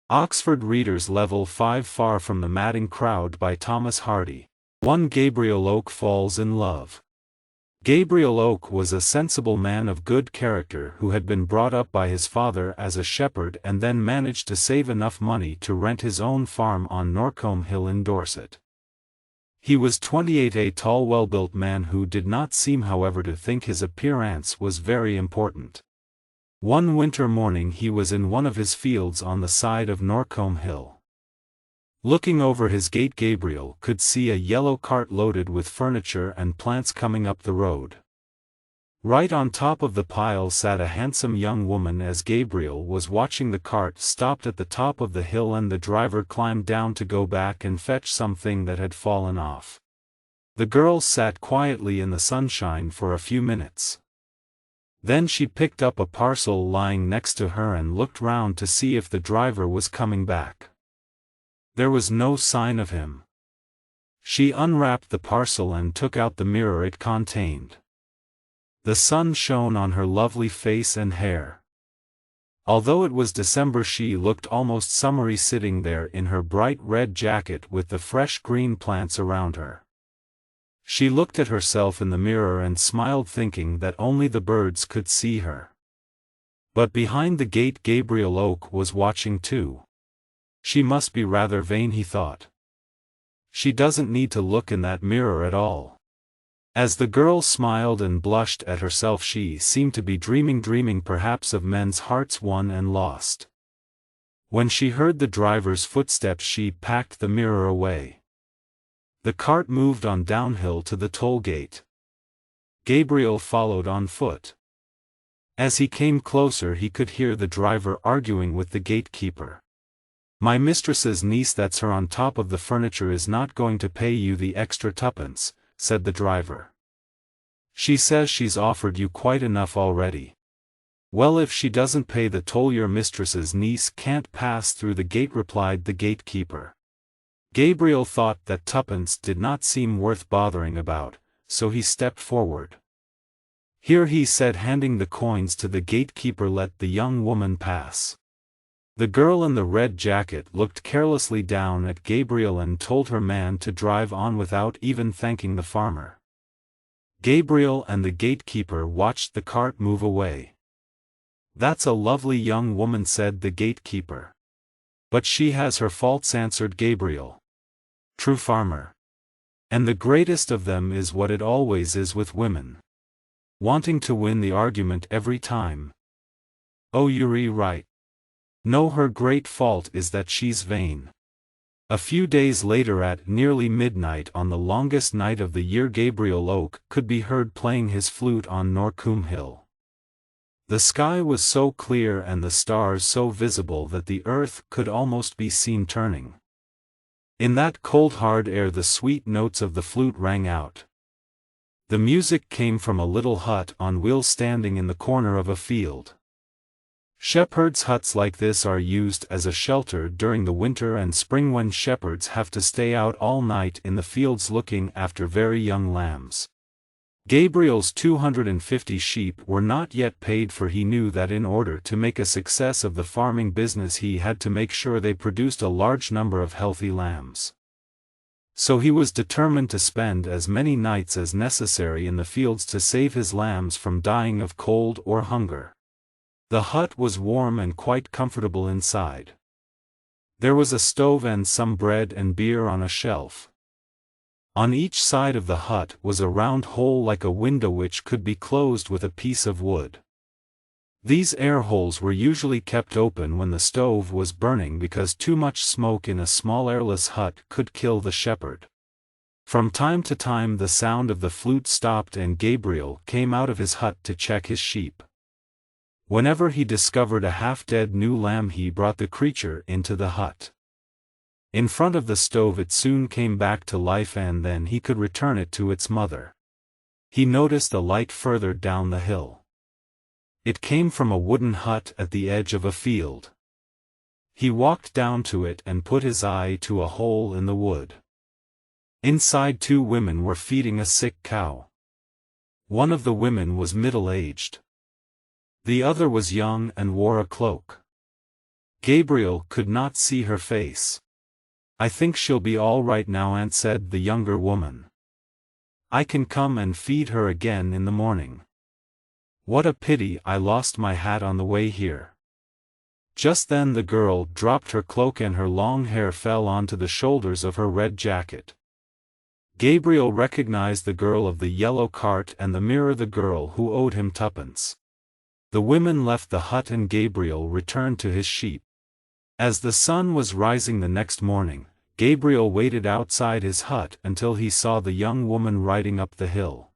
Oxford Readers Level 5 Far from the Madding Crowd by Thomas Hardy. 1 Gabriel Oak falls in love. Gabriel Oak was a sensible man of good character who had been brought up by his father as a shepherd and then managed to save enough money to rent his own farm on Norcombe Hill in Dorset. He was 28, a tall, well-built man who did not seem, however, to think his appearance was very important. One winter morning he was in one of his fields on the side of Norcombe Hill. Looking over his gate, Gabriel could see a yellow cart loaded with furniture and plants coming up the road. Right on top of the pile sat a handsome young woman. As Gabriel was watching, the cart stopped at the top of the hill and the driver climbed down to go back and fetch something that had fallen off. The girl sat quietly in the sunshine for a few minutes. Then she picked up a parcel lying next to her and looked round to see if the driver was coming back. There was no sign of him. She unwrapped the parcel and took out the mirror it contained. The sun shone on her lovely face and hair. Although it was December, she looked almost summery sitting there in her bright red jacket with the fresh green plants around her. She looked at herself in the mirror and smiled, thinking that only the birds could see her. But behind the gate Gabriel Oak was watching too. She must be rather vain, he thought. She doesn't need to look in that mirror at all. As the girl smiled and blushed at herself, she seemed to be dreaming perhaps of men's hearts won and lost. When she heard the driver's footsteps, she packed the mirror away. The cart moved on downhill to the toll gate. Gabriel followed on foot. As he came closer, he could hear the driver arguing with the gatekeeper. "My mistress's niece, that's her on top of the furniture, is not going to pay you the extra tuppence," said the driver. "She says she's offered you quite enough already." "Well, if she doesn't pay the toll, your mistress's niece can't pass through the gate," replied the gatekeeper. Gabriel thought that tuppence did not seem worth bothering about, so he stepped forward. "Here," he said, handing the coins to the gatekeeper, "let the young woman pass." The girl in the red jacket looked carelessly down at Gabriel and told her man to drive on without even thanking the farmer. Gabriel and the gatekeeper watched the cart move away. "That's a lovely young woman," said the gatekeeper. "But she has her faults," answered Gabriel. "True, farmer. And the greatest of them is what it always is with women. Wanting to win the argument every time." "Oh, you're right. No, her great fault is that she's vain." A few days later, at nearly midnight on the longest night of the year, Gabriel Oak could be heard playing his flute on Norcombe Hill. The sky was so clear and the stars so visible that the earth could almost be seen turning. In that cold hard air the sweet notes of the flute rang out. The music came from a little hut on wheels standing in the corner of a field. Shepherds' huts like this are used as a shelter during the winter and spring, when shepherds have to stay out all night in the fields looking after very young lambs. Gabriel's 250 sheep were not yet paid for. He knew that in order to make a success of the farming business he had to make sure they produced a large number of healthy lambs. So he was determined to spend as many nights as necessary in the fields to save his lambs from dying of cold or hunger. The hut was warm and quite comfortable inside. There was a stove and some bread and beer on a shelf. On each side of the hut was a round hole like a window which could be closed with a piece of wood. These air holes were usually kept open when the stove was burning, because too much smoke in a small airless hut could kill the shepherd. From time to time the sound of the flute stopped and Gabriel came out of his hut to check his sheep. Whenever he discovered a half-dead new lamb he brought the creature into the hut. In front of the stove it soon came back to life and then he could return it to its mother. He noticed a light further down the hill. It came from a wooden hut at the edge of a field. He walked down to it and put his eye to a hole in the wood. Inside 2 women were feeding a sick cow. One of the women was middle-aged. The other was young and wore a cloak. Gabriel could not see her face. "I think she'll be all right now, Aunt," said the younger woman. "I can come and feed her again in the morning. What a pity I lost my hat on the way here." Just then the girl dropped her cloak and her long hair fell onto the shoulders of her red jacket. Gabriel recognized the girl of the yellow cart and the mirror, the girl who owed him tuppence. The women left the hut and Gabriel returned to his sheep. As the sun was rising the next morning, Gabriel waited outside his hut until he saw the young woman riding up the hill.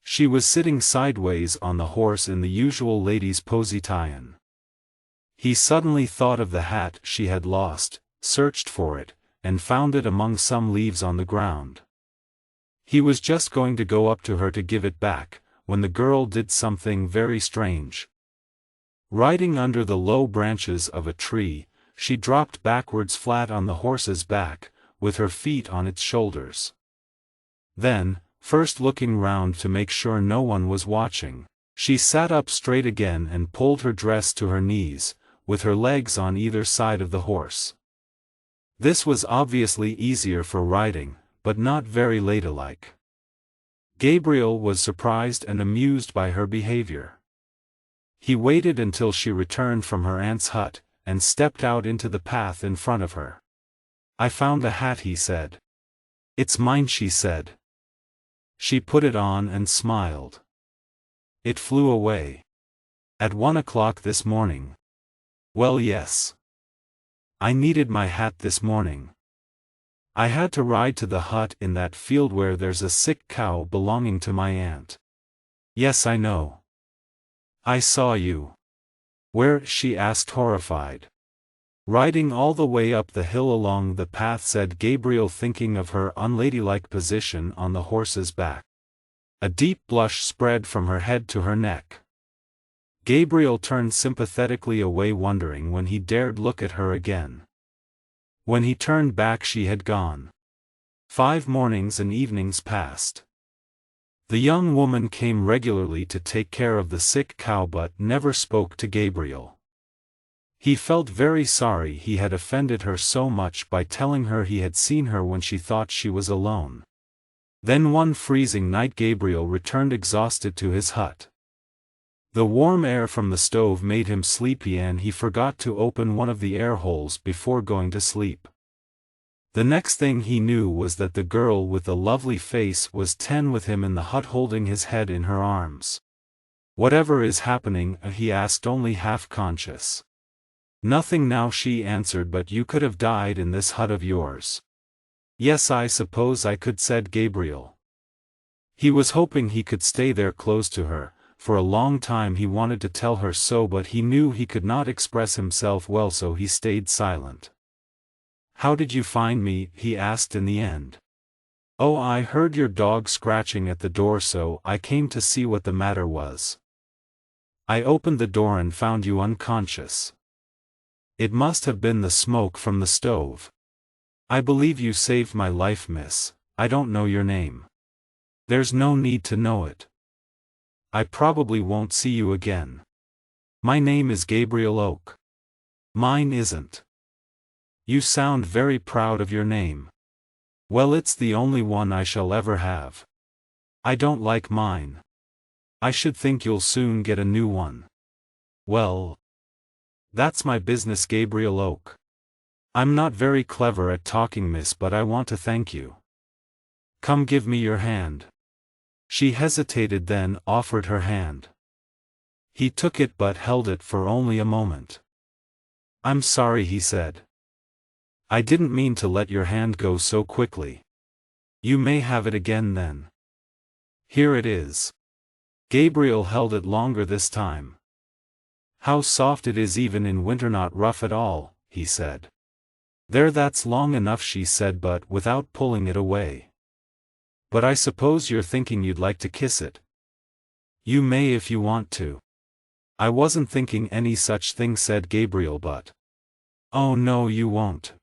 She was sitting sideways on the horse in the usual lady's position. He suddenly thought of the hat she had lost, searched for it, and found it among some leaves on the ground. He was just going to go up to her to give it back, when the girl did something very strange. Riding under the low branches of a tree, she dropped backwards flat on the horse's back, with her feet on its shoulders. Then, first looking round to make sure no one was watching, she sat up straight again and pulled her dress to her knees, with her legs on either side of the horse. This was obviously easier for riding, but not very ladylike. Gabriel was surprised and amused by her behavior. He waited until she returned from her aunt's hut, and stepped out into the path in front of her. "I found the hat," he said. "It's mine," she said. She put it on and smiled. "It flew away. At 1 o'clock this morning." "Well, yes. I needed my hat this morning. I had to ride to the hut in that field where there's a sick cow belonging to my aunt." "Yes, I know. I saw you." "Where?" she asked, horrified. "Riding all the way up the hill along the path," said Gabriel, thinking of her unladylike position on the horse's back. A deep blush spread from her head to her neck. Gabriel turned sympathetically away, wondering when he dared look at her again. When he turned back, she had gone. 5 mornings and evenings passed. The young woman came regularly to take care of the sick cow but never spoke to Gabriel. He felt very sorry he had offended her so much by telling her he had seen her when she thought she was alone. Then one freezing night Gabriel returned exhausted to his hut. The warm air from the stove made him sleepy and he forgot to open one of the air holes before going to sleep. The next thing he knew was that the girl with the lovely face was with him in the hut, holding his head in her arms. "Whatever is happening?" he asked, only half conscious. "Nothing now," she answered, "but you could have died in this hut of yours." "Yes, I suppose I could," said Gabriel. He was hoping he could stay there close to her. For a long time he wanted to tell her so, but he knew he could not express himself well, so he stayed silent. "How did you find me?" he asked in the end. "Oh, I heard your dog scratching at the door, so I came to see what the matter was. I opened the door and found you unconscious. It must have been the smoke from the stove. I believe you saved my life, miss. I don't know your name." "There's no need to know it. I probably won't see you again. My name is Gabriel Oak." "Mine isn't." "You sound very proud of your name." "Well, it's the only one I shall ever have. I don't like mine. I should think you'll soon get a new one." "Well, that's my business, Gabriel Oak. I'm not very clever at talking, miss, but I want to thank you. Come, give me your hand." She hesitated, then offered her hand. He took it but held it for only a moment. "I'm sorry," he said. "I didn't mean to let your hand go so quickly. You may have it again then. Here it is." Gabriel held it longer this time. "How soft it is even in winter, not rough at all," he said. "There, that's long enough," she said, but without pulling it away. "But I suppose you're thinking you'd like to kiss it. You may if you want to." "I wasn't thinking any such thing," said Gabriel, "but—" "Oh no, you won't."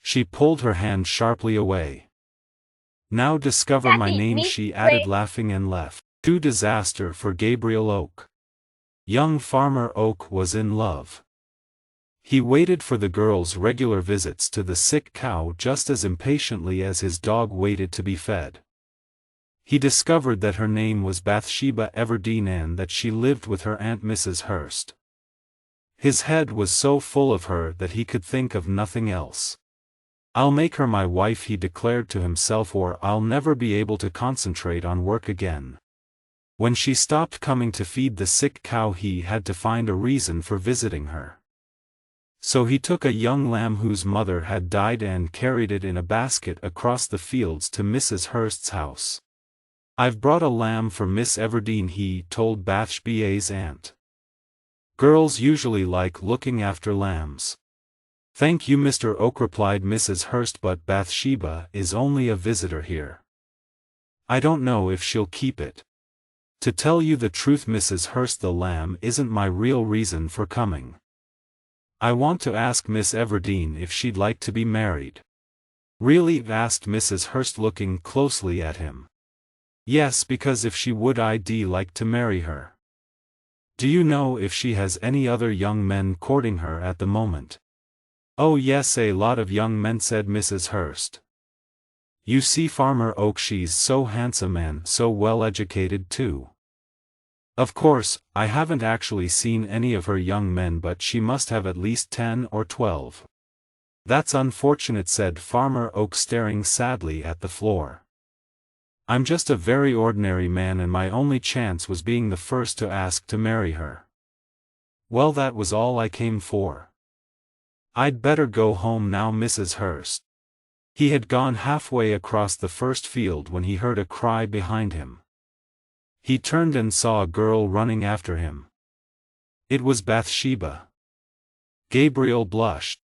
She pulled her hand sharply away. "Now discover my name," she added, laughing, and left. To disaster for Gabriel Oak. Young Farmer Oak was in love. He waited for the girl's regular visits to the sick cow just as impatiently as his dog waited to be fed. He discovered that her name was Bathsheba Everdeen and that she lived with her Aunt Mrs. Hurst. His head was so full of her that he could think of nothing else. "I'll make her my wife," he declared to himself, "or I'll never be able to concentrate on work again." When she stopped coming to feed the sick cow, he had to find a reason for visiting her. So he took a young lamb whose mother had died and carried it in a basket across the fields to Mrs. Hurst's house. "I've brought a lamb for Miss Everdeen," he told Bathsheba's aunt. "Girls usually like looking after lambs." "Thank you, Mr. Oak," replied Mrs. Hurst, "but Bathsheba is only a visitor here. I don't know if she'll keep it. To tell you the truth, Mrs. Hurst, the lamb isn't my real reason for coming. I want to ask Miss Everdeen if she'd like to be married." "Really?" asked Mrs. Hurst, looking closely at him. "Yes, because if she would, I'd like to marry her." "Do you know if she has any other young men courting her at the moment?" "Oh yes, a lot of young men," said Mrs. Hurst. "You see, Farmer Oak, she's so handsome and so well educated too. Of course, I haven't actually seen any of her young men, but she must have at least 10 or 12. "That's unfortunate," said Farmer Oak, staring sadly at the floor. "I'm just a very ordinary man, and my only chance was being the first to ask to marry her. Well, that was all I came for. I'd better go home now, Mrs. Hurst." He had gone halfway across the first field when he heard a cry behind him. He turned and saw a girl running after him. It was Bathsheba. Gabriel blushed.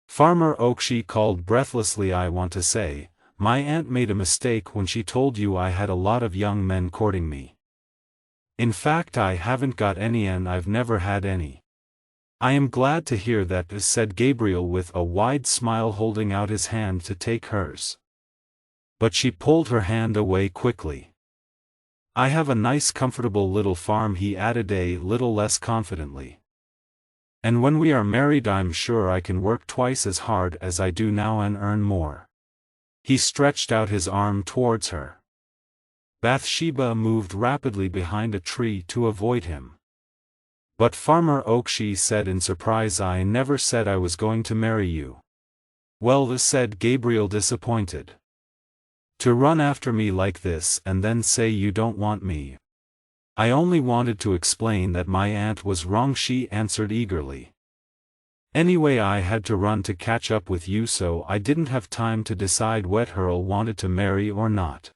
"Farmer Oak," she called breathlessly, "I want to say, my aunt made a mistake when she told you I had a lot of young men courting me. In fact, I haven't got any, and I've never had any." "I am glad to hear that," said Gabriel with a wide smile, holding out his hand to take hers. But she pulled her hand away quickly. "I have a nice comfortable little farm," he added a little less confidently. "And when we are married, I'm sure I can work twice as hard as I do now and earn more." He stretched out his arm towards her. Bathsheba moved rapidly behind a tree to avoid him. "But Farmer Oak," she said in surprise, "I never said I was going to marry you." "Well," said Gabriel, disappointed. "To run after me like this and then say you don't want me." "I only wanted to explain that my aunt was wrong," she answered eagerly. "Anyway, I had to run to catch up with you, so I didn't have time to decide whether Earl wanted to marry or not."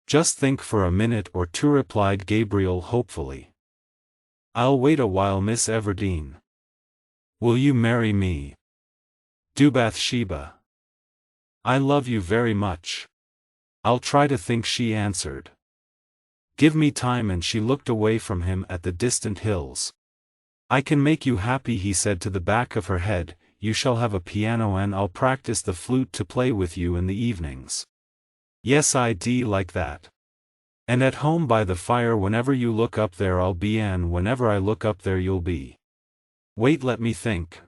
"Just think for a minute or two," replied Gabriel hopefully. "I'll wait a while, Miss Everdeen. Will you marry me?" "Do, Bathsheba. I love you very much." "I'll try to think," she answered. "Give me time," and she looked away from him at the distant hills. "I can make you happy," he said to the back of her head. "You shall have a piano, and I'll practice the flute to play with you in the evenings." "Yes, I'd like that. And at home by the fire, whenever you look up there I'll be, and whenever I look up there you'll be." "Wait, let me think."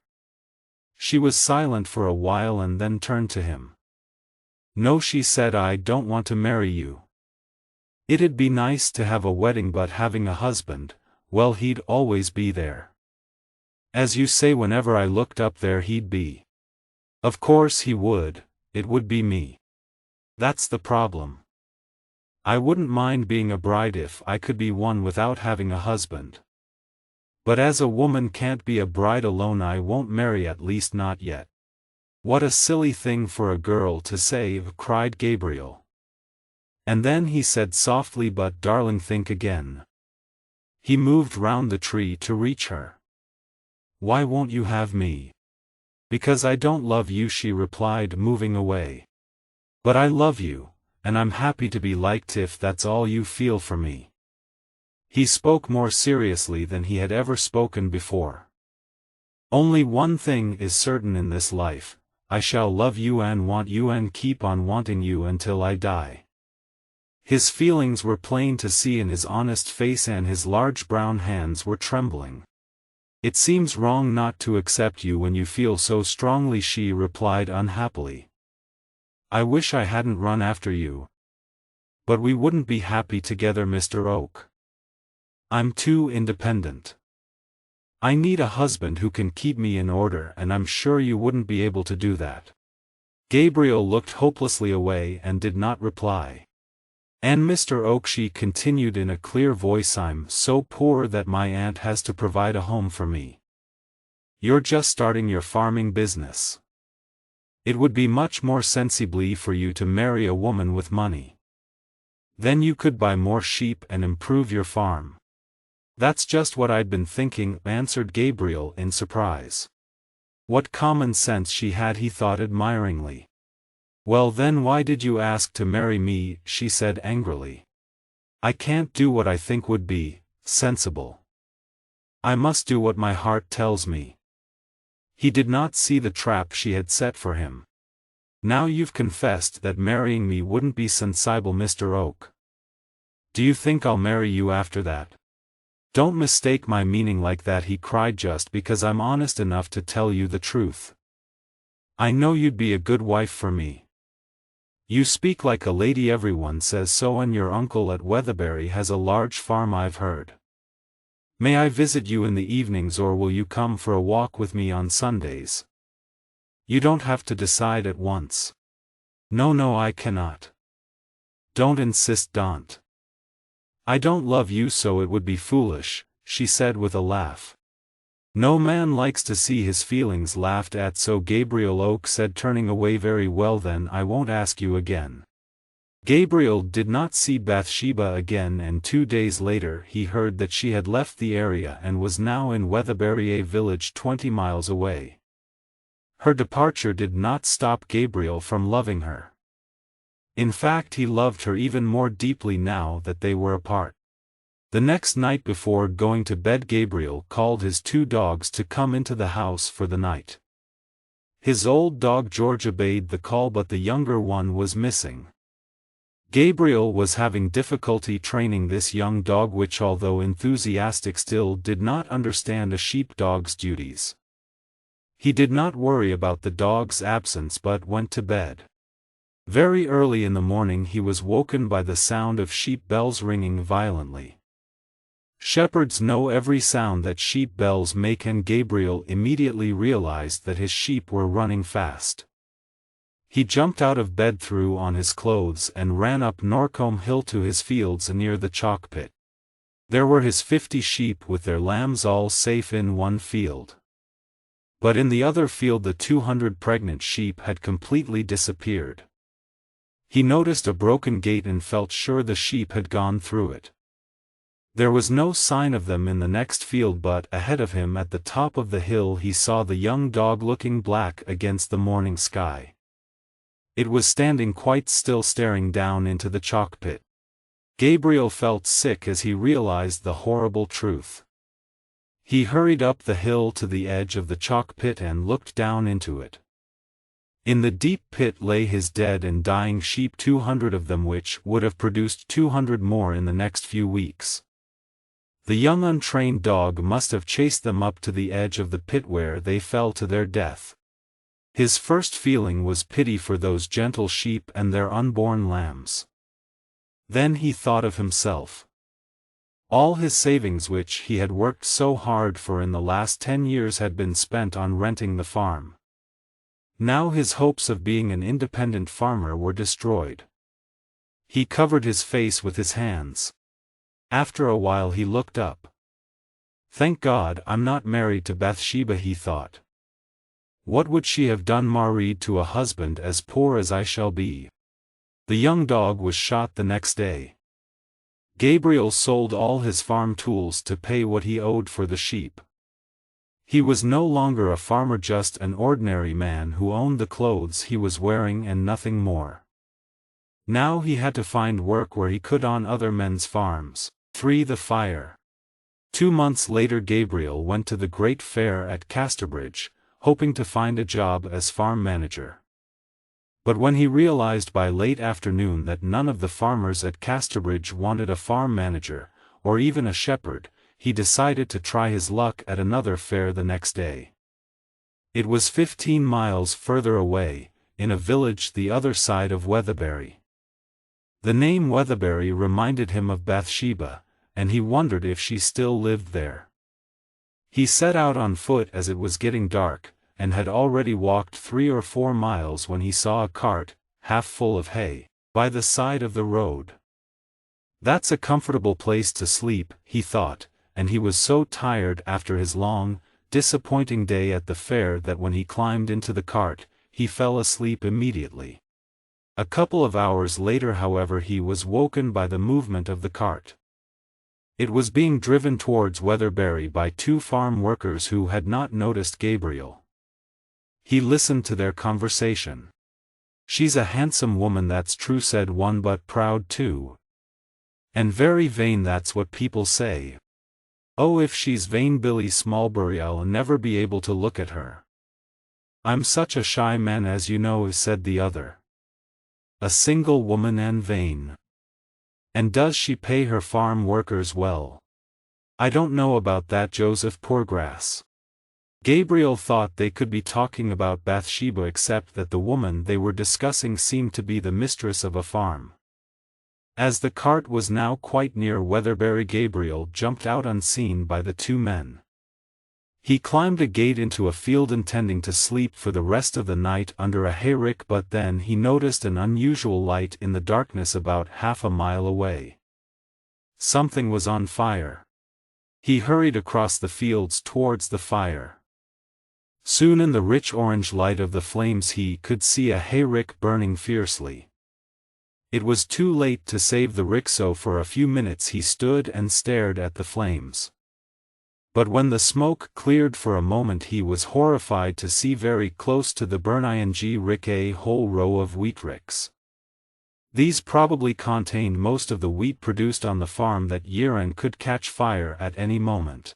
She was silent for a while and then turned to him. "No," she said, "I don't want to marry you. It'd be nice to have a wedding, but having a husband, well, he'd always be there. As you say, whenever I looked up there he'd be. Of course he would, it would be me. That's the problem. I wouldn't mind being a bride if I could be one without having a husband. But as a woman can't be a bride alone, I won't marry, at least not yet." "What a silly thing for a girl to say," cried Gabriel. And then he said softly, "But darling, think again." He moved round the tree to reach her. "Why won't you have me?" "Because I don't love you," she replied, moving away. "But I love you, and I'm happy to be liked if that's all you feel for me." He spoke more seriously than he had ever spoken before. "Only one thing is certain in this life, I shall love you and want you and keep on wanting you until I die." His feelings were plain to see in his honest face, and his large brown hands were trembling. It seems wrong not to accept you when you feel so strongly, she replied unhappily. I wish I hadn't run after you. But we wouldn't be happy together, Mr. Oak. I'm too independent. I need a husband who can keep me in order, and I'm sure you wouldn't be able to do that. Gabriel looked hopelessly away and did not reply. And Mr. Oak, she continued in a clear voice, I'm so poor that my aunt has to provide a home for me. You're just starting your farming business. It would be much more sensibly for you to marry a woman with money. Then you could buy more sheep and improve your farm. That's just what I'd been thinking, answered Gabriel in surprise. What common sense she had, he thought admiringly. Well then, why did you ask to marry me? She said angrily. I can't do what I think would be sensible. I must do what my heart tells me. He did not see the trap she had set for him. Now you've confessed that marrying me wouldn't be sensible, Mr. Oak. Do you think I'll marry you after that? Don't mistake my meaning like that, he cried, just because I'm honest enough to tell you the truth. I know you'd be a good wife for me. You speak like a lady, everyone says so, and your uncle at Weatherbury has a large farm, I've heard. May I visit you in the evenings, or will you come for a walk with me on Sundays? You don't have to decide at once. No, I cannot. Don't insist, don't. I don't love you, so it would be foolish, she said with a laugh. No man likes to see his feelings laughed at, so Gabriel Oak said, turning away. Very well then, I won't ask you again. Gabriel did not see Bathsheba again, and 2 days later he heard that she had left the area and was now in Weatherbury, a village 20 miles away. Her departure did not stop Gabriel from loving her. In fact, he loved her even more deeply now that they were apart. The next night before going to bed, Gabriel called his 2 dogs to come into the house for the night. His old dog George obeyed the call, but the younger one was missing. Gabriel was having difficulty training this young dog, which, although enthusiastic, still did not understand a sheepdog's duties. He did not worry about the dog's absence but went to bed. Very early in the morning he was woken by the sound of sheep bells ringing violently. Shepherds know every sound that sheep bells make, and Gabriel immediately realized that his sheep were running fast. He jumped out of bed, threw on his clothes, and ran up Norcombe Hill to his fields near the chalk pit. There were his 50 sheep with their lambs all safe in one field. But in the other field the 200 pregnant sheep had completely disappeared. He noticed a broken gate and felt sure the sheep had gone through it. There was no sign of them in the next field, but ahead of him at the top of the hill he saw the young dog looking black against the morning sky. It was standing quite still, staring down into the chalk pit. Gabriel felt sick as he realized the horrible truth. He hurried up the hill to the edge of the chalk pit and looked down into it. In the deep pit lay his dead and dying sheep, 200 of them, which would have produced 200 more in the next few weeks. The young untrained dog must have chased them up to the edge of the pit, where they fell to their death. His first feeling was pity for those gentle sheep and their unborn lambs. Then he thought of himself. All his savings, which he had worked so hard for in the last 10 years, had been spent on renting the farm. Now his hopes of being an independent farmer were destroyed. He covered his face with his hands. After a while he looked up. Thank God I'm not married to Bathsheba, he thought. What would she have done married to a husband as poor as I shall be? The young dog was shot the next day. Gabriel sold all his farm tools to pay what he owed for the sheep. He was no longer a farmer, just an ordinary man who owned the clothes he was wearing and nothing more. Now he had to find work where he could on other men's farms. 3. The fire. 2 months later Gabriel went to the great fair at Casterbridge, hoping to find a job as farm manager. But when he realized by late afternoon that none of the farmers at Casterbridge wanted a farm manager, or even a shepherd, he decided to try his luck at another fair the next day. It was 15 miles further away, in a village the other side of Weatherbury. The name Weatherbury reminded him of Bathsheba, and he wondered if she still lived there. He set out on foot as it was getting dark, and had already walked 3 or 4 miles when he saw a cart, half full of hay, by the side of the road. "That's a comfortable place to sleep," he thought, and he was so tired after his long, disappointing day at the fair that when he climbed into the cart, he fell asleep immediately. A couple of hours later, however, he was woken by the movement of the cart. It was being driven towards Weatherbury by 2 farm workers who had not noticed Gabriel. He listened to their conversation. "She's a handsome woman, that's true," said one, "but proud too. And very vain, that's what people say. Oh, if she's vain, Billy Smallbury, I'll never be able to look at her." "I'm such a shy man, as you know," said the other. "A single woman and vain. And does she pay her farm workers well?" "I don't know about that, Joseph Poorgrass." Gabriel thought they could be talking about Bathsheba, except that the woman they were discussing seemed to be the mistress of a farm. As the cart was now quite near Weatherbury, Gabriel jumped out unseen by the 2 men. He climbed a gate into a field intending to sleep for the rest of the night under a hayrick, but then he noticed an unusual light in the darkness about half a mile away. Something was on fire. He hurried across the fields towards the fire. Soon in the rich orange light of the flames he could see a hayrick burning fiercely. It was too late to save the rick, so for a few minutes he stood and stared at the flames. But when the smoke cleared for a moment, he was horrified to see very close to the burning rick a whole row of wheat ricks. These probably contained most of the wheat produced on the farm that year and could catch fire at any moment.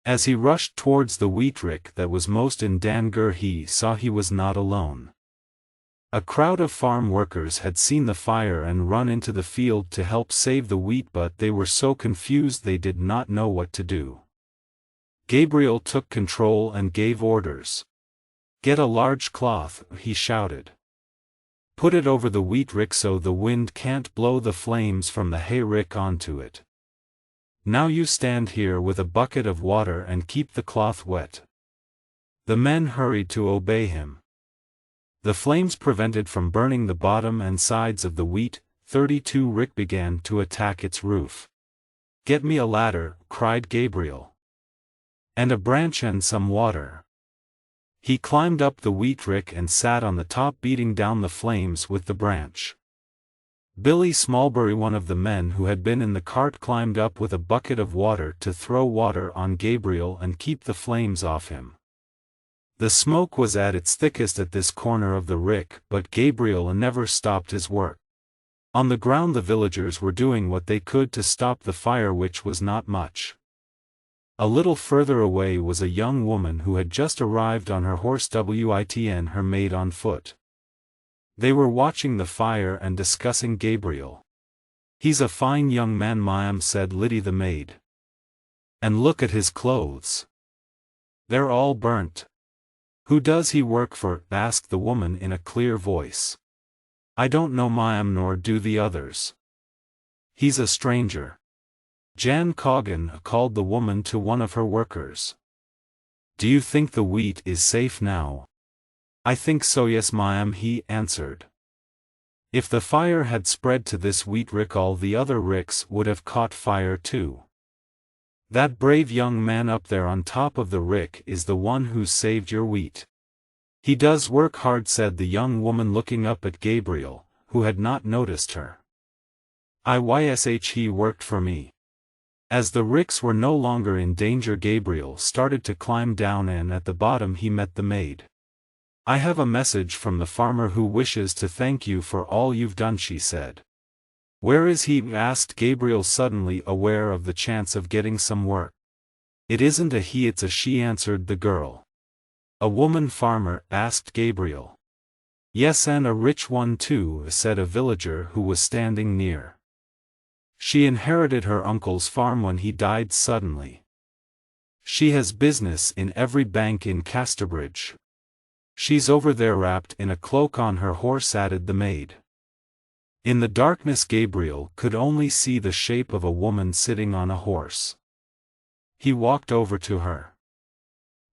As he rushed towards the wheat rick that was most in danger, he saw he was not alone. A crowd of farm workers had seen the fire and run into the field to help save the wheat, but they were so confused they did not know what to do. Gabriel took control and gave orders. "Get a large cloth," he shouted. "Put it over the wheat rick so the wind can't blow the flames from the hay rick onto it. Now you stand here with a bucket of water and keep the cloth wet." The men hurried to obey him. The flames prevented from burning the bottom and sides of the wheat 32 rick began to attack its roof. "Get me a ladder," cried Gabriel. "And a branch and some water." He climbed up the wheat rick and sat on the top, beating down the flames with the branch. Billy Smallbury, one of the men who had been in the cart, climbed up with a bucket of water to throw water on Gabriel and keep the flames off him. The smoke was at its thickest at this corner of the rick, but Gabriel never stopped his work. On the ground the villagers were doing what they could to stop the fire, which was not much. A little further away was a young woman who had just arrived on her horse, Witn her maid on foot. They were watching the fire and discussing Gabriel. "He's a fine young man, ma'am," said Liddy the maid. "And look at his clothes. They're all burnt." "Who does he work for?" asked the woman in a clear voice. "I don't know, ma'am, nor do the others. He's a stranger." Jan Coggan called the woman to one of her workers. "Do you think the wheat is safe now?" "I think so, yes, ma'am," he answered. If the fire had spread to this wheat rick, all the other ricks would have caught fire too. "That brave young man up there on top of the rick is the one who saved your wheat. He does work hard," said the young woman, looking up at Gabriel, who had not noticed her. "I wish he worked for me." As the ricks were no longer in danger, Gabriel started to climb down, and at the bottom he met the maid. "I have a message from the farmer who wishes to thank you for all you've done," she said. "Where is he?" asked Gabriel, suddenly aware of the chance of getting some work. "It isn't a he, it's a she," answered the girl. "A woman farmer?" asked Gabriel. "Yes, and a rich one too," said a villager who was standing near. She inherited her uncle's farm when he died suddenly. She has business in every bank in Casterbridge. She's over there wrapped in a cloak on her horse, added the maid. In the darkness Gabriel could only see the shape of a woman sitting on a horse. He walked over to her.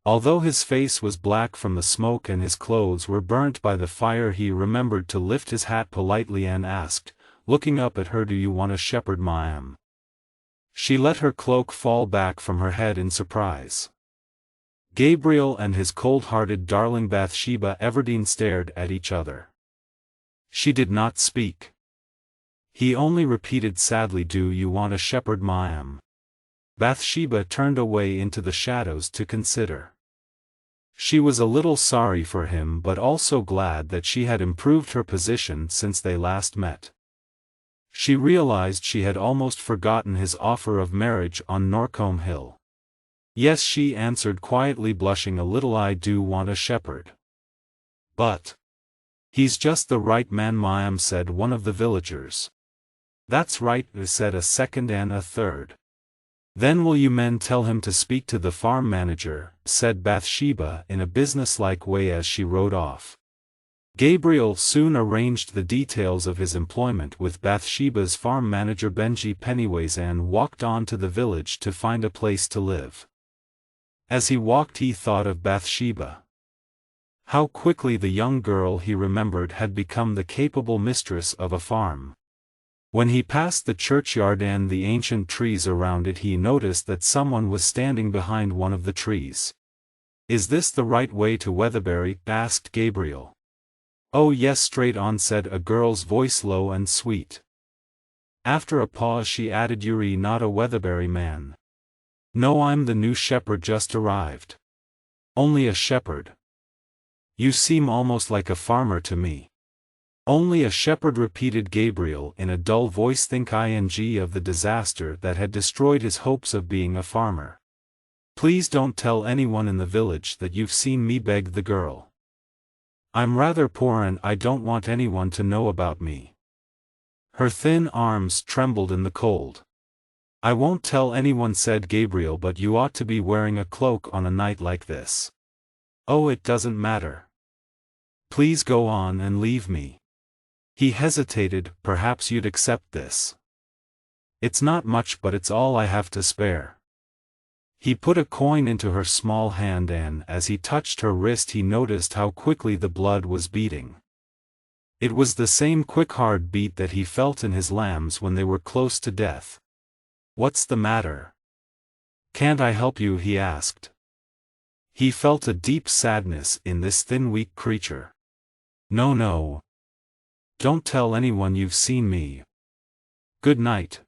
Although his face was black from the smoke and his clothes were burnt by the fire, he remembered to lift his hat politely and asked, looking up at her, "Do you want a shepherd, ma'am?" She let her cloak fall back from her head in surprise. Gabriel and his cold-hearted darling Bathsheba Everdeen stared at each other. She did not speak. He only repeated sadly, "Do you want a shepherd, ma'am?" Bathsheba turned away into the shadows to consider. She was a little sorry for him but also glad that she had improved her position since they last met. She realized she had almost forgotten his offer of marriage on Norcombe Hill. "Yes," she answered quietly, blushing a little, "I do want a shepherd. But he's just the right man, ma'am," said one of the villagers. "That's right," said a second and a third. "Then will you men tell him to speak to the farm manager," said Bathsheba in a businesslike way as she rode off. Gabriel soon arranged the details of his employment with Bathsheba's farm manager Benji Pennyways and walked on to the village to find a place to live. As he walked he thought of Bathsheba. How quickly the young girl he remembered had become the capable mistress of a farm. When he passed the churchyard and the ancient trees around it, he noticed that someone was standing behind one of the trees. "Is this the right way to Weatherbury?" asked Gabriel. "Oh yes, straight on," said a girl's voice, low and sweet. After a pause she added, "You're not a Weatherbury man?" "No, I'm the new shepherd, just arrived." "Only a shepherd? You seem almost like a farmer to me." "Only a shepherd," repeated Gabriel in a dull voice. Think of the disaster that had destroyed his hopes of being a farmer. "Please don't tell anyone in the village that you've seen me," begged the girl. "I'm rather poor and I don't want anyone to know about me." Her thin arms trembled in the cold. "I won't tell anyone," said Gabriel, "but you ought to be wearing a cloak on a night like this." "Oh, it doesn't matter. Please go on and leave me." He hesitated. "Perhaps you'd accept this. It's not much, but it's all I have to spare." He put a coin into her small hand and as he touched her wrist he noticed how quickly the blood was beating. It was the same quick hard beat that he felt in his lambs when they were close to death. "What's the matter? Can't I help you?" he asked. He felt a deep sadness in this thin weak creature. No. Don't tell anyone you've seen me. Good night."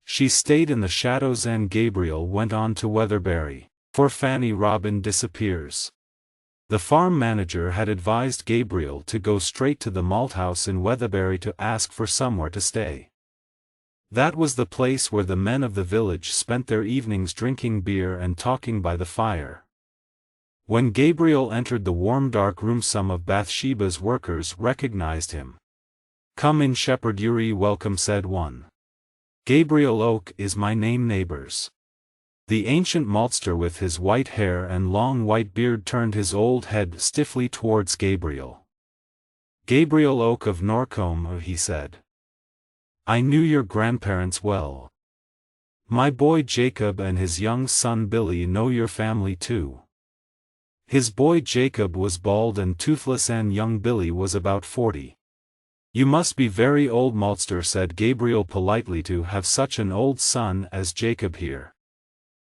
She stayed in the shadows and Gabriel went on to Weatherbury, for Fanny Robin disappears. The farm manager had advised Gabriel to go straight to the malthouse in Weatherbury to ask for somewhere to stay. That was the place where the men of the village spent their evenings drinking beer and talking by the fire. When Gabriel entered the warm dark room some of Bathsheba's workers recognized him. "Come in, shepherd, you're welcome," said one. "Gabriel Oak is my name, neighbors." The ancient maltster with his white hair and long white beard turned his old head stiffly towards Gabriel. "Gabriel Oak of Norcombe," he said. "I knew your grandparents well. My boy Jacob and his young son Billy know your family too." His boy Jacob was bald and toothless and young Billy was about 40. "You must be very old, maltster," said Gabriel politely, "to have such an old son as Jacob here."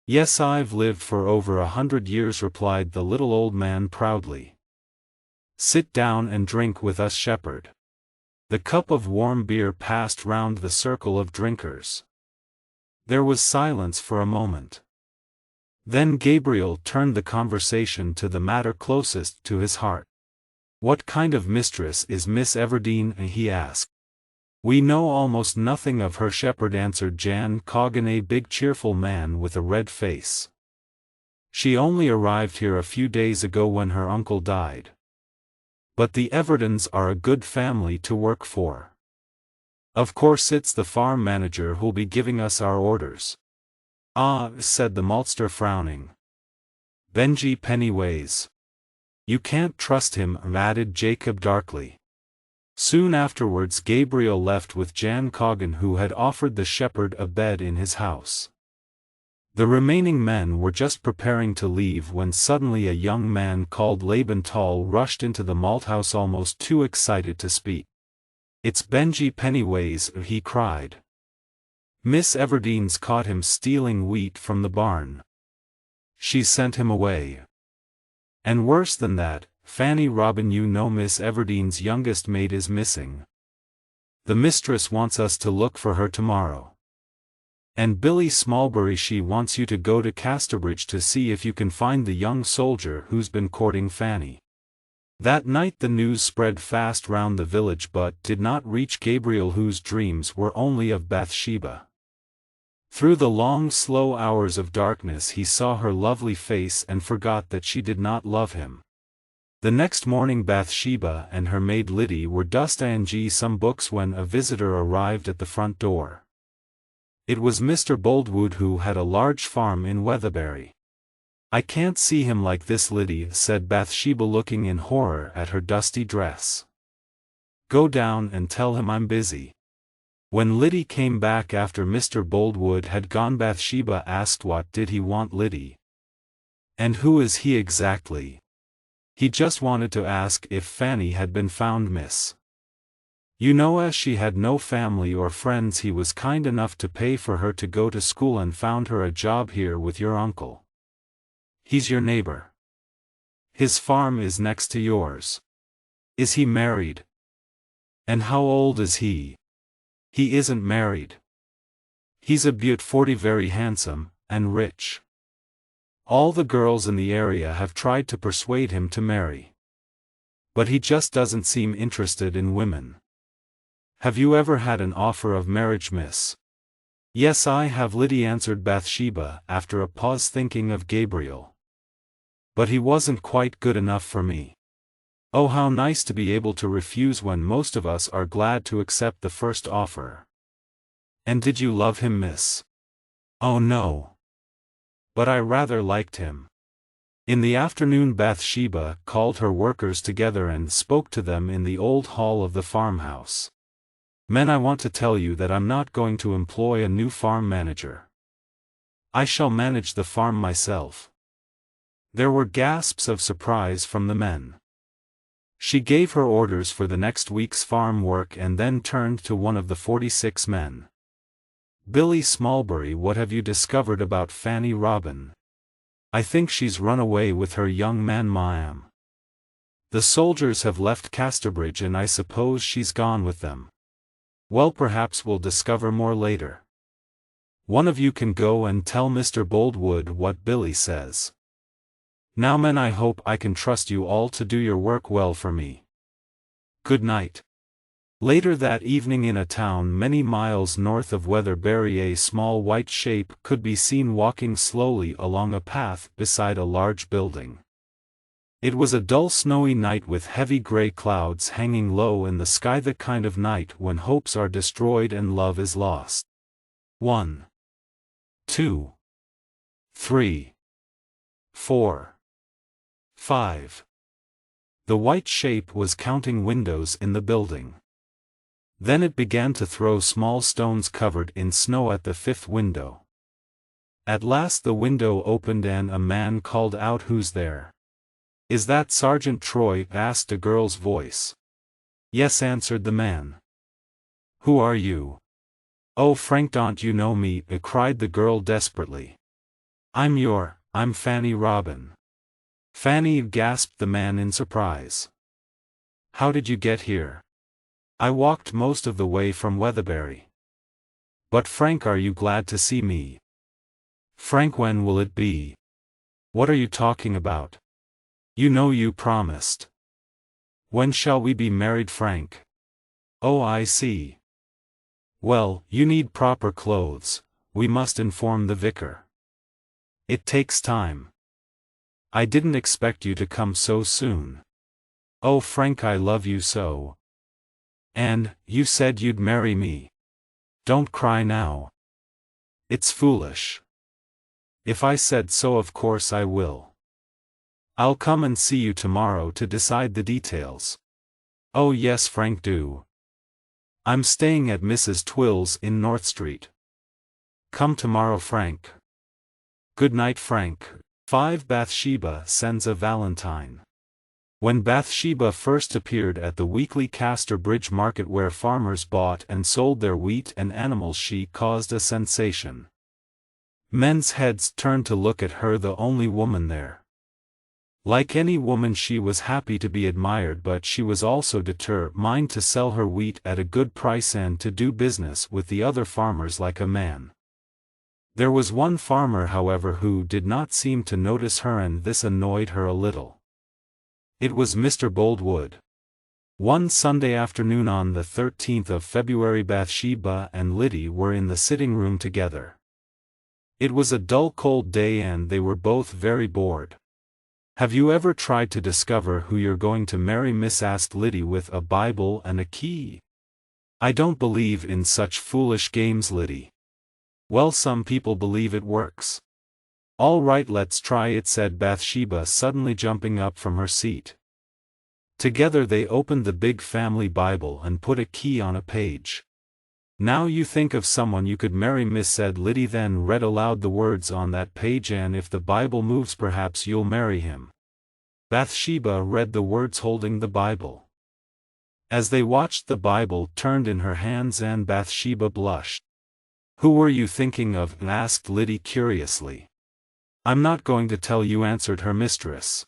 "Yes, I've lived for over 100 years," replied the little old man proudly. "Sit down and drink with us, shepherd." The cup of warm beer passed round the circle of drinkers. There was silence for a moment. Then Gabriel turned the conversation to the matter closest to his heart. "What kind of mistress is Miss Everdeen?" he asked. "We know almost nothing of her," shepherd answered Jan Coggan, a big cheerful man with a red face. "She only arrived here a few days ago when her uncle died. But the Everdeens are a good family to work for. Of course it's the farm manager who'll be giving us our orders. Ah, said the maltster frowning. Benji Pennyways. You can't trust him, added Jacob darkly. Soon afterwards Gabriel left with Jan Coggan, who had offered the shepherd a bed in his house. The remaining men were just preparing to leave when suddenly a young man called Laban Tall rushed into the malthouse almost too excited to speak. It's Benji Pennyways, he cried. Miss Everdene's caught him stealing wheat from the barn. She's sent him away. And worse than that, Fanny Robin, you know Miss Everdene's youngest maid is missing. The mistress wants us to look for her tomorrow. And Billy Smallbury, she wants you to go to Casterbridge to see if you can find the young soldier who's been courting Fanny. That night the news spread fast round the village but did not reach Gabriel, whose dreams were only of Bathsheba. Through the long slow hours of darkness he saw her lovely face and forgot that she did not love him. The next morning Bathsheba and her maid Liddy were dusting some books when a visitor arrived at the front door. It was Mr. Boldwood, who had a large farm in Weatherbury. I can't see him like this, Liddy, said Bathsheba, looking in horror at her dusty dress. Go down and tell him I'm busy. When Liddy came back after Mr. Boldwood had gone, Bathsheba asked what did he want Liddy. And who is he exactly? He just wanted to ask if Fanny had been found, miss. You know, as she had no family or friends, he was kind enough to pay for her to go to school and found her a job here with your uncle. He's your neighbor. His farm is next to yours. Is he married? And how old is he? He isn't married. He's a beaut, 40, very handsome, and rich. All the girls in the area have tried to persuade him to marry. But he just doesn't seem interested in women. Have you ever had an offer of marriage, miss? Yes, I have, Liddy answered Bathsheba, after a pause, thinking of Gabriel. But he wasn't quite good enough for me. Oh, how nice to be able to refuse when most of us are glad to accept the first offer. And did you love him, miss? Oh no. But I rather liked him. In the afternoon Bathsheba called her workers together and spoke to them in the old hall of the farmhouse. Men, I want to tell you that I'm not going to employ a new farm manager. I shall manage the farm myself. There were gasps of surprise from the men. She gave her orders for the next week's farm work and then turned to one of the 46 men. Billy Smallbury, what have you discovered about Fanny Robin? I think she's run away with her young man ma'am. The soldiers have left Casterbridge and I suppose she's gone with them. Well, perhaps we'll discover more later. One of you can go and tell Mr. Boldwood what Billy says. Now men, I hope I can trust you all to do your work well for me. Good night. Later that evening, in a town many miles north of Weatherbury, a small white shape could be seen walking slowly along a path beside a large building. It was a dull snowy night with heavy gray clouds hanging low in the sky, the kind of night when hopes are destroyed and love is lost. 1, 2, 3, 4, 5. The white shape was counting windows in the building. Then it began to throw small stones covered in snow at the 5th window. At last the window opened and a man called out, "Who's there?" "Is that Sergeant Troy?" asked a girl's voice. "Yes," answered the man. "Who are you?" "Oh, Frank, don't you know me?" cried the girl desperately. I'm Fanny Robin." "Fanny," gasped the man in surprise. "How did you get here?" "I walked most of the way from Weatherbury." "But Frank, are you glad to see me?" "Frank, when will it be?" "What are you talking about? You know you promised." "When shall we be married, Frank?" "Oh, I see. Well, you need proper clothes. We must inform the vicar. It takes time. I didn't expect you to come so soon. Oh, Frank, I love you so. And, you said you'd marry me. Don't cry now. It's foolish. If I said so, of course I will. I'll come and see you tomorrow to decide the details. Oh yes, Frank, do. I'm staying at Mrs. Twill's in North Street. Come tomorrow, Frank. Good night, Frank. 5. Bathsheba sends a valentine. When Bathsheba first appeared at the weekly Casterbridge market where farmers bought and sold their wheat and animals, she caused a sensation. Men's heads turned to look at her, the only woman there. Like any woman, she was happy to be admired, but she was also determined to sell her wheat at a good price and to do business with the other farmers like a man. There was one farmer, however, who did not seem to notice her, and this annoyed her a little. It was Mr. Boldwood. One Sunday afternoon on the 13th of February, Bathsheba and Liddy were in the sitting room together. It was a dull, cold day and they were both very bored. "Have you ever tried to discover who you're going to marry, miss?" asked Liddy with a Bible and a key. "I don't believe in such foolish games, Liddy." "Well, some people believe it works." "All right, let's try it," said Bathsheba, suddenly jumping up from her seat. Together they opened the big family Bible and put a key on a page. "Now you think of someone you could marry, miss," said Liddy, then read aloud the words on that page, "and if the Bible moves, perhaps you'll marry him." Bathsheba read the words holding the Bible. As they watched, the Bible turned in her hands and Bathsheba blushed. "Who were you thinking of?" asked Liddy curiously. "I'm not going to tell you," answered her mistress.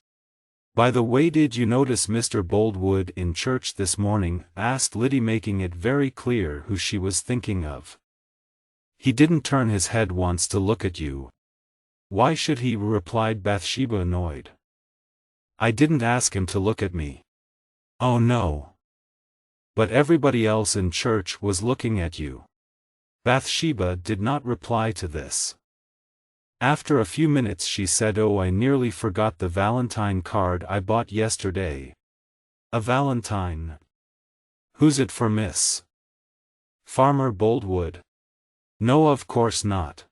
"By the way, did you notice Mr. Boldwood in church this morning?" asked Liddy, making it very clear who she was thinking of. "He didn't turn his head once to look at you." "Why should he?" replied Bathsheba, annoyed. "I didn't ask him to look at me." "Oh no. But everybody else in church was looking at you." Bathsheba did not reply to this. After a few minutes she said, "Oh, I nearly forgot the valentine card I bought yesterday." "A valentine? Who's it for, miss?" "Farmer Boldwood." "No, of course not.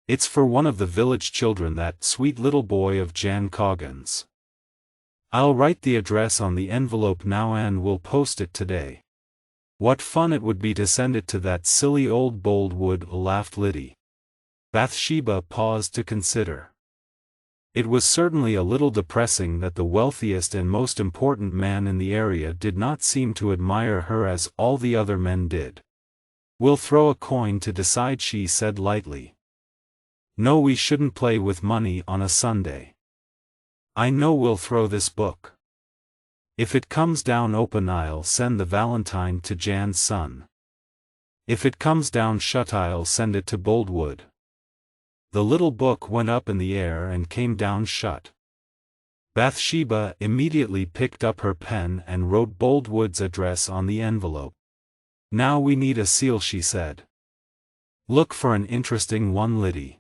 It's for one of the village children, that sweet little boy of Jan Coggan's. I'll write the address on the envelope now and we'll post it today." "What fun it would be to send it to that silly old Boldwood," laughed Liddy. Bathsheba paused to consider. It was certainly a little depressing that the wealthiest and most important man in the area did not seem to admire her as all the other men did. "We'll throw a coin to decide," she said lightly. "No, we shouldn't play with money on a Sunday." "I know, we'll throw this book. If it comes down open, I'll send the valentine to Jan's son. If it comes down shut, I'll send it to Boldwood." The little book went up in the air and came down shut. Bathsheba immediately picked up her pen and wrote Boldwood's address on the envelope. "Now we need a seal," she said. "Look for an interesting one, Liddy."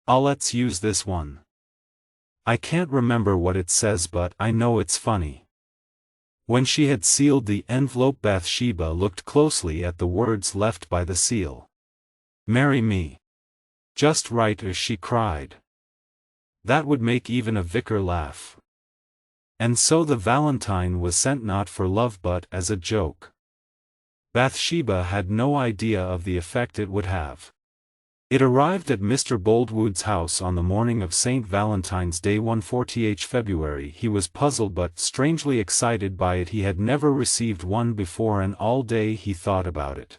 Let's use this one. I can't remember what it says, but I know it's funny." When she had sealed the envelope, Bathsheba looked closely at the words left by the seal. "Marry me." "Just right," she cried. "That would make even a vicar laugh." And so the valentine was sent, not for love but as a joke. Bathsheba had no idea of the effect it would have. It arrived at Mr. Boldwood's house on the morning of St. Valentine's Day, 140 February. He was puzzled but strangely excited by it. He had never received one before, and all day he thought about it.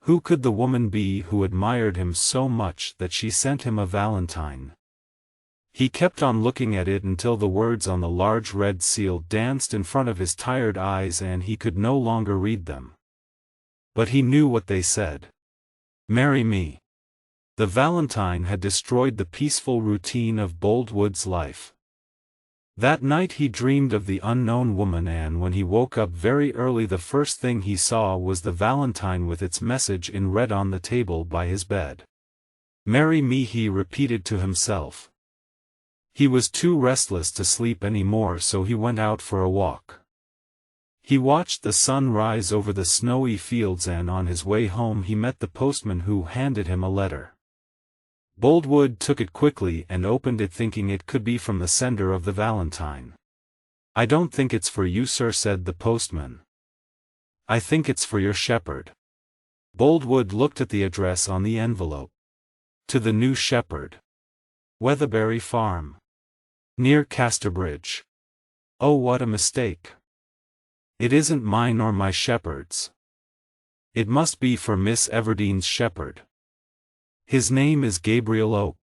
Who could the woman be who admired him so much that she sent him a valentine? He kept on looking at it until the words on the large red seal danced in front of his tired eyes and he could no longer read them. But he knew what they said. "Marry me." The valentine had destroyed the peaceful routine of Boldwood's life. That night he dreamed of the unknown woman, and when he woke up very early the first thing he saw was the valentine with its message in red on the table by his bed. "Marry me," he repeated to himself. He was too restless to sleep any more, so he went out for a walk. He watched the sun rise over the snowy fields, and on his way home he met the postman, who handed him a letter. Boldwood took it quickly and opened it, thinking it could be from the sender of the valentine. "I don't think it's for you, sir," said the postman. "I think it's for your shepherd." Boldwood looked at the address on the envelope. "To the new shepherd. Weatherbury Farm. Near Casterbridge. Oh, what a mistake. It isn't mine or my shepherd's. It must be for Miss Everdene's shepherd. His name is Gabriel Oak."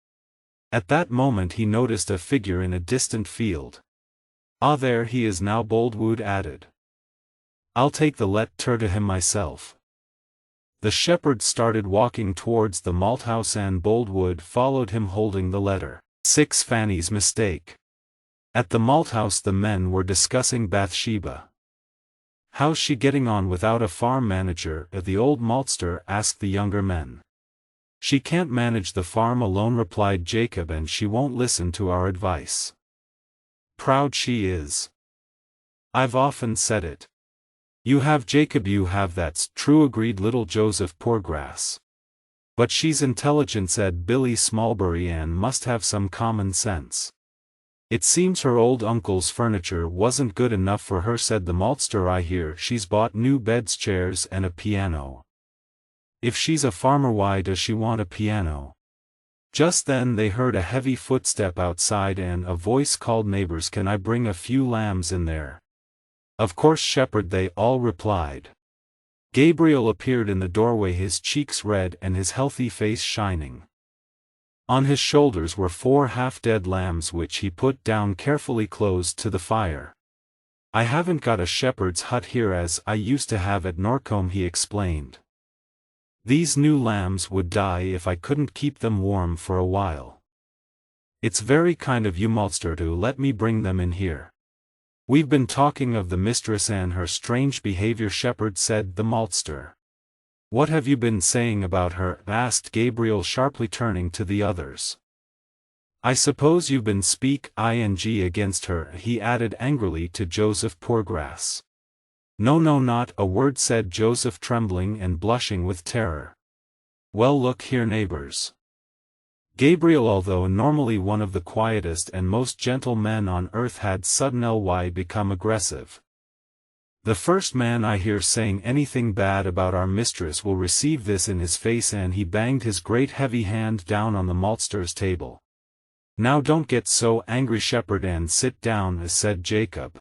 At that moment he noticed a figure in a distant field. "Ah, there he is now," Boldwood added. "I'll take the letter to him myself." The shepherd started walking towards the malthouse, and Boldwood followed him, holding the letter. 6. Fanny's mistake. At the malthouse the men were discussing Bathsheba. "How's she getting on without a farm manager?" the old maltster asked the younger men. "She can't manage the farm alone," replied Jacob, "and she won't listen to our advice. Proud she is. I've often said it." "You have, Jacob, you have, that's true," agreed little Joseph Poorgrass. "But she's intelligent," said Billy Smallbury, "and must have some common sense." "It seems her old uncle's furniture wasn't good enough for her," said the maltster. "I hear she's bought new beds, chairs, and a piano." "If she's a farmer, why does she want a piano?" Just then they heard a heavy footstep outside, and a voice called, "Neighbors, can I bring a few lambs in there?" "Of course, shepherd," they all replied. Gabriel appeared in the doorway, his cheeks red and his healthy face shining. On his shoulders were 4 half-dead lambs, which he put down carefully close to the fire. "I haven't got a shepherd's hut here as I used to have at Norcombe," he explained. "These new lambs would die if I couldn't keep them warm for a while. It's very kind of you, maltster, to let me bring them in here." "We've been talking of the mistress and her strange behavior, shepherd," said the maltster. "What have you been saying about her?" asked Gabriel, sharply turning to the others. "I suppose you've been speaking against her," he added angrily to Joseph Poorgrass. "No, not a word," said Joseph, trembling and blushing with terror. "Well, look here, neighbors." Gabriel, although normally one of the quietest and most gentle men on earth, had suddenly become aggressive. "The first man I hear saying anything bad about our mistress will receive this in his face," and he banged his great heavy hand down on the maltster's table. "Now don't get so angry, shepherd, and sit down," said Jacob.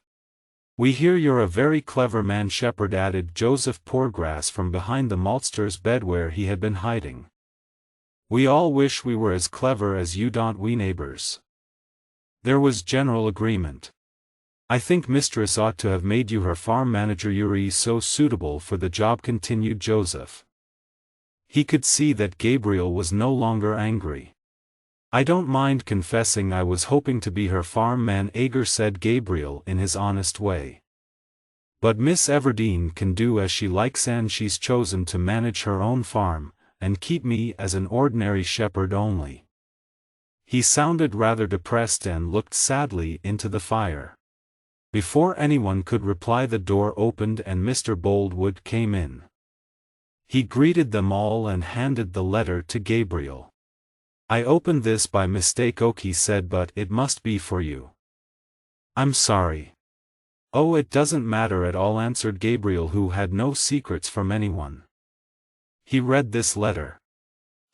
"We hear you're a very clever man, shepherd," added Joseph Poorgrass from behind the maltster's bed, where he had been hiding. "We all wish we were as clever as you, don't we, neighbors?" There was general agreement. "I think mistress ought to have made you her farm manager, you're so suitable for the job," continued Joseph. He could see that Gabriel was no longer angry. "I don't mind confessing I was hoping to be her farm manager," said Gabriel in his honest way. "But Miss Everdene can do as she likes, and she's chosen to manage her own farm, and keep me as an ordinary shepherd only." He sounded rather depressed and looked sadly into the fire. Before anyone could reply, the door opened and Mr. Boldwood came in. He greeted them all and handed the letter to Gabriel. "I opened this by mistake, Oak," he said, "but it must be for you." "I'm sorry." "Oh, it doesn't matter at all," answered Gabriel, who had no secrets from anyone. He read this letter.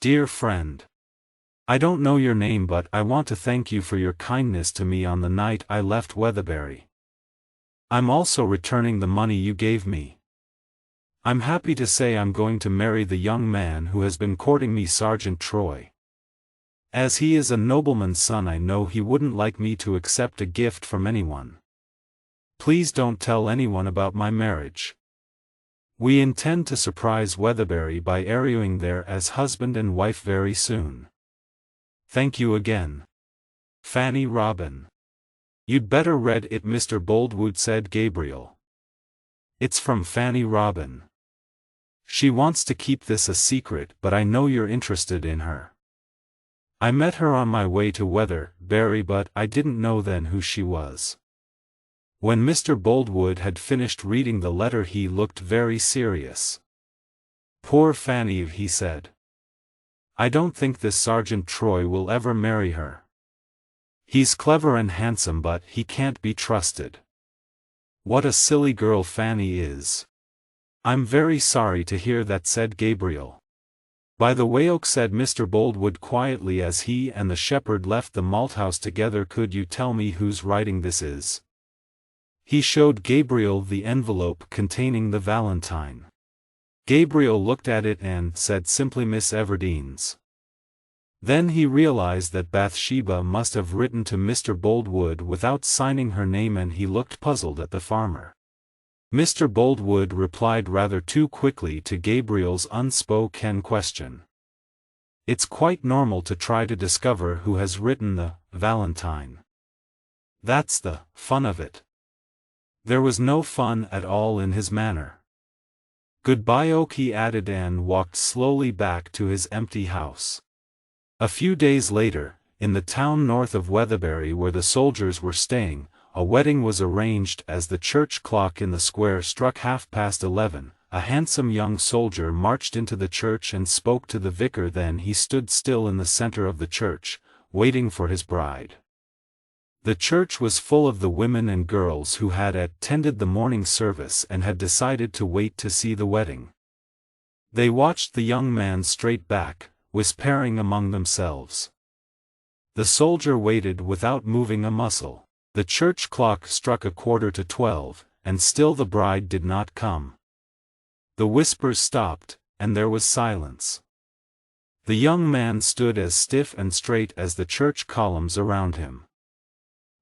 "Dear friend, I don't know your name, but I want to thank you for your kindness to me on the night I left Weatherbury. I'm also returning the money you gave me. I'm happy to say I'm going to marry the young man who has been courting me, Sergeant Troy. As he is a nobleman's son, I know he wouldn't like me to accept a gift from anyone. Please don't tell anyone about my marriage. We intend to surprise Weatherbury by airing there as husband and wife very soon. Thank you again. Fanny Robin." "You'd better read it, Mr. Boldwood," said Gabriel. "It's from Fanny Robin. She wants to keep this a secret, but I know you're interested in her. I met her on my way to Weatherbury, but I didn't know then who she was." When Mr. Boldwood had finished reading the letter he looked very serious. "Poor Fanny," he said. "I don't think this Sergeant Troy will ever marry her. He's clever and handsome but he can't be trusted. What a silly girl Fanny is." "I'm very sorry to hear that," said Gabriel. "By the way, Oak," said Mr. Boldwood quietly as he and the shepherd left the malthouse together, "could you tell me whose writing this is?" He showed Gabriel the envelope containing the valentine. Gabriel looked at it and said simply, "Miss Everdene's." Then he realized that Bathsheba must have written to Mr. Boldwood without signing her name, and he looked puzzled at the farmer. Mr. Boldwood replied rather too quickly to Gabriel's unspoken question. "It's quite normal to try to discover who has written the valentine. That's the fun of it." There was no fun at all in his manner. "Goodbye, Oak," he added, and walked slowly back to his empty house. A few days later, in the town north of Weatherbury where the soldiers were staying, a wedding was arranged. As the church clock in the square struck 11:30, a handsome young soldier marched into the church and spoke to the vicar. Then he stood still in the center of the church, waiting for his bride. The church was full of the women and girls who had attended the morning service and had decided to wait to see the wedding. They watched the young man straight back, whispering among themselves. The soldier waited without moving a muscle. The church clock struck 11:45, and still the bride did not come. The whispers stopped, and there was silence. The young man stood as stiff and straight as the church columns around him.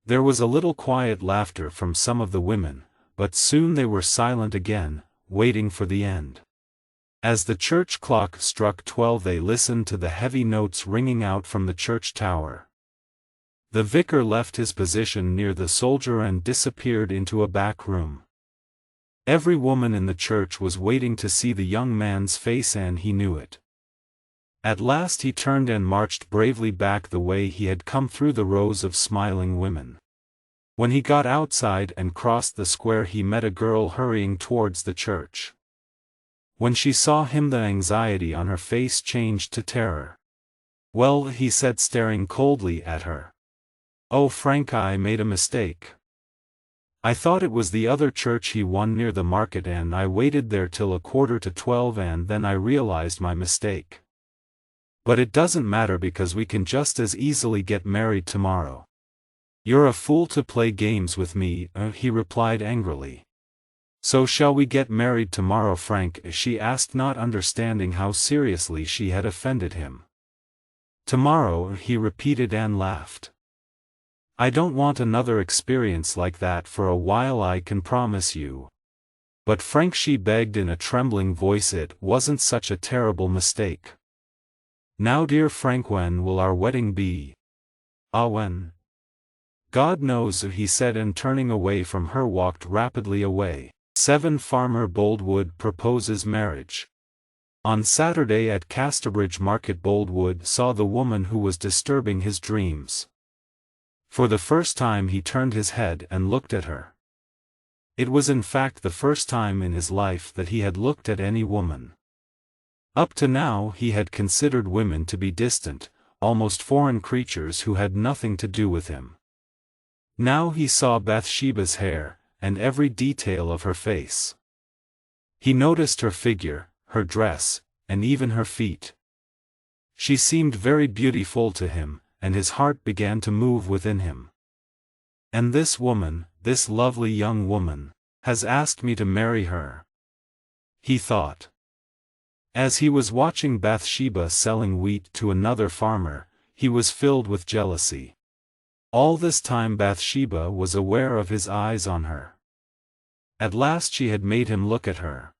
There was a little quiet laughter from some of the women, but soon they were silent again, waiting for the end. As the church clock struck 12, they listened to the heavy notes ringing out from the church tower. The vicar left his position near the soldier and disappeared into a back room. Every woman in the church was waiting to see the young man's face, and he knew it. At last he turned and marched bravely back the way he had come, through the rows of smiling women. When he got outside and crossed the square, he met a girl hurrying towards the church. When she saw him, the anxiety on her face changed to terror. "Well," he said, staring coldly at her. "Oh, Frank, I made a mistake. I thought it was the other church he won near the market, and I waited there till 11:45, and then I realized my mistake. But it doesn't matter because we can just as easily get married tomorrow." "You're a fool to play games with me," he replied angrily. "So shall we get married tomorrow, Frank?" she asked, not understanding how seriously she had offended him. "Tomorrow," he repeated and laughed. "I don't want another experience like that for a while, I can promise you." "But Frank," she begged in a trembling voice, "it wasn't such a terrible mistake. Now, dear Frank, when will our wedding be?" "Ah, when? God knows," he said, and turning away from her walked rapidly away. 7. Farmer Boldwood proposes marriage. On Saturday at Casterbridge Market, Boldwood saw the woman who was disturbing his dreams. For the first time he turned his head and looked at her. It was in fact the first time in his life that he had looked at any woman. Up to now he had considered women to be distant, almost foreign creatures who had nothing to do with him. Now he saw Bathsheba's hair, and every detail of her face. He noticed her figure, her dress, and even her feet. She seemed very beautiful to him, and his heart began to move within him. "And this woman, this lovely young woman, has asked me to marry her," he thought. As he was watching Bathsheba selling wheat to another farmer, he was filled with jealousy. All this time Bathsheba was aware of his eyes on her. At last she had made him look at her.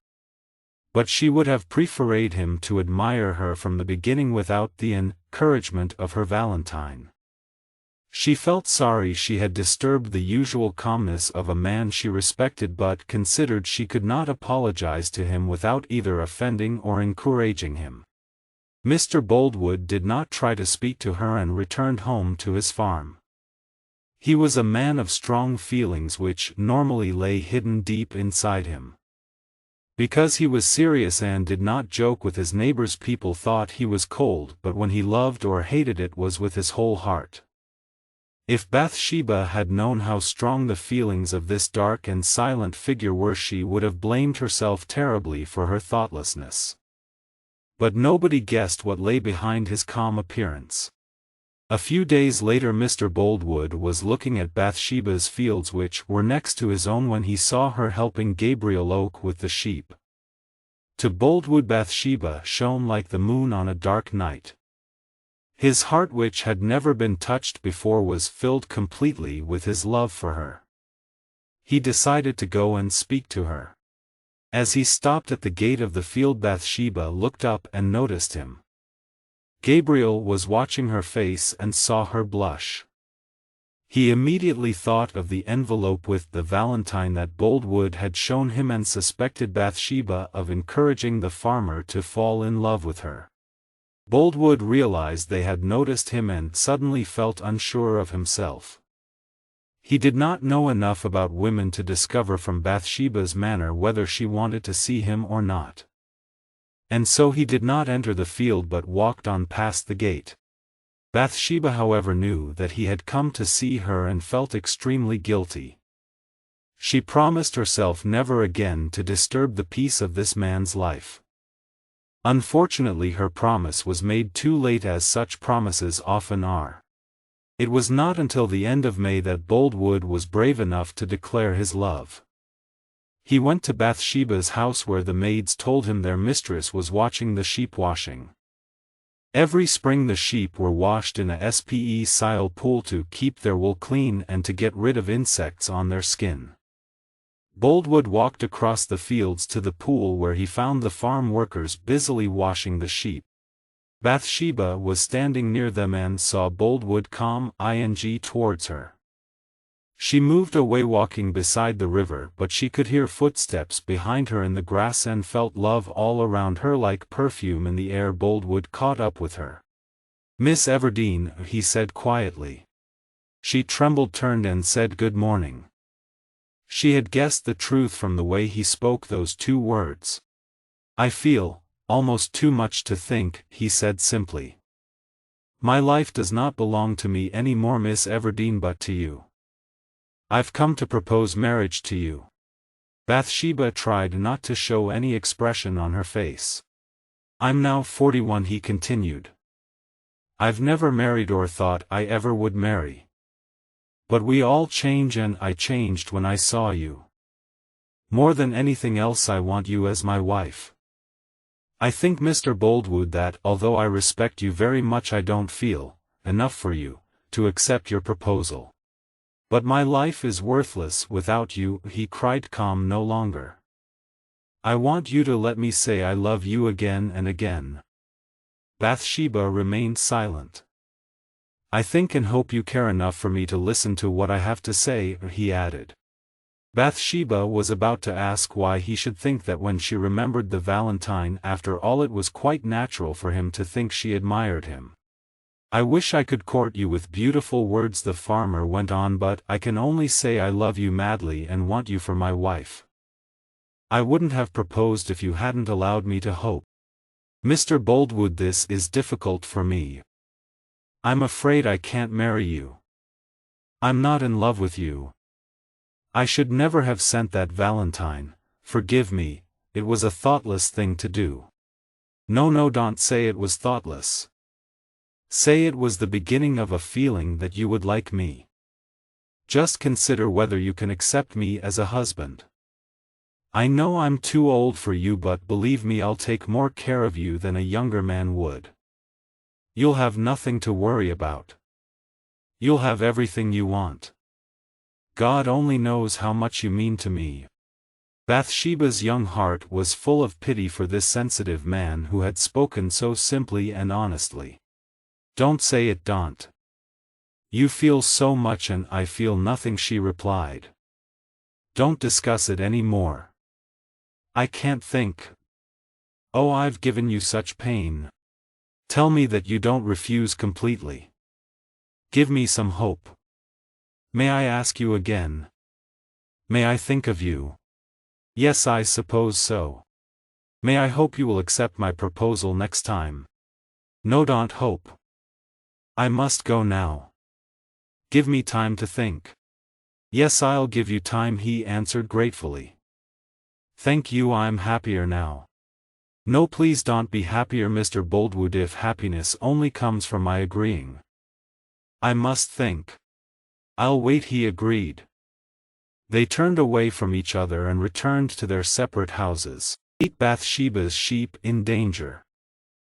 But she would have preferred him to admire her from the beginning without the encouragement of her valentine. She felt sorry she had disturbed the usual calmness of a man she respected, but considered she could not apologize to him without either offending or encouraging him. Mr. Boldwood did not try to speak to her and returned home to his farm. He was a man of strong feelings which normally lay hidden deep inside him. Because he was serious and did not joke with his neighbors, people thought he was cold, but when he loved or hated it was with his whole heart. If Bathsheba had known how strong the feelings of this dark and silent figure were, she would have blamed herself terribly for her thoughtlessness. But nobody guessed what lay behind his calm appearance. A few days later Mr. Boldwood was looking at Bathsheba's fields, which were next to his own, when he saw her helping Gabriel Oak with the sheep. To Boldwood, Bathsheba shone like the moon on a dark night. His heart, which had never been touched before, was filled completely with his love for her. He decided to go and speak to her. As he stopped at the gate of the field, Bathsheba looked up and noticed him. Gabriel was watching her face and saw her blush. He immediately thought of the envelope with the valentine that Boldwood had shown him and suspected Bathsheba of encouraging the farmer to fall in love with her. Boldwood realized they had noticed him and suddenly felt unsure of himself. He did not know enough about women to discover from Bathsheba's manner whether she wanted to see him or not. And so he did not enter the field but walked on past the gate. Bathsheba, however, knew that he had come to see her and felt extremely guilty. She promised herself never again to disturb the peace of this man's life. Unfortunately, her promise was made too late, as such promises often are. It was not until the end of May that Boldwood was brave enough to declare his love. He went to Bathsheba's house, where the maids told him their mistress was watching the sheep washing. Every spring the sheep were washed in a SPE-style pool to keep their wool clean and to get rid of insects on their skin. Boldwood walked across the fields to the pool, where he found the farm workers busily washing the sheep. Bathsheba was standing near them and saw Boldwood come towards her. She moved away, walking beside the river, but she could hear footsteps behind her in the grass and felt love all around her like perfume in the air. Boldwood caught up with her. "Miss Everdeen," he said quietly. She trembled, turned and said good morning. She had guessed the truth from the way he spoke those two words. "I feel almost too much to think," he said simply. "My life does not belong to me any more, Miss Everdeen, but to you. I've come to propose marriage to you." Bathsheba tried not to show any expression on her face. "I'm now 41," he continued. "I've never married or thought I ever would marry. But we all change, and I changed when I saw you. More than anything else, I want you as my wife. I think, Mr. Boldwood, that, although I respect you very much, I don't feel enough for you to accept your proposal. But my life is worthless without you," he cried, calm no longer. "I want you to let me say I love you again and again." Bathsheba remained silent. "I think and hope you care enough for me to listen to what I have to say," he added. Bathsheba was about to ask why he should think that when she remembered the valentine. After all, it was quite natural for him to think she admired him. "I wish I could court you with beautiful words," the farmer went on, "but I can only say I love you madly and want you for my wife. I wouldn't have proposed if you hadn't allowed me to hope. Mr. Boldwood, this is difficult for me. I'm afraid I can't marry you. I'm not in love with you. I should never have sent that valentine. Forgive me, it was a thoughtless thing to do." No, don't say it was thoughtless. Say it was the beginning of a feeling that you would like me. Just consider whether you can accept me as a husband. I know I'm too old for you, but believe me, I'll take more care of you than a younger man would. You'll have nothing to worry about. You'll have everything you want. God only knows how much you mean to me." Bathsheba's young heart was full of pity for this sensitive man who had spoken so simply and honestly. "Don't say it, don't. You feel so much and I feel nothing," she replied. "Don't discuss it any more. I can't think. Oh, I've given you such pain. Tell me that you don't refuse completely. Give me some hope." May I ask you again? May I think of you? Yes, I suppose so. May I hope you will accept my proposal next time? No, don't hope. I must go now. Give me time to think. Yes, I'll give you time, he answered gratefully. Thank you, I'm happier now. No, please don't be happier, Mr. Boldwood, if happiness only comes from my agreeing. I must think. I'll wait, he agreed. They turned away from each other and returned to their separate houses. 8. Bathsheba's sheep in danger.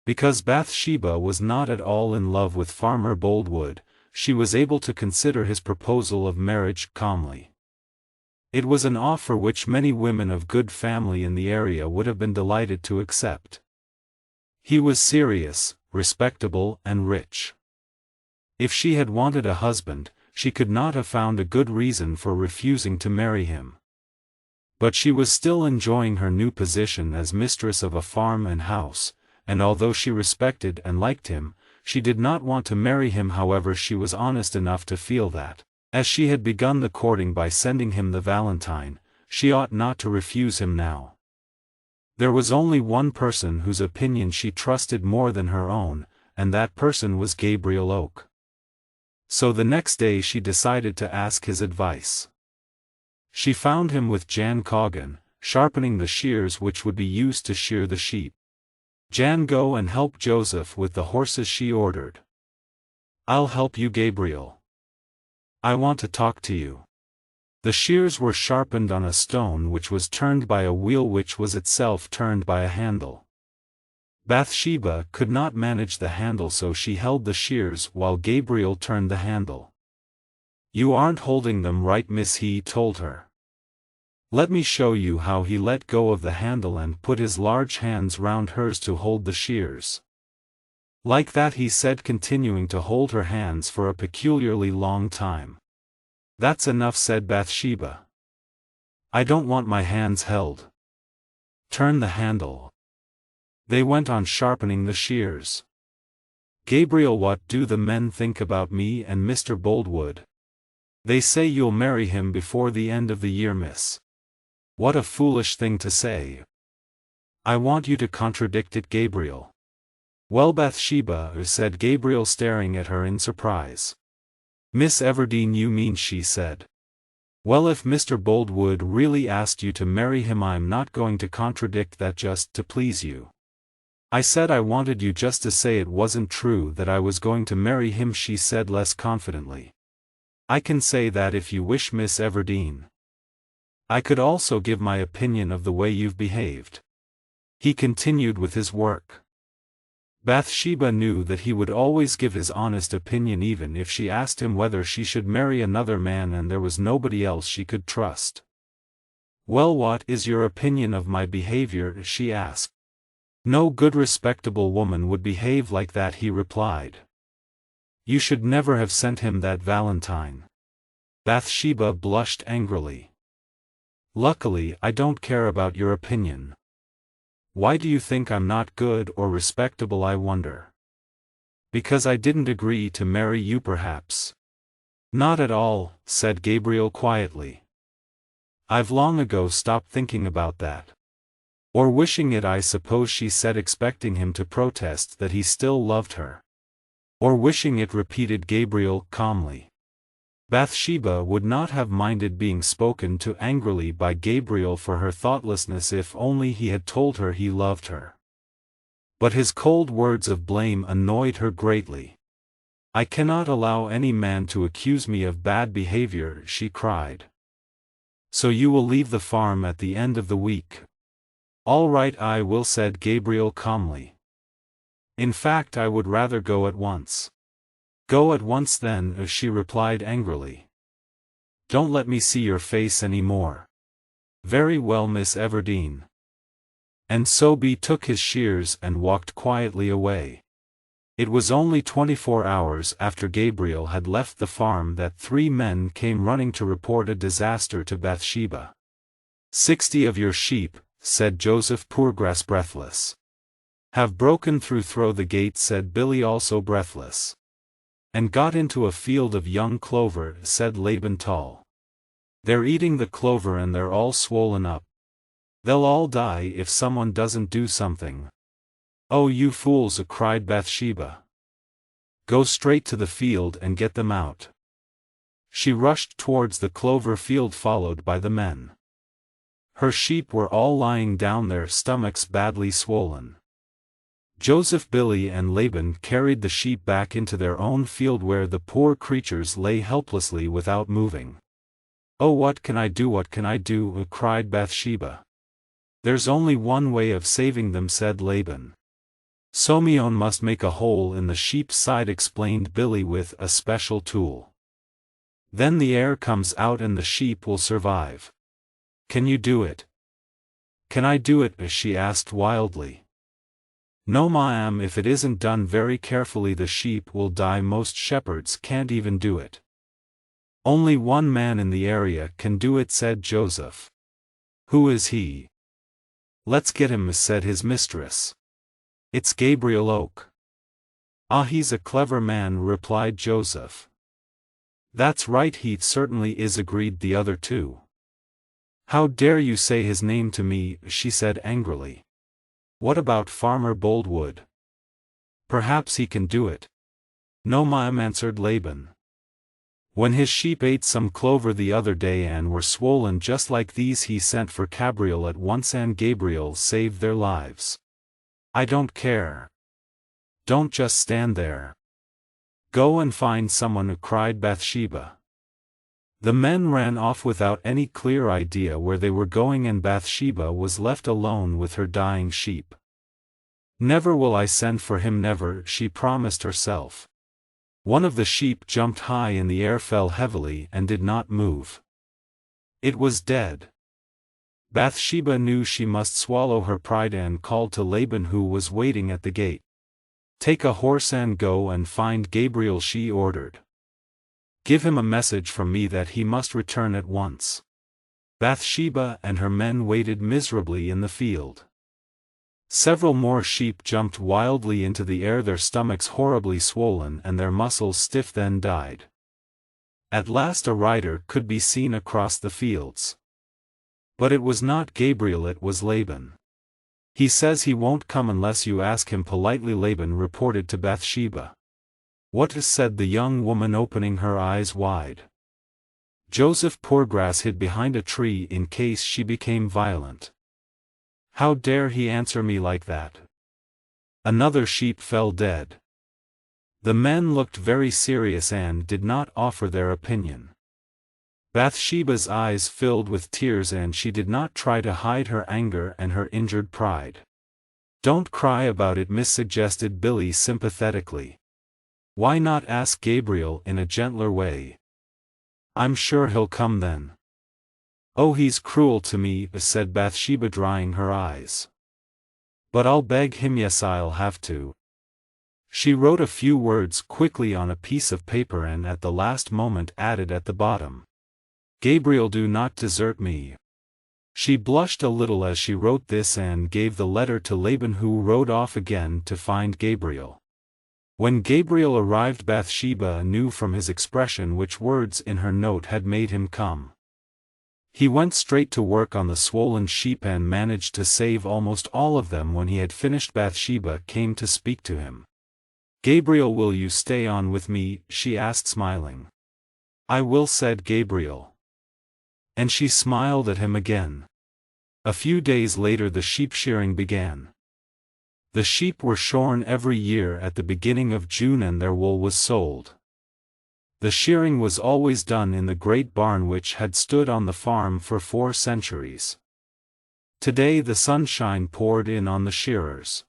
Because Bathsheba was not at all in love with Farmer Boldwood, she was able to consider his proposal of marriage calmly. It was an offer which many women of good family in the area would have been delighted to accept. He was serious, respectable, and rich. If she had wanted a husband, she could not have found a good reason for refusing to marry him. But she was still enjoying her new position as mistress of a farm and house, and although she respected and liked him, she did not want to marry him. However, she was honest enough to feel that, as she had begun the courting by sending him the valentine, she ought not to refuse him now. There was only one person whose opinion she trusted more than her own, and that person was Gabriel Oak. So the next day she decided to ask his advice. She found him with Jan Coggan, sharpening the shears which would be used to shear the sheep. Jan, go and help Joseph with the horses, she ordered. I'll help you, Gabriel. I want to talk to you. The shears were sharpened on a stone which was turned by a wheel which was itself turned by a handle. Bathsheba could not manage the handle, so she held the shears while Gabriel turned the handle. You aren't holding them right, miss, he told her. Let me show you how. He let go of the handle and put his large hands round hers to hold the shears. Like that, he said, continuing to hold her hands for a peculiarly long time. That's enough, said Bathsheba. I don't want my hands held. Turn the handle. They went on sharpening the shears. Gabriel, what do the men think about me and Mr. Boldwood? They say you'll marry him before the end of the year, miss. What a foolish thing to say. I want you to contradict it, Gabriel. Well, Bathsheba, said Gabriel, staring at her in surprise. Miss Everdeen, you mean, she said. Well, if Mr. Boldwood really asked you to marry him, I'm not going to contradict that just to please you. I said I wanted you just to say it wasn't true that I was going to marry him, she said less confidently. I can say that if you wish, Miss Everdeen. I could also give my opinion of the way you've behaved. He continued with his work. Bathsheba knew that he would always give his honest opinion even if she asked him whether she should marry another man and there was nobody else she could trust. Well, what is your opinion of my behavior, she asked. No good respectable woman would behave like that, he replied. You should never have sent him that valentine. Bathsheba blushed angrily. Luckily, I don't care about your opinion. Why do you think I'm not good or respectable, I wonder? Because I didn't agree to marry you, perhaps? Not at all, said Gabriel quietly. I've long ago stopped thinking about that. Or wishing it, I suppose, she said, expecting him to protest that he still loved her. Or wishing it, repeated Gabriel calmly. Bathsheba would not have minded being spoken to angrily by Gabriel for her thoughtlessness if only he had told her he loved her. But his cold words of blame annoyed her greatly. I cannot allow any man to accuse me of bad behavior, she cried. So you will leave the farm at the end of the week? All right, I will, said Gabriel calmly. In fact, I would rather go at once. Go at once then, she replied angrily. Don't let me see your face any more. Very well, Miss Everdeen. And so B took his shears and walked quietly away. It was only 24 hours after Gabriel had left the farm that 3 men came running to report a disaster to Bathsheba. 60 of your sheep, said Joseph Poorgrass, breathless. Have broken through the gate, said Billy, also breathless. and got into a field of young clover, said Laban tall. They're eating the clover and they're all swollen up. They'll all die if someone doesn't do something. Oh, you fools, cried Bathsheba. Go straight to the field and get them out. She rushed towards the clover field followed by the men. Her sheep were all lying down, their stomachs badly swollen. Joseph, Billy and Laban carried the sheep back into their own field where the poor creatures lay helplessly without moving. Oh, what can I do, what can I do, cried Bathsheba. There's only one way of saving them, said Laban. Simeon must make a hole in the sheep's side, explained Billy, with a special tool. Then the air comes out and the sheep will survive. Can you do it? Can I do it? She asked wildly. No, ma'am, if it isn't done very carefully the sheep will die. Most shepherds can't even do it. Only one man in the area can do it, said Joseph. Who is he? Let's get him, said his mistress. It's Gabriel Oak. Ah, he's a clever man, replied Joseph. That's right, he certainly is, agreed the other two. How dare you say his name to me, she said angrily. What about Farmer Boldwood? Perhaps he can do it. No, ma'am, answered Laban. When his sheep ate some clover the other day and were swollen just like these, he sent for Gabriel at once and Gabriel saved their lives. I don't care. Don't just stand there. Go and find someone, cried Bathsheba. The men ran off without any clear idea where they were going and Bathsheba was left alone with her dying sheep. Never will I send for him, never, she promised herself. One of the sheep jumped high in the air, fell heavily and did not move. It was dead. Bathsheba knew she must swallow her pride and called to Laban, who was waiting at the gate. Take a horse and go and find Gabriel, she ordered. Give him a message from me that he must return at once. Bathsheba and her men waited miserably in the field. Several more sheep jumped wildly into the air, their stomachs horribly swollen and their muscles stiff, then died. At last a rider could be seen across the fields. But it was not Gabriel, it was Laban. He says he won't come unless you ask him politely, Laban reported to Bathsheba. What? Said the young woman, opening her eyes wide. Joseph Poorgrass hid behind a tree in case she became violent. How dare he answer me like that? Another sheep fell dead. The men looked very serious and did not offer their opinion. Bathsheba's eyes filled with tears and she did not try to hide her anger and her injured pride. Don't cry about it, miss, suggested Billy sympathetically. Why not ask Gabriel in a gentler way? I'm sure he'll come then. Oh, he's cruel to me, said Bathsheba, drying her eyes. But I'll beg him, yes, I'll have to. She wrote a few words quickly on a piece of paper and at the last moment added at the bottom, Gabriel, do not desert me. She blushed a little as she wrote this and gave the letter to Laban, who rode off again to find Gabriel. When Gabriel arrived, Bathsheba knew from his expression which words in her note had made him come. He went straight to work on the swollen sheep and managed to save almost all of them. When he had finished, Bathsheba came to speak to him. Gabriel, will you stay on with me? She asked, smiling. I will, said Gabriel. And she smiled at him again. A few days later the sheep shearing began. The sheep were shorn every year at the beginning of June and their wool was sold. The shearing was always done in the great barn which had stood on the farm for 4 centuries. Today the sunshine poured in on the shearers.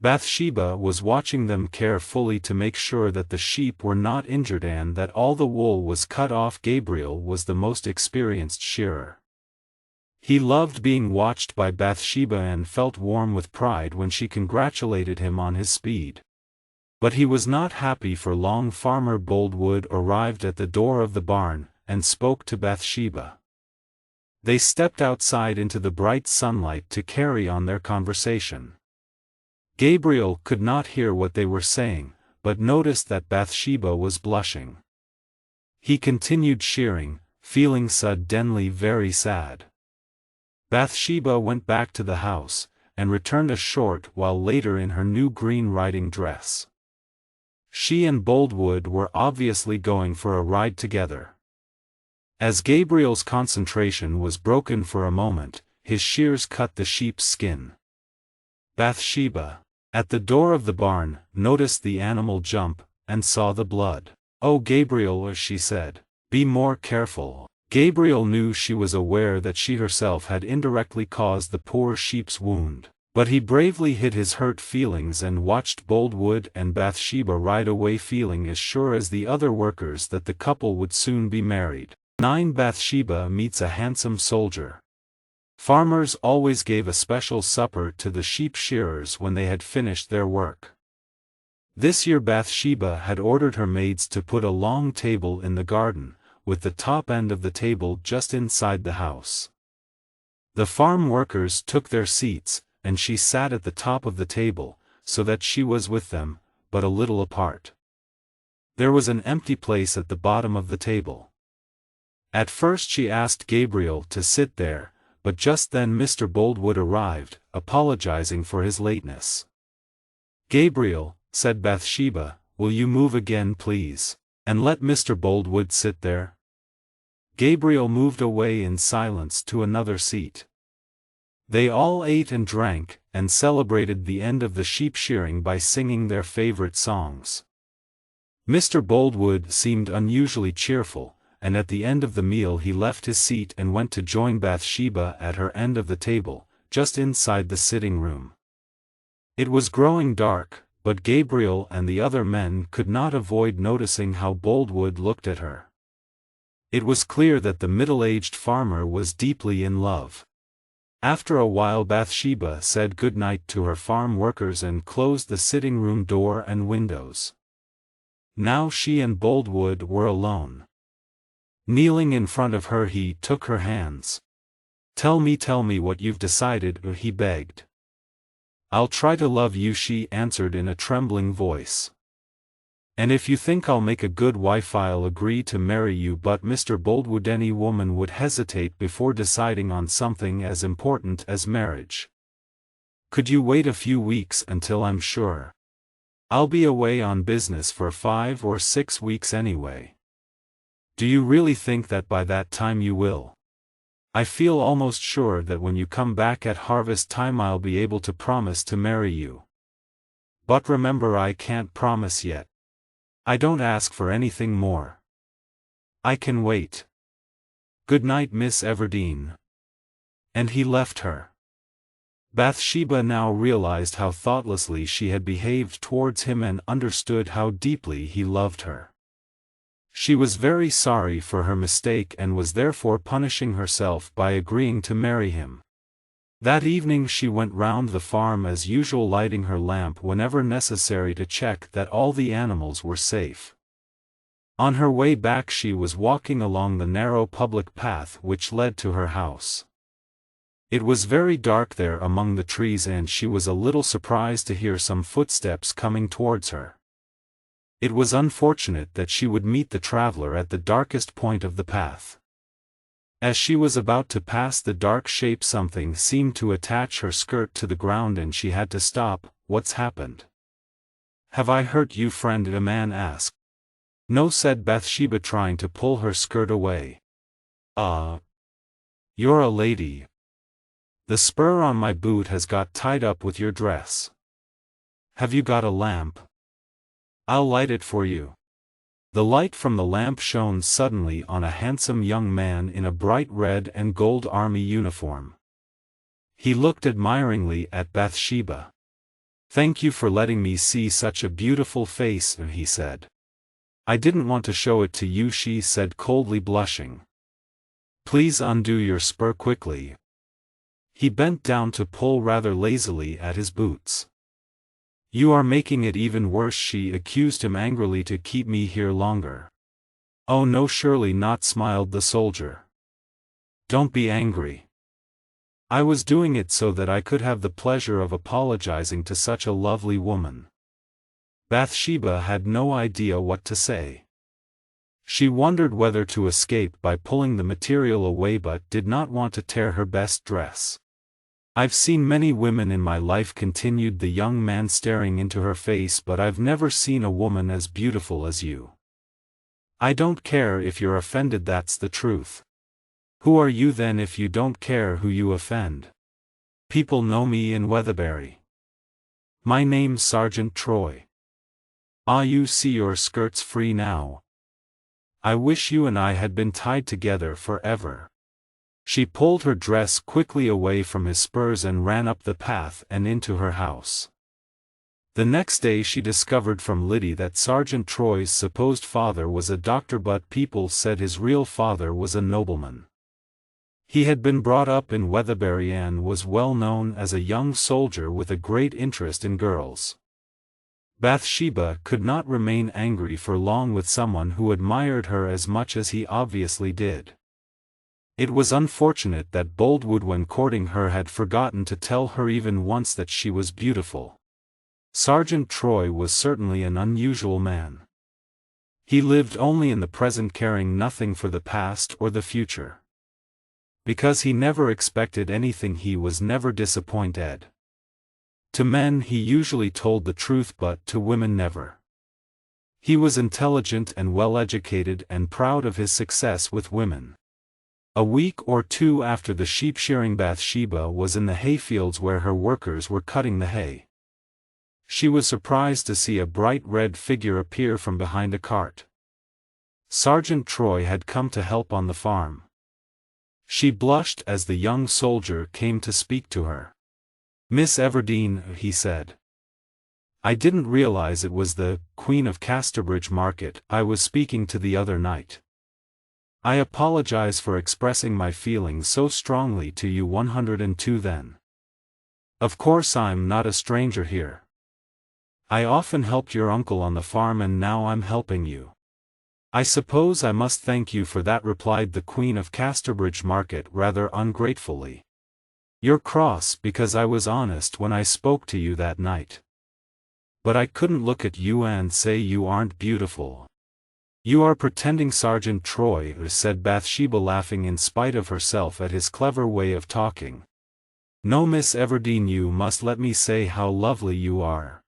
Bathsheba was watching them carefully to make sure that the sheep were not injured and that all the wool was cut off. Gabriel was the most experienced shearer. He loved being watched by Bathsheba and felt warm with pride when she congratulated him on his speed. But he was not happy for long. Farmer Boldwood arrived at the door of the barn, and spoke to Bathsheba. They stepped outside into the bright sunlight to carry on their conversation. Gabriel could not hear what they were saying, but noticed that Bathsheba was blushing. He continued shearing, feeling suddenly very sad. Bathsheba went back to the house, and returned a short while later in her new green riding dress. She and Boldwood were obviously going for a ride together. As Gabriel's concentration was broken for a moment, his shears cut the sheep's skin. Bathsheba, at the door of the barn, noticed the animal jump, and saw the blood. "Oh, Gabriel," she said, "be more careful." Gabriel knew she was aware that she herself had indirectly caused the poor sheep's wound, but he bravely hid his hurt feelings and watched Boldwood and Bathsheba ride away, feeling as sure as the other workers that the couple would soon be married. 9. Bathsheba meets a handsome soldier. Farmers always gave a special supper to the sheep shearers when they had finished their work. This year Bathsheba had ordered her maids to put a long table in the garden, with the top end of the table just inside the house. The farm workers took their seats, and she sat at the top of the table, so that she was with them, but a little apart. There was an empty place at the bottom of the table. At first she asked Gabriel to sit there, but just then Mr. Boldwood arrived, apologizing for his lateness. "Gabriel," said Bathsheba, "will you move again please, and let Mr. Boldwood sit there?" Gabriel moved away in silence to another seat. They all ate and drank, and celebrated the end of the sheep shearing by singing their favorite songs. Mr. Boldwood seemed unusually cheerful, and at the end of the meal he left his seat and went to join Bathsheba at her end of the table, just inside the sitting room. It was growing dark, but Gabriel and the other men could not avoid noticing how Boldwood looked at her. It was clear that the middle-aged farmer was deeply in love. After a while Bathsheba said good night to her farm workers and closed the sitting room door and windows. Now she and Boldwood were alone. Kneeling in front of her he took her hands. Tell me what you've decided," he begged. "I'll try to love you," she answered in a trembling voice. "And if you think I'll make a good wife I'll agree to marry you." But Mr. Boldwood, any woman would hesitate before deciding on something as important as marriage. "Could you wait a few weeks until I'm sure? I'll be away on business for 5 or 6 weeks anyway." "Do you really think that by that time you will? I feel almost sure that when you come back at harvest time I'll be able to promise to marry you. But remember, I can't promise yet. I don't ask for anything more. I can wait. Good night, Miss Everdeen." And he left her. Bathsheba now realized how thoughtlessly she had behaved towards him and understood how deeply he loved her. She was very sorry for her mistake and was therefore punishing herself by agreeing to marry him. That evening she went round the farm as usual, lighting her lamp whenever necessary to check that all the animals were safe. On her way back she was walking along the narrow public path which led to her house. It was very dark there among the trees and she was a little surprised to hear some footsteps coming towards her. It was unfortunate that she would meet the traveler at the darkest point of the path. As she was about to pass the dark shape something seemed to attach her skirt to the ground and she had to stop. "What's happened? Have I hurt you, friend?" a man asked. "No," said Bathsheba, trying to pull her skirt away. You're a lady. The spur on my boot has got tied up with your dress. Have you got a lamp? I'll light it for you." The light from the lamp shone suddenly on a handsome young man in a bright red and gold army uniform. He looked admiringly at Bathsheba. "Thank you for letting me see such a beautiful face," he said. "I didn't want to show it to you," she said coldly, blushing. "Please undo your spur quickly." He bent down to pull rather lazily at his boots. "You are making it even worse," she accused him angrily, "to keep me here longer." "Oh no, surely not," smiled the soldier. "Don't be angry. I was doing it so that I could have the pleasure of apologizing to such a lovely woman." Bathsheba had no idea what to say. She wondered whether to escape by pulling the material away but did not want to tear her best dress. "I've seen many women in my life," continued the young man staring into her face, "but I've never seen a woman as beautiful as you. I don't care if you're offended, that's the truth." "Who are you then if you don't care who you offend?" "People know me in Weatherbury. My name's Sergeant Troy." "Ah, you see your skirt's free now. I wish you and I had been tied together forever." She pulled her dress quickly away from his spurs and ran up the path and into her house. The next day she discovered from Liddy that Sergeant Troy's supposed father was a doctor, but people said his real father was a nobleman. He had been brought up in Weatherbury and was well known as a young soldier with a great interest in girls. Bathsheba could not remain angry for long with someone who admired her as much as he obviously did. It was unfortunate that Boldwood, when courting her, had forgotten to tell her even once that she was beautiful. Sergeant Troy was certainly an unusual man. He lived only in the present, caring nothing for the past or the future. Because he never expected anything, he was never disappointed. To men he usually told the truth, but to women never. He was intelligent and well-educated and proud of his success with women. A week or two after the sheep shearing, Bathsheba was in the hayfields where her workers were cutting the hay. She was surprised to see a bright red figure appear from behind a cart. Sergeant Troy had come to help on the farm. She blushed as the young soldier came to speak to her. "Miss Everdeen," he said. "I didn't realize it was the Queen of Casterbridge Market I was speaking to the other night. I apologize for expressing my feelings so strongly to you 102 then. Of course I'm not a stranger here. I often helped your uncle on the farm and now I'm helping you." "I suppose I must thank you for that," replied the Queen of Casterbridge Market rather ungratefully. "You're cross because I was honest when I spoke to you that night. But I couldn't look at you and say you aren't beautiful." "You are pretending, Sergeant Troy," said Bathsheba, laughing in spite of herself at his clever way of talking. "No, Miss Everdeen, you must let me say how lovely you are."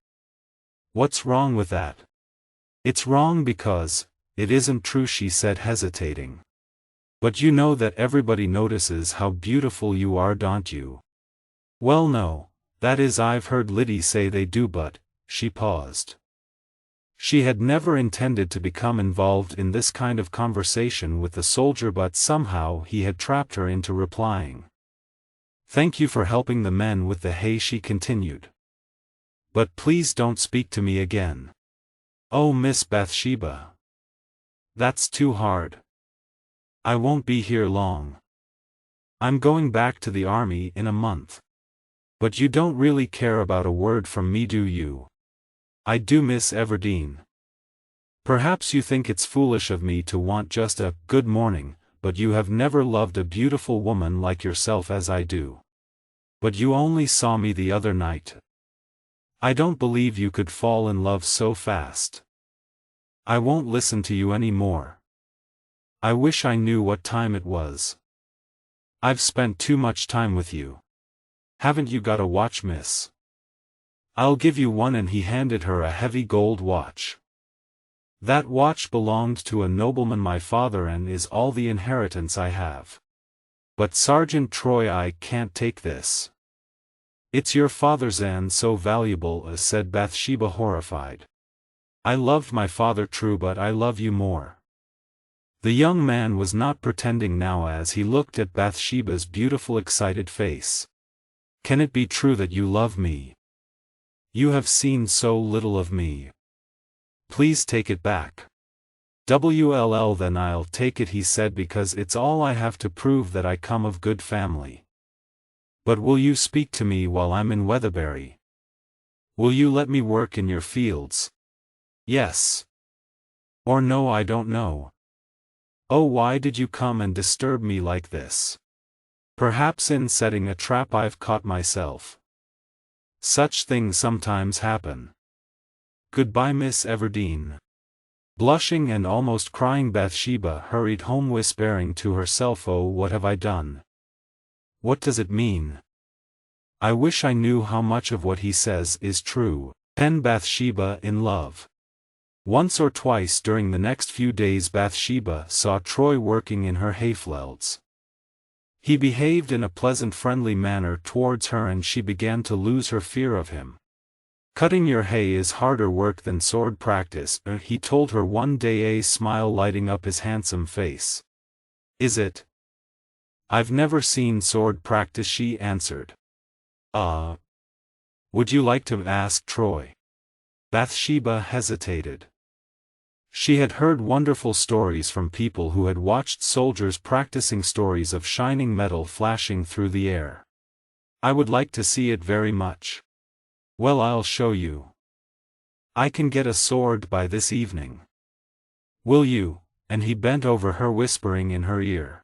"What's wrong with that?" "It's wrong because it isn't true," she said, hesitating. "But you know that everybody notices how beautiful you are, don't you?" "Well, no, that is, I've heard Liddy say they do, but—" She paused. She had never intended to become involved in this kind of conversation with the soldier, but somehow he had trapped her into replying. "Thank you for helping the men with the hay," she continued. "But please don't speak to me again." "Oh, Miss Bathsheba. That's too hard. I won't be here long. I'm going back to the army in a month. But you don't really care about a word from me, do you?" "I do, Miss Everdeen. Perhaps you think it's foolish of me to want just a good morning, but you have never loved a beautiful woman like yourself as I do. But you only saw me the other night. I don't believe you could fall in love so fast. I won't listen to you any more. I wish I knew what time it was. I've spent too much time with you. Haven't you got a watch, miss? I'll give you one," and he handed her a heavy gold watch. "That watch belonged to a nobleman, my father, and is all the inheritance I have. But Sergeant Troy, I can't take this." "It's your father's and so valuable," said Bathsheba, horrified. "I loved my father, true, but I love you more." The young man was not pretending now as he looked at Bathsheba's beautiful, excited face. "Can it be true that you love me? You have seen so little of me. Please take it back." "Well, then I'll take it," he said, "because it's all I have to prove that I come of good family. But will you speak to me while I'm in Weatherbury? Will you let me work in your fields? Yes. Or no, I don't know. Oh, why did you come and disturb me like this? Perhaps in setting a trap I've caught myself. Such things sometimes happen. Goodbye, Miss Everdeen." Blushing and almost crying, Bathsheba hurried home, whispering to herself, "Oh, what have I done? What does it mean? I wish I knew how much of what he says is true." 10. Bathsheba in love. Once or twice during the next few days Bathsheba saw Troy working in her hayfields. He behaved in a pleasant, friendly manner towards her, and she began to lose her fear of him. "Cutting your hay is harder work than sword practice," he told her one day, a smile lighting up his handsome face. "Is it? I've never seen sword practice," she answered. Would you like to ask Troy?" Bathsheba hesitated. She had heard wonderful stories from people who had watched soldiers practicing, stories of shining metal flashing through the air. "I would like to see it very much." "Well, I'll show you. I can get a sword by this evening. Will you?" And he bent over her, whispering in her ear.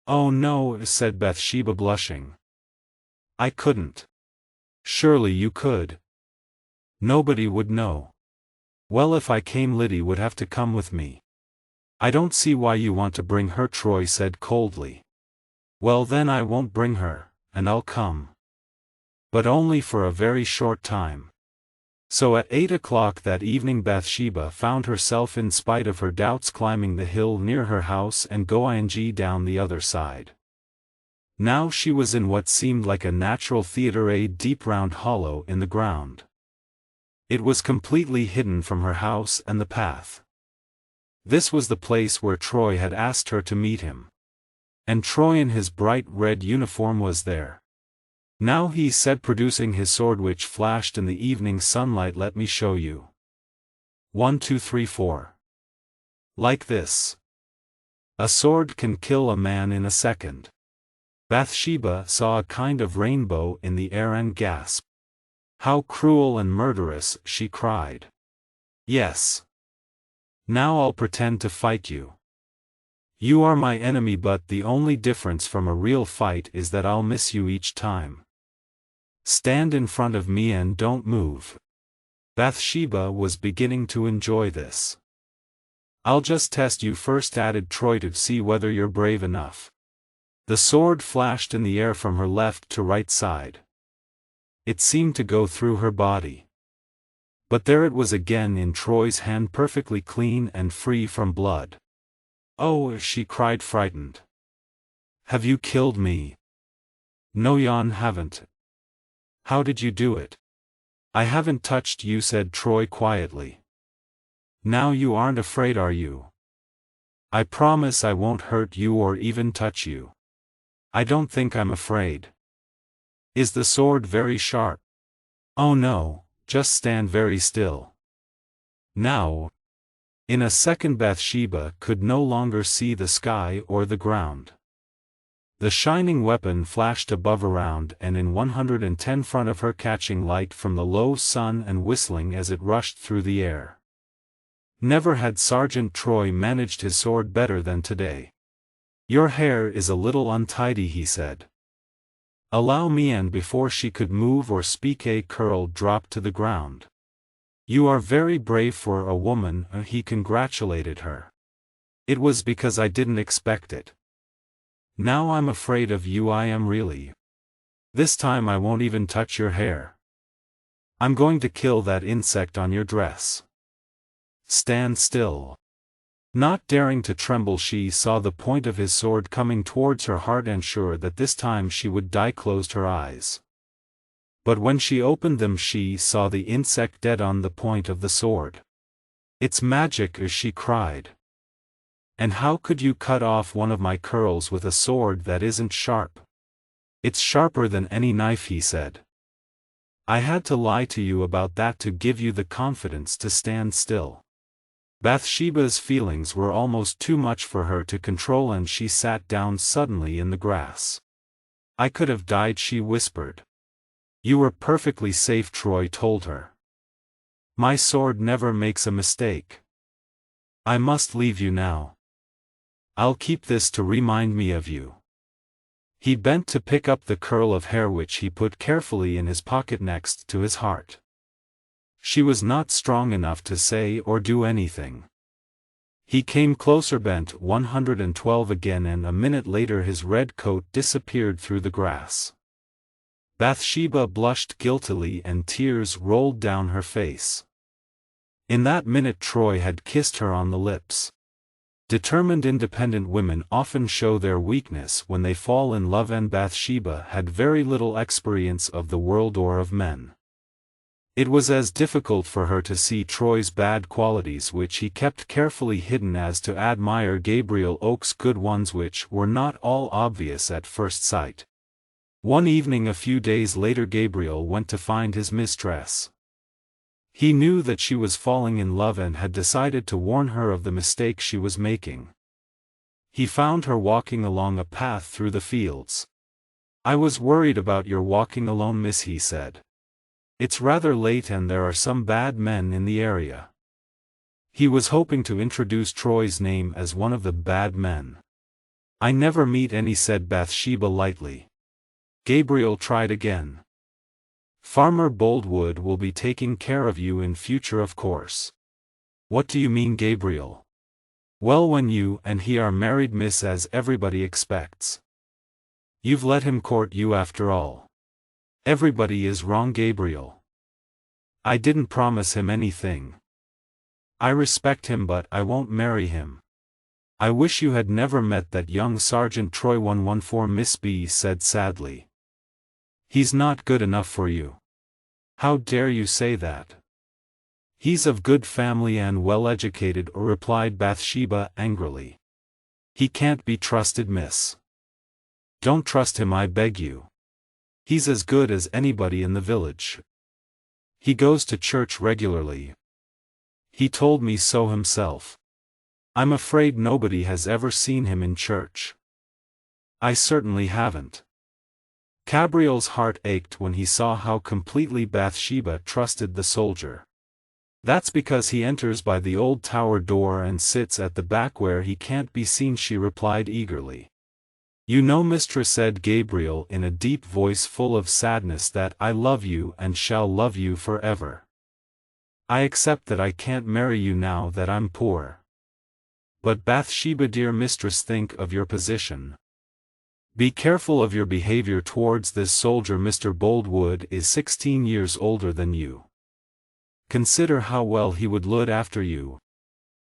"Oh no," said Bathsheba, blushing. "I couldn't." "Surely you could. Nobody would know." "Well, if I came, Liddy would have to come with me." "I don't see why you want to bring her," Troy said coldly. "Well, then I won't bring her, and I'll come. But only for a very short time." So at 8 o'clock that evening Bathsheba found herself, in spite of her doubts, climbing the hill near her house and going down the other side. Now she was in what seemed like a natural theater, a deep round hollow in the ground. It was completely hidden from her house and the path. This was the place where Troy had asked her to meet him. And Troy in his bright red uniform was there. "Now," he said, producing his sword, which flashed in the evening sunlight, "let me show you. 1, 2, 3, 4. Like this. A sword can kill a man in a second." Bathsheba saw a kind of rainbow in the air and gasped. "How cruel and murderous," she cried. "Yes. Now I'll pretend to fight you. You are my enemy, but the only difference from a real fight is that I'll miss you each time. Stand in front of me and don't move." Bathsheba was beginning to enjoy this. "I'll just test you first," added Troy, "to see whether you're brave enough." The sword flashed in the air from her left to right side. It seemed to go through her body. But there it was again in Troy's hand, perfectly clean and free from blood. "Oh," she cried, frightened. "Have you killed me?" "No, yon haven't." "How did you do it?" "I haven't touched you," said Troy quietly. "Now you aren't afraid, are you?" "I promise I won't hurt you or even touch you." "I don't think I'm afraid." "Is the sword very sharp?" "Oh no, just stand very still." Now. In a second Bathsheba could no longer see the sky or the ground. The shining weapon flashed above, around, and in 110 front of her, catching light from the low sun and whistling as it rushed through the air. Never had Sergeant Troy managed his sword better than today. "Your hair is a little untidy," he said. "Allow me," and before she could move or speak, a curl dropped to the ground. "You are very brave for a woman," he congratulated her. "It was because I didn't expect it. Now I'm afraid of you, I am really. This time I won't even touch your hair. I'm going to kill that insect on your dress. Stand still." Not daring to tremble, she saw the point of his sword coming towards her heart, and sure that this time she would die, closed her eyes. But when she opened them she saw the insect dead on the point of the sword. "It's magic," she cried. "And how could you cut off one of my curls with a sword that isn't sharp?" "It's sharper than any knife," he said. "I had to lie to you about that to give you the confidence to stand still." Bathsheba's feelings were almost too much for her to control, and she sat down suddenly in the grass. "I could have died," she whispered. "You were perfectly safe," Troy told her. "My sword never makes a mistake. I must leave you now. I'll keep this to remind me of you." He bent to pick up the curl of hair which he put carefully in his pocket next to his heart. She was not strong enough to say or do anything. He came closer, bent 112 again, and a minute later his red coat disappeared through the grass. Bathsheba blushed guiltily and tears rolled down her face. In that minute Troy had kissed her on the lips. Determined independent women often show their weakness when they fall in love, and Bathsheba had very little experience of the world or of men. It was as difficult for her to see Troy's bad qualities, which he kept carefully hidden, as to admire Gabriel Oak's good ones, which were not all obvious at first sight. One evening a few days later Gabriel went to find his mistress. He knew that she was falling in love and had decided to warn her of the mistake she was making. He found her walking along a path through the fields. "I was worried about your walking alone, miss," he said. "It's rather late and there are some bad men in the area." He was hoping to introduce Troy's name as one of the bad men. "I never meet any," said Bathsheba lightly. Gabriel tried again. "Farmer Boldwood will be taking care of you in future, of course." "What do you mean, Gabriel?" "Well, when you and he are married, miss, as everybody expects. You've let him court you after all." "Everybody is wrong, Gabriel. I didn't promise him anything. I respect him, but I won't marry him." "I wish you had never met that young Sergeant Troy." 114 Miss B said sadly. "He's not good enough for you." "How dare you say that?" "He's of good family and well educated," replied Bathsheba angrily. "He can't be trusted, miss." "Don't trust him, I beg you. He's as good as anybody in the village. He goes to church regularly. He told me so himself." "I'm afraid nobody has ever seen him in church." "I certainly haven't." Gabriel's heart ached when he saw how completely Bathsheba trusted the soldier. "That's because he enters by the old tower door and sits at the back where he can't be seen," she replied eagerly. "You know, mistress," said Gabriel in a deep voice full of sadness, "that I love you and shall love you forever. I accept that I can't marry you now that I'm poor. But Bathsheba, dear mistress, think of your position. Be careful of your behavior towards this soldier. Mr. Boldwood is 16 years older than you. Consider how well he would look after you."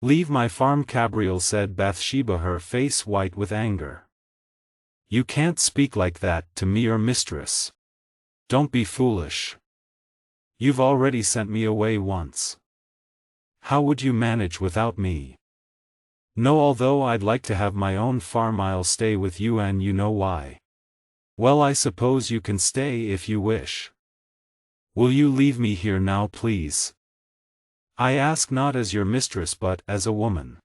"Leave my farm, Gabriel," said Bathsheba, her face white with anger. "You can't speak like that to me, your mistress. Don't be foolish. You've already sent me away once. How would you manage without me?" "No, although I'd like to have my own farm, I'll stay with you, and you know why." "Well, I suppose you can stay if you wish. Will you leave me here now, please? I ask not as your mistress but as a woman."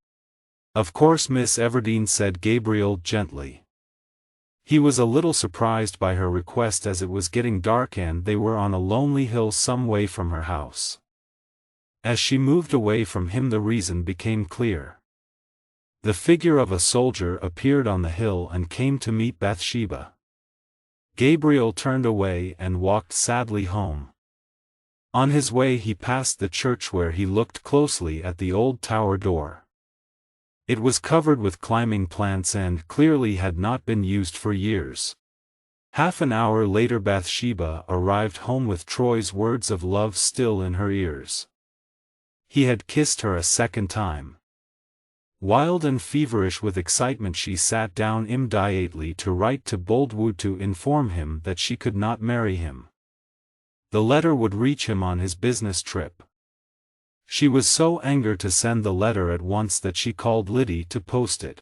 "Of course, Miss Everdeen," said Gabriel gently. He was a little surprised by her request, as it was getting dark and they were on a lonely hill some way from her house. As she moved away from him the reason became clear. The figure of a soldier appeared on the hill and came to meet Bathsheba. Gabriel turned away and walked sadly home. On his way he passed the church, where he looked closely at the old tower door. It was covered with climbing plants and clearly had not been used for years. Half an hour later Bathsheba arrived home with Troy's words of love still in her ears. He had kissed her a second time. Wild and feverish with excitement, she sat down immediately to write to Boldwood to inform him that she could not marry him. The letter would reach him on his business trip. She was so angered to send the letter at once that she called Liddy to post it.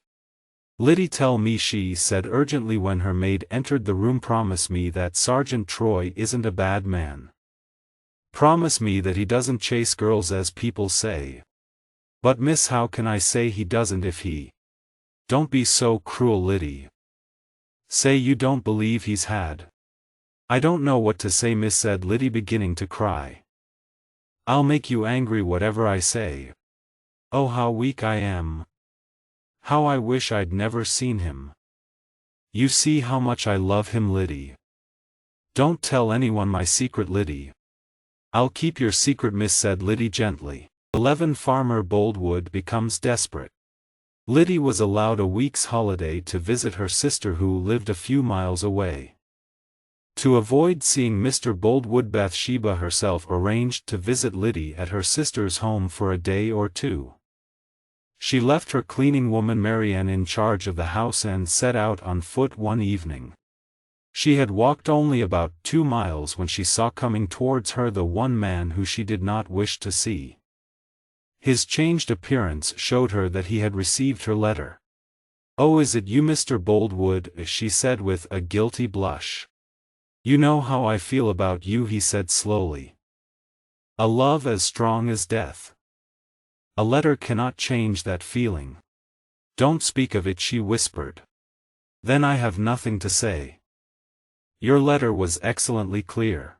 "Liddy, tell me," she said urgently when her maid entered the room, "promise me that Sergeant Troy isn't a bad man. Promise me that he doesn't chase girls as people say." "But miss, how can I say he doesn't if he—" "Don't be so cruel, Liddy. Say you don't believe he's had—" "I don't know what to say, miss," said Liddy, beginning to cry. "I'll make you angry whatever I say. Oh, how weak I am. How I wish I'd never seen him. You see how much I love him, Liddy. Don't tell anyone my secret, Liddy. "I'll keep your secret, miss," said Liddy gently. 11. Farmer Boldwood becomes desperate. Liddy was allowed a week's holiday to visit her sister who lived a few miles away. To avoid seeing Mr. Boldwood, Bathsheba herself arranged to visit Liddy at her sister's home for a day or two. She left her cleaning woman Marianne in charge of the house and set out on foot one evening. She had walked only about 2 miles when she saw coming towards her the one man who she did not wish to see. His changed appearance showed her that he had received her letter. "Oh, is it you, Mr. Boldwood?" she said with a guilty blush. "You know how I feel about you," he said slowly. "A love as strong as death. A letter cannot change that feeling." "Don't speak of it," she whispered. "Then I have nothing to say. Your letter was excellently clear.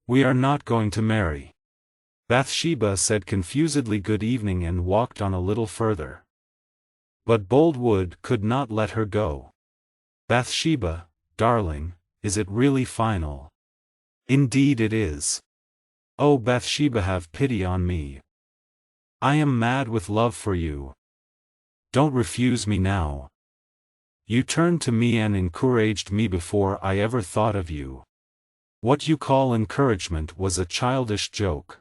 We are not going to marry." Bathsheba said confusedly good evening and walked on a little further. But Boldwood could not let her go. "Bathsheba, darling, is it really final?" "Indeed it is. Oh, Bathsheba, have pity on me. I am mad with love for you. Don't refuse me now. You turned to me and encouraged me before I ever thought of you. What you call encouragement was a childish joke.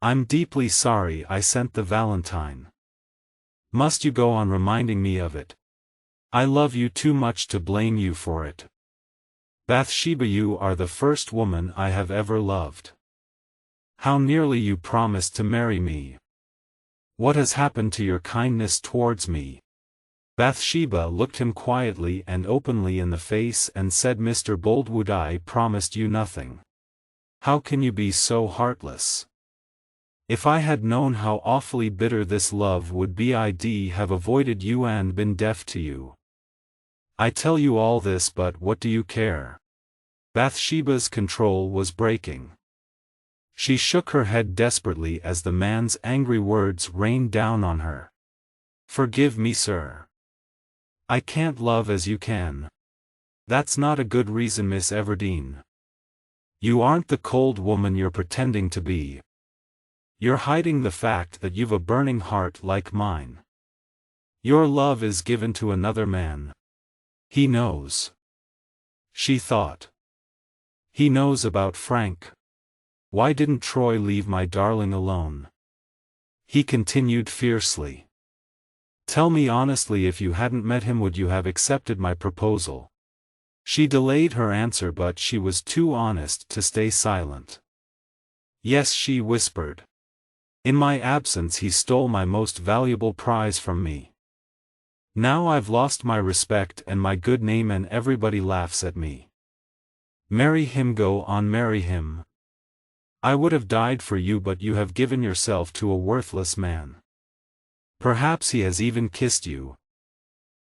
I'm deeply sorry I sent the valentine. Must you go on reminding me of it? I love you too much to blame you for it. Bathsheba, you are the first woman I have ever loved. How nearly you promised to marry me. What has happened to your kindness towards me?" Bathsheba looked him quietly and openly in the face and said, "Mr. Boldwood, I promised you nothing. How can you be so heartless? If I had known how awfully bitter this love would be, I'd have avoided you and been deaf to you. I tell you all this, but what do you care?" Bathsheba's control was breaking. She shook her head desperately as the man's angry words rained down on her. "Forgive me, sir. I can't love as you can. That's not a good reason, Miss Everdeen. You aren't the cold woman you're pretending to be. You're hiding the fact that you've a burning heart like mine. Your love is given to another man. He knows." She thought. "He knows about Frank. Why didn't Troy leave my darling alone?" He continued fiercely. "Tell me honestly, if you hadn't met him, would you have accepted my proposal?" She delayed her answer, but she was too honest to stay silent. "Yes," she whispered. "In my absence he stole my most valuable prize from me. Now I've lost my respect and my good name and everybody laughs at me. Marry him, go on, marry him. I would have died for you, but you have given yourself to a worthless man. Perhaps he has even kissed you.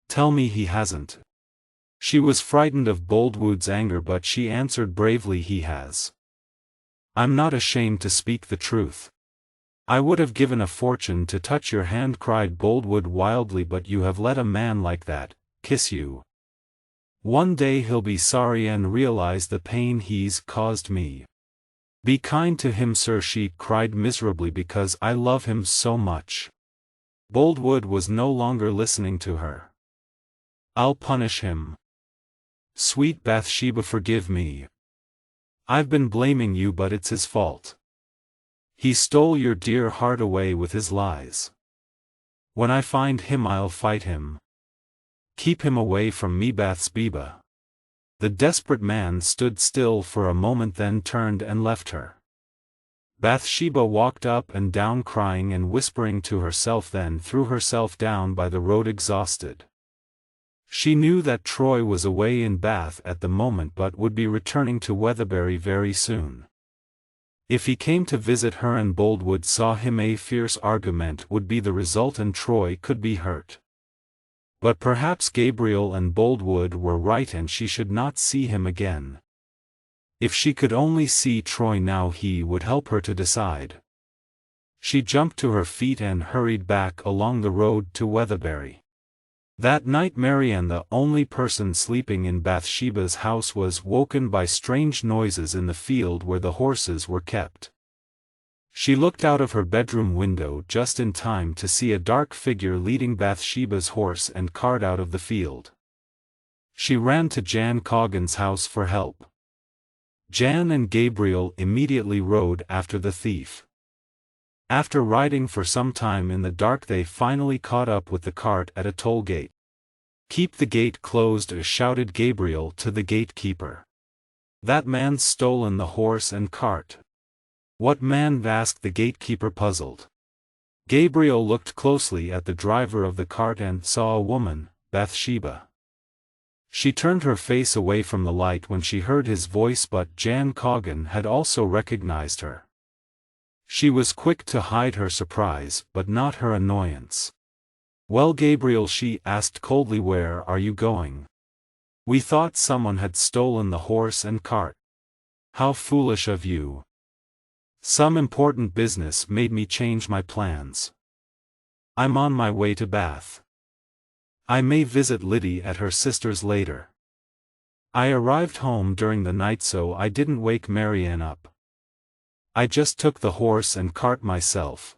Tell me he hasn't." She was frightened of Boldwood's anger, but she answered bravely, "He has. I'm not ashamed to speak the truth. I would have given a fortune to touch your hand," cried Boldwood wildly, "but you have let a man like that kiss you. One day he'll be sorry and realize the pain he's caused me. Be kind to him, sir," she cried miserably, "because I love him so much." Boldwood was no longer listening to her. "I'll punish him. Sweet Bathsheba, forgive me. I've been blaming you, but it's his fault. He stole your dear heart away with his lies. When I find him, I'll fight him. Keep him away from me, Bathsheba." The desperate man stood still for a moment, then turned and left her. Bathsheba walked up and down crying and whispering to herself, then threw herself down by the road exhausted. She knew that Troy was away in Bath at the moment, but would be returning to Weatherbury very soon. If he came to visit her and Boldwood saw him, a fierce argument would be the result and Troy could be hurt. But perhaps Gabriel and Boldwood were right and she should not see him again. If she could only see Troy now, he would help her to decide. She jumped to her feet and hurried back along the road to Weatherbury. That night Marianne, the only person sleeping in Bathsheba's house, was woken by strange noises in the field where the horses were kept. She looked out of her bedroom window just in time to see a dark figure leading Bathsheba's horse and cart out of the field. She ran to Jan Coggan's house for help. Jan and Gabriel immediately rode after the thief. After riding for some time in the dark, they finally caught up with the cart at a toll gate. "Keep the gate closed," shouted Gabriel to the gatekeeper. "That man's stolen the horse and cart." "What man?" asked the gatekeeper, puzzled. Gabriel looked closely at the driver of the cart and saw a woman, Bathsheba. She turned her face away from the light when she heard his voice, but Jan Coggan had also recognized her. She was quick to hide her surprise, but not her annoyance. "Well, Gabriel," she asked coldly, "where are you going? We thought someone had stolen the horse and cart." "How foolish of you. Some important business made me change my plans. I'm on my way to Bath. I may visit Liddy at her sister's later. I arrived home during the night, so I didn't wake Marianne up. I just took the horse and cart myself.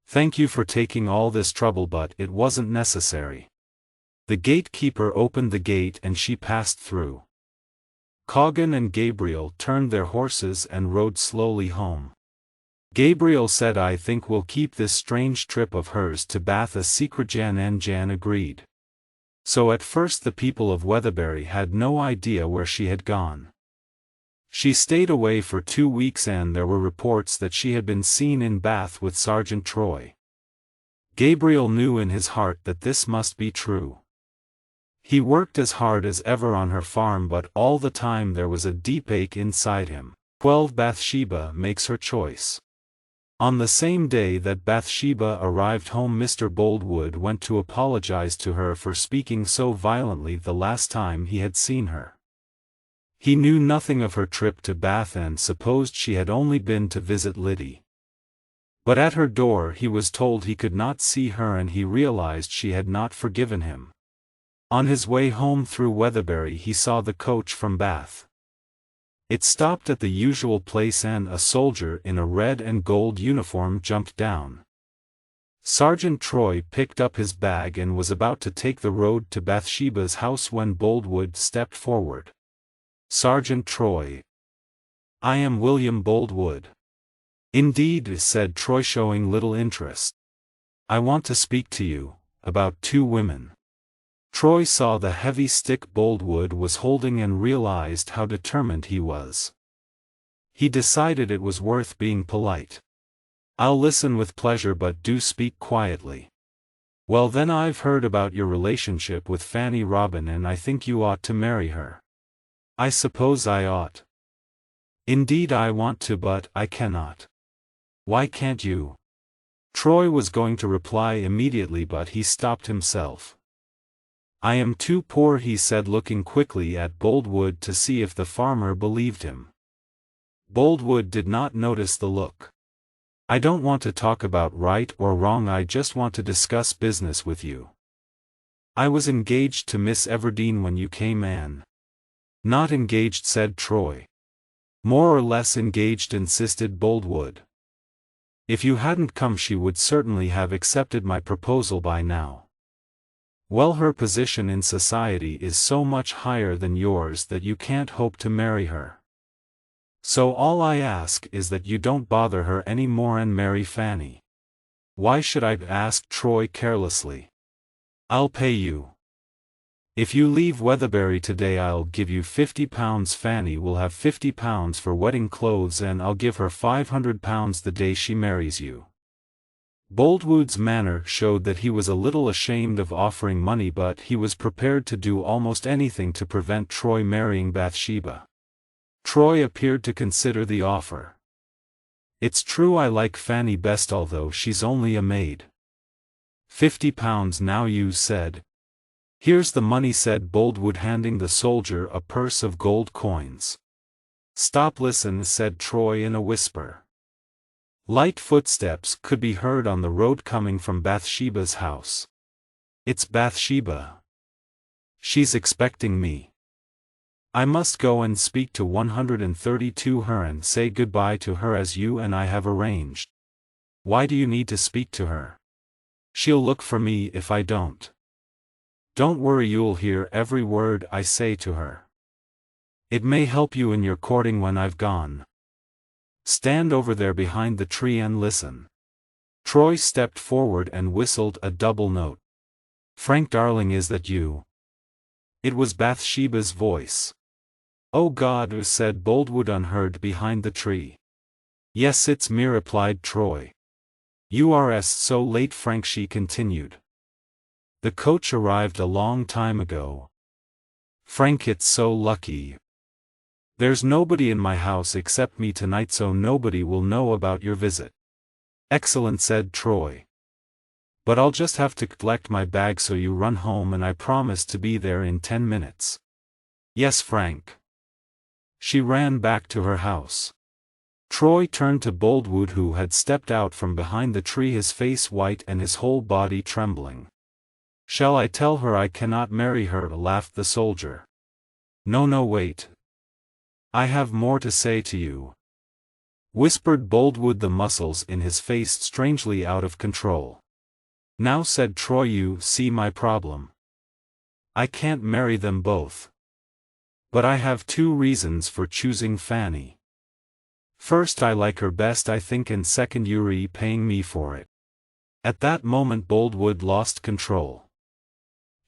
Thank you for taking all this trouble, but it wasn't necessary." The gatekeeper opened the gate and she passed through. Coggan and Gabriel turned their horses and rode slowly home. Gabriel said, "I think we'll keep this strange trip of hers to Bath a secret." Jan agreed. So at first the people of Weatherbury had no idea where she had gone. She stayed away for 2 weeks and there were reports that she had been seen in Bath with Sergeant Troy. Gabriel knew in his heart that this must be true. He worked as hard as ever on her farm, but all the time there was a deep ache inside him. 12 Bathsheba makes her choice. On the same day that Bathsheba arrived home, Mr. Boldwood went to apologize to her for speaking so violently the last time he had seen her. He knew nothing of her trip to Bath and supposed she had only been to visit Liddy. But at her door he was told he could not see her, and he realized she had not forgiven him. On his way home through Weatherbury he saw the coach from Bath. It stopped at the usual place and a soldier in a red and gold uniform jumped down. Sergeant Troy picked up his bag and was about to take the road to Bathsheba's house when Boldwood stepped forward. "Sergeant Troy." "I am William Boldwood." "Indeed," said Troy, showing little interest. "I want to speak to you about 2 women." Troy saw the heavy stick Boldwood was holding and realized how determined he was. He decided it was worth being polite. "I'll listen with pleasure, but do speak quietly." "Well then, I've heard about your relationship with Fanny Robin and I think you ought to marry her." "I suppose I ought." "Indeed I want to, but I cannot." "Why can't you?" Troy was going to reply immediately, but he stopped himself. "I am too poor," he said, looking quickly at Boldwood to see if the farmer believed him. Boldwood did not notice the look. "I don't want to talk about right or wrong, I just want to discuss business with you." "I was engaged to Miss Everdeen when you came, Anne." "Not engaged," said Troy. "More or less engaged," insisted Boldwood. "If you hadn't come she would certainly have accepted my proposal by now." "Well, her position in society is so much higher than yours that you can't hope to marry her. So all I ask is that you don't bother her any more and marry Fanny." "Why should I?" asked Troy carelessly. "I'll pay you. If you leave Weatherbury today I'll give you £50. Fanny will have £50 for wedding clothes and I'll give her £500 the day she marries you." Boldwood's manner showed that he was a little ashamed of offering money, but he was prepared to do almost anything to prevent Troy marrying Bathsheba. Troy appeared to consider the offer. "It's true I like Fanny best, although she's only a maid." £50 now, you said. "Here's the money," said Boldwood, handing the soldier a purse of gold coins. "Stop, listen," said Troy in a whisper. Light footsteps could be heard on the road coming from Bathsheba's house. It's Bathsheba. She's expecting me. I must go and speak to 132 her and say goodbye to her as you and I have arranged. Why do you need to speak to her? She'll look for me if I don't. Don't worry, you'll hear every word I say to her. It may help you in your courting when I've gone. Stand over there behind the tree and listen. Troy stepped forward and whistled a double note. Frank, darling, is that you? It was Bathsheba's voice. Oh God, said Boldwood unheard behind the tree. Yes, it's me, replied Troy. You are so late, Frank, she continued. The coach arrived a long time ago. Frank, it's so lucky. There's nobody in my house except me tonight, so nobody will know about your visit. Excellent, said Troy. But I'll just have to collect my bag, so you run home and I promise to be there in 10 minutes. Yes, Frank. She ran back to her house. Troy turned to Boldwood, who had stepped out from behind the tree, his face white and his whole body trembling. Shall I tell her I cannot marry her? Laughed the soldier. No, wait. I have more to say to you, whispered Boldwood, the muscles in his face strangely out of control. Now, said Troy, you see my problem. I can't marry them both. But I have 2 reasons for choosing Fanny. First, I like her best, I think, and second, you're paying me for it. At that moment Boldwood lost control.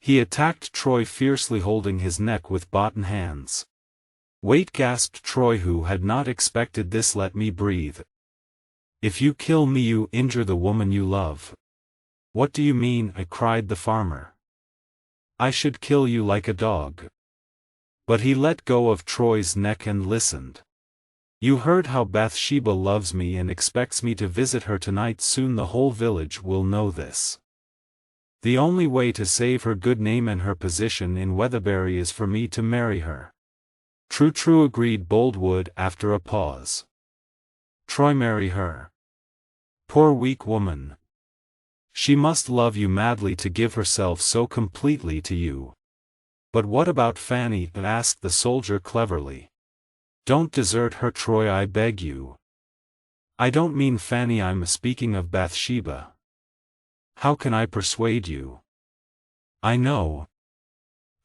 He attacked Troy fiercely, holding his neck with bottom hands. Wait, gasped Troy, who had not expected this. Let me breathe. If you kill me, you injure the woman you love. What do you mean? cried the farmer. I should kill you like a dog. But he let go of Troy's neck and listened. You heard how Bathsheba loves me and expects me to visit her tonight. Soon the whole village will know this. The only way to save her good name and her position in Weatherbury is for me to marry her. True, agreed Boldwood after a pause. Troy, marry her? Poor weak woman. She must love you madly to give herself so completely to you. But what about Fanny? Asked the soldier cleverly. Don't desert her, Troy, I beg you. I don't mean Fanny, I'm speaking of Bathsheba. How can I persuade you? I know.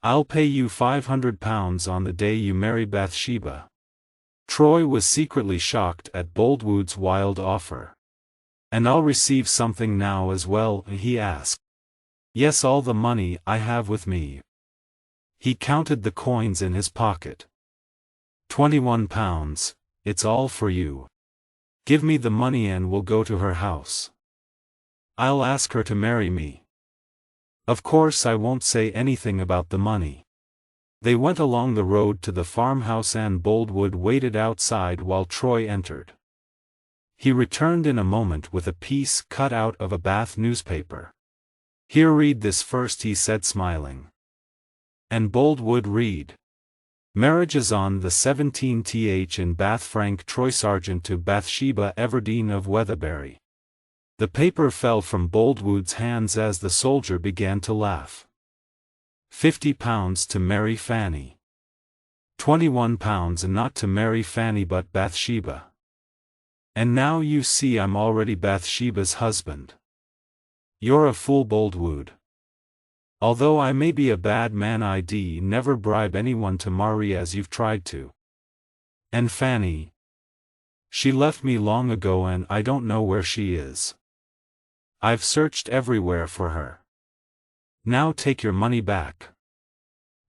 I'll pay you £500 on the day you marry Bathsheba. Troy was secretly shocked at Boldwood's wild offer. And I'll receive something now as well? He asked. Yes, all the money I have with me. He counted the coins in his pocket. £21, it's all for you. Give me the money and we'll go to her house. I'll ask her to marry me. Of course I won't say anything about the money. They went along the road to the farmhouse and Boldwood waited outside while Troy entered. He returned in a moment with a piece cut out of a Bath newspaper. Here, read this first, he said, smiling. And Boldwood read. Marriages on the 17th in Bath, Frank Troy, Sergeant to Bathsheba Everdeen of Weatherbury. The paper fell from Boldwood's hands as the soldier began to laugh. £50 to marry Fanny. £21 not to marry Fanny but Bathsheba. And now you see I'm already Bathsheba's husband. You're a fool, Boldwood. Although I may be a bad man, I'd never bribe anyone to marry as you've tried to. And Fanny? She left me long ago and I don't know where she is. I've searched everywhere for her. Now take your money back.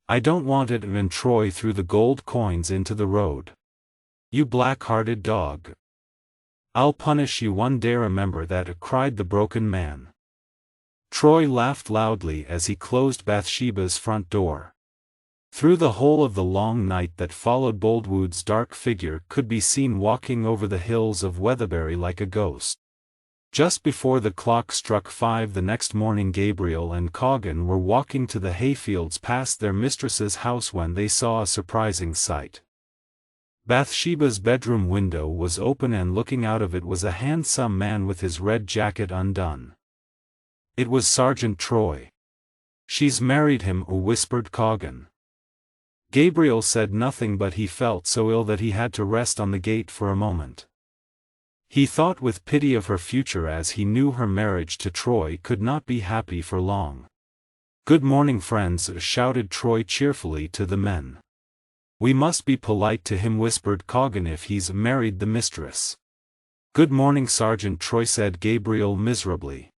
I don't want it. And Troy threw the gold coins into the road. You black-hearted dog. I'll punish you one day, remember that, cried the broken man. Troy laughed loudly as he closed Bathsheba's front door. Through the whole of the long night that followed, Boldwood's dark figure could be seen walking over the hills of Weatherbury like a ghost. Just before the clock struck 5 the next morning, Gabriel and Coggan were walking to the hayfields past their mistress's house when they saw a surprising sight. Bathsheba's bedroom window was open and looking out of it was a handsome man with his red jacket undone. It was Sergeant Troy. She's married him, whispered Coggan. Gabriel said nothing, but he felt so ill that he had to rest on the gate for a moment. He thought with pity of her future, as he knew her marriage to Troy could not be happy for long. "Good morning, friends," shouted Troy cheerfully to the men. "We must be polite to him," whispered Coggan, "if he's married the mistress." "Good morning, Sergeant Troy," said Gabriel miserably.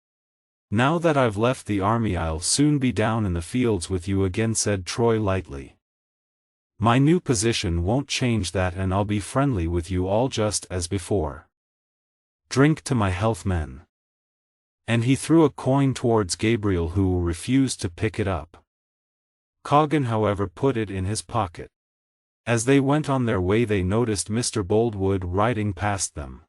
"Now that I've left the army I'll soon be down in the fields with you again," said Troy lightly. "My new position won't change that, and I'll be friendly with you all just as before. Drink to my health, men." And he threw a coin towards Gabriel, who refused to pick it up. Coggan, however, put it in his pocket. As they went on their way they noticed Mr. Boldwood riding past them.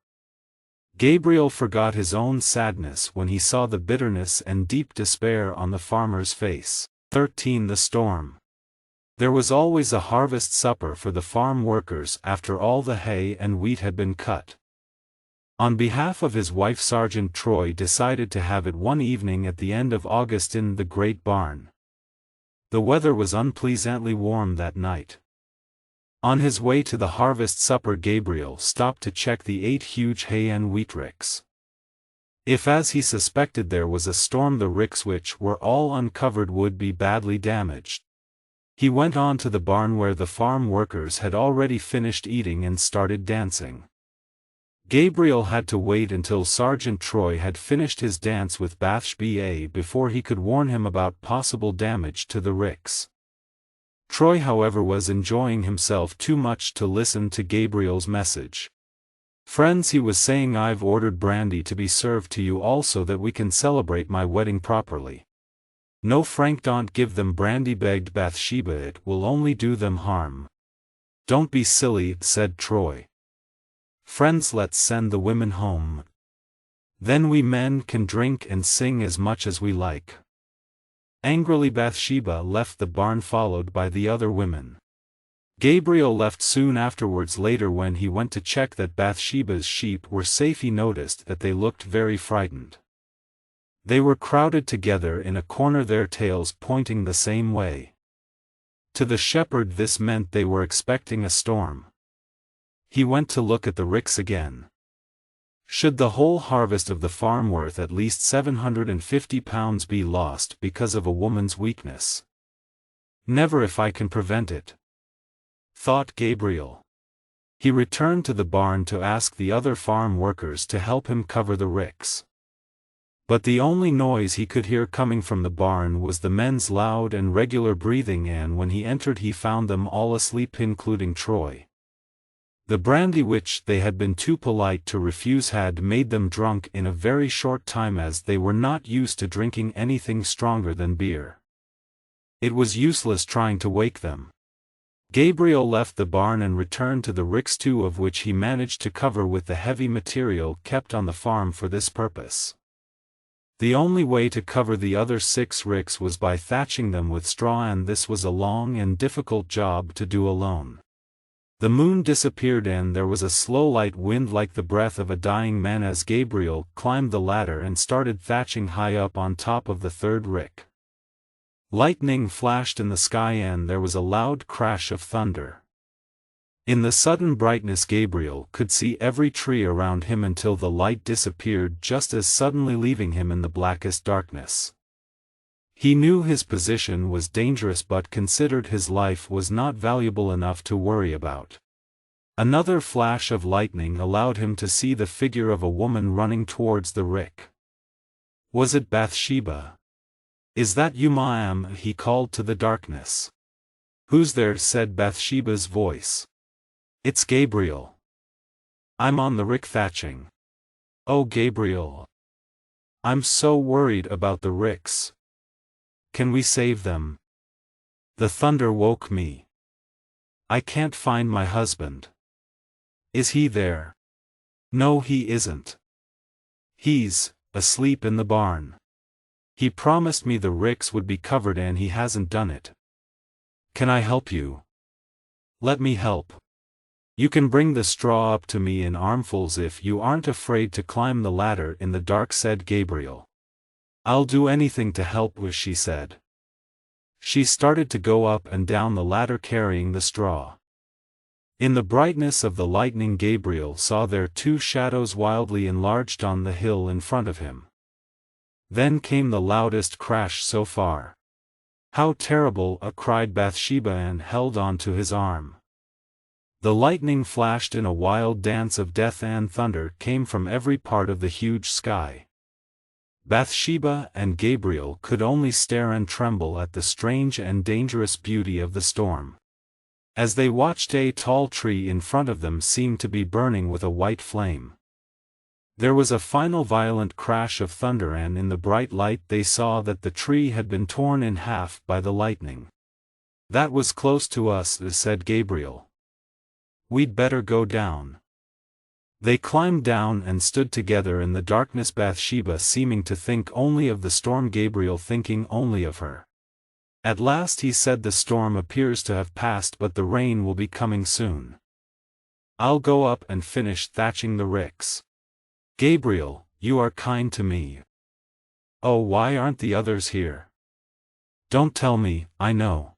Gabriel forgot his own sadness when he saw the bitterness and deep despair on the farmer's face. 13. The storm. There was always a harvest supper for the farm workers after all the hay and wheat had been cut. On behalf of his wife, Sergeant Troy decided to have it one evening at the end of August in the great barn. The weather was unpleasantly warm that night. On his way to the harvest supper, Gabriel stopped to check the 8 huge hay and wheat ricks. If, as he suspected, there was a storm, the ricks, which were all uncovered, would be badly damaged. He went on to the barn where the farm workers had already finished eating and started dancing. Gabriel had to wait until Sergeant Troy had finished his dance with Bathsheba before he could warn him about possible damage to the ricks. Troy, however, was enjoying himself too much to listen to Gabriel's message. "Friends," he was saying, "I've ordered brandy to be served to you all so that we can celebrate my wedding properly." "No, Frank, don't give them brandy," begged Bathsheba. "It will only do them harm." "Don't be silly," said Troy. "Friends, let's send the women home. Then we men can drink and sing as much as we like." Angrily Bathsheba left the barn, followed by the other women. Gabriel left soon afterwards. Later, when he went to check that Bathsheba's sheep were safe, he noticed that they looked very frightened. They were crowded together in a corner, their tails pointing the same way. To the shepherd this meant they were expecting a storm. He went to look at the ricks again. Should the whole harvest of the farm, worth at least £750, be lost because of a woman's weakness? Never, if I can prevent it, thought Gabriel. He returned to the barn to ask the other farm workers to help him cover the ricks. But the only noise he could hear coming from the barn was the men's loud and regular breathing, and when he entered he found them all asleep, including Troy. The brandy, which they had been too polite to refuse, had made them drunk in a very short time, as they were not used to drinking anything stronger than beer. It was useless trying to wake them. Gabriel left the barn and returned to the ricks, 2 of which he managed to cover with the heavy material kept on the farm for this purpose. The only way to cover the other 6 ricks was by thatching them with straw, and this was a long and difficult job to do alone. The moon disappeared and there was a slow light wind like the breath of a dying man as Gabriel climbed the ladder and started thatching high up on top of the 3rd rick. Lightning flashed in the sky and there was a loud crash of thunder. In the sudden brightness Gabriel could see every tree around him until the light disappeared just as suddenly, leaving him in the blackest darkness. He knew his position was dangerous but considered his life was not valuable enough to worry about. Another flash of lightning allowed him to see the figure of a woman running towards the rick. Was it Bathsheba? "Is that you, ma'am?" he called to the darkness. "Who's there?" said Bathsheba's voice. "It's Gabriel. I'm on the rick thatching." "Oh, Gabriel. I'm so worried about the ricks. Can we save them? The thunder woke me. I can't find my husband. Is he there?" "No, he isn't. He's asleep in the barn. He promised me the ricks would be covered and he hasn't done it. Can I help you?" "Let me help. You can bring the straw up to me in armfuls if you aren't afraid to climb the ladder in the dark," said Gabriel. "I'll do anything to help," she said. She started to go up and down the ladder carrying the straw. In the brightness of the lightning, Gabriel saw their two shadows wildly enlarged on the hill in front of him. Then came the loudest crash so far. "How terrible!" cried Bathsheba and held on to his arm. The lightning flashed in a wild dance of death and thunder came from every part of the huge sky. Bathsheba and Gabriel could only stare and tremble at the strange and dangerous beauty of the storm. As they watched, a tall tree in front of them seemed to be burning with a white flame. There was a final violent crash of thunder, and in the bright light they saw that the tree had been torn in half by the lightning. "That was close to us," said Gabriel. "We'd better go down." They climbed down and stood together in the darkness, Bathsheba seeming to think only of the storm, Gabriel thinking only of her. At last he said, "The storm appears to have passed, but the rain will be coming soon. I'll go up and finish thatching the ricks." "Gabriel, you are kind to me. Oh, why aren't the others here?" "Don't tell me, I know.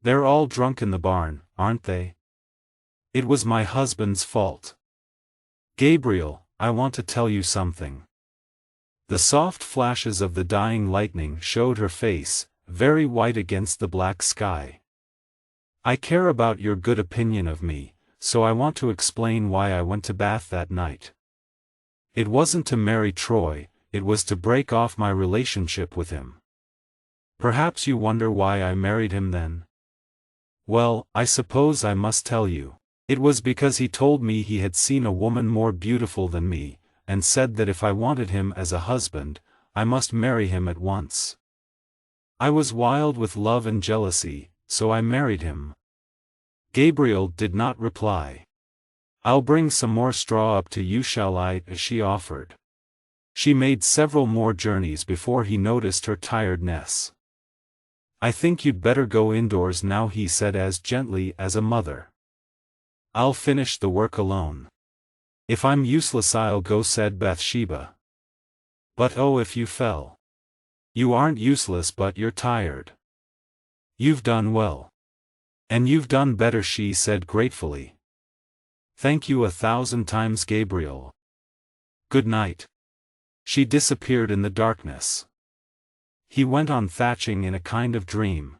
They're all drunk in the barn, aren't they? It was my husband's fault." "Gabriel, I want to tell you something." The soft flashes of the dying lightning showed her face, very white against the black sky. "I care about your good opinion of me, so I want to explain why I went to Bath that night. It wasn't to marry Troy, it was to break off my relationship with him. Perhaps you wonder why I married him then? Well, I suppose I must tell you. It was because he told me he had seen a woman more beautiful than me, and said that if I wanted him as a husband, I must marry him at once. I was wild with love and jealousy, so I married him." Gabriel did not reply. "I'll bring some more straw up to you, shall I?" she offered. She made several more journeys before he noticed her tiredness. "I think you'd better go indoors now," he said as gently as a mother. "I'll finish the work alone." "If I'm useless I'll go," said Bathsheba. "But oh, if you fell. You aren't useless, but you're tired. You've done well. And you've done better," she said gratefully. "Thank you 1,000 times, Gabriel. Good night." She disappeared in the darkness. He went on thatching in a kind of dream.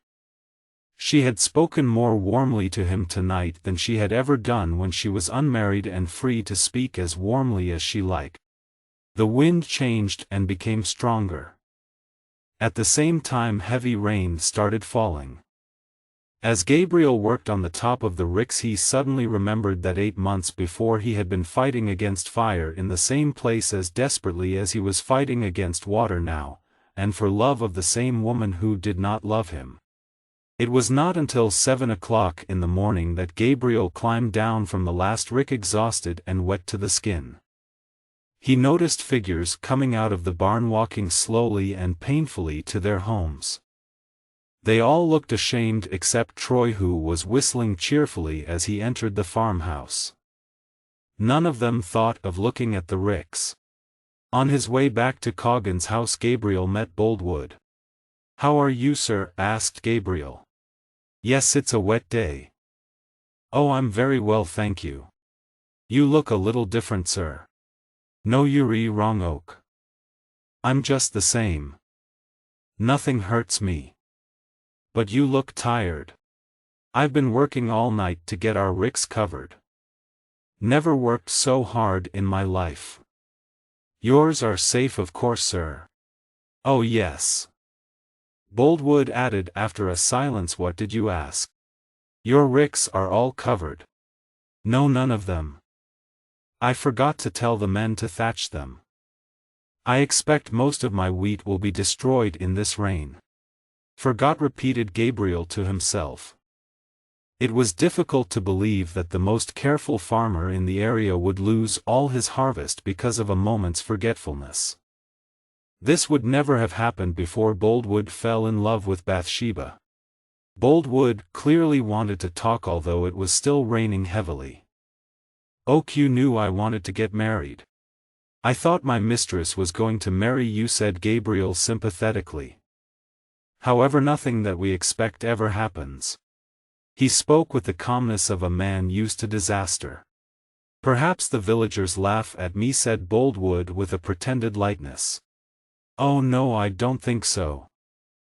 She had spoken more warmly to him tonight than she had ever done when she was unmarried and free to speak as warmly as she liked. The wind changed and became stronger. At the same time heavy rain started falling. As Gabriel worked on the top of the ricks, he suddenly remembered that 8 months before he had been fighting against fire in the same place as desperately as he was fighting against water now, and for love of the same woman who did not love him. It was not until 7 o'clock in the morning that Gabriel climbed down from the last rick exhausted and wet to the skin. He noticed figures coming out of the barn walking slowly and painfully to their homes. They all looked ashamed except Troy, who was whistling cheerfully as he entered the farmhouse. None of them thought of looking at the ricks. On his way back to Coggan's house, Gabriel met Boldwood. "How are you, sir?" asked Gabriel. "Yes, it's a wet day." "Oh, I'm very well, thank you." "You look a little different, sir." "No, you're wrong, Oak. I'm just the same. Nothing hurts me. But you look tired." "I've been working all night to get our ricks covered. Never worked so hard in my life." "Yours are safe, of course, sir." "Oh yes." Boldwood added after a silence, "What did you ask?" "Your ricks are all covered." "No, none of them. I forgot to tell the men to thatch them. I expect most of my wheat will be destroyed in this rain." "Forgot," repeated Gabriel to himself. It was difficult to believe that the most careful farmer in the area would lose all his harvest because of a moment's forgetfulness. This would never have happened before Boldwood fell in love with Bathsheba. Boldwood clearly wanted to talk although it was still raining heavily. "Oak, you knew I wanted to get married. I thought my mistress was going to marry you," said Gabriel sympathetically. However, nothing that we expect ever happens. He spoke with the calmness of a man used to disaster. Perhaps the villagers laugh at me, said Boldwood with a pretended lightness. Oh no, I don't think so.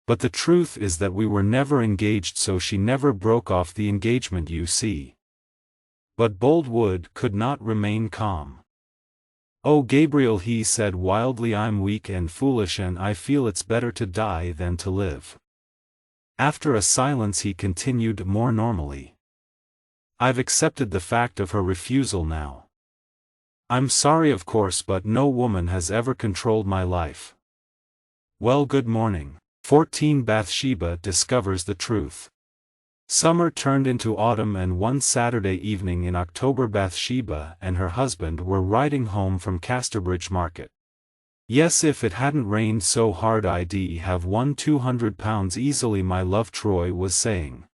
But the truth is that we were never engaged, so she never broke off the engagement, you see. But Boldwood could not remain calm. Oh Gabriel, he said wildly, I'm weak and foolish and I feel it's better to die than to live. After a silence he continued more normally. I've accepted the fact of her refusal now. I'm sorry of course, but no woman has ever controlled my life. Well, good morning. 14 Bathsheba discovers the truth. Summer turned into autumn, and one Saturday evening in October Bathsheba and her husband were riding home from Casterbridge Market. Yes, if it hadn't rained so hard I'd have won £200 easily, my love, Troy was saying.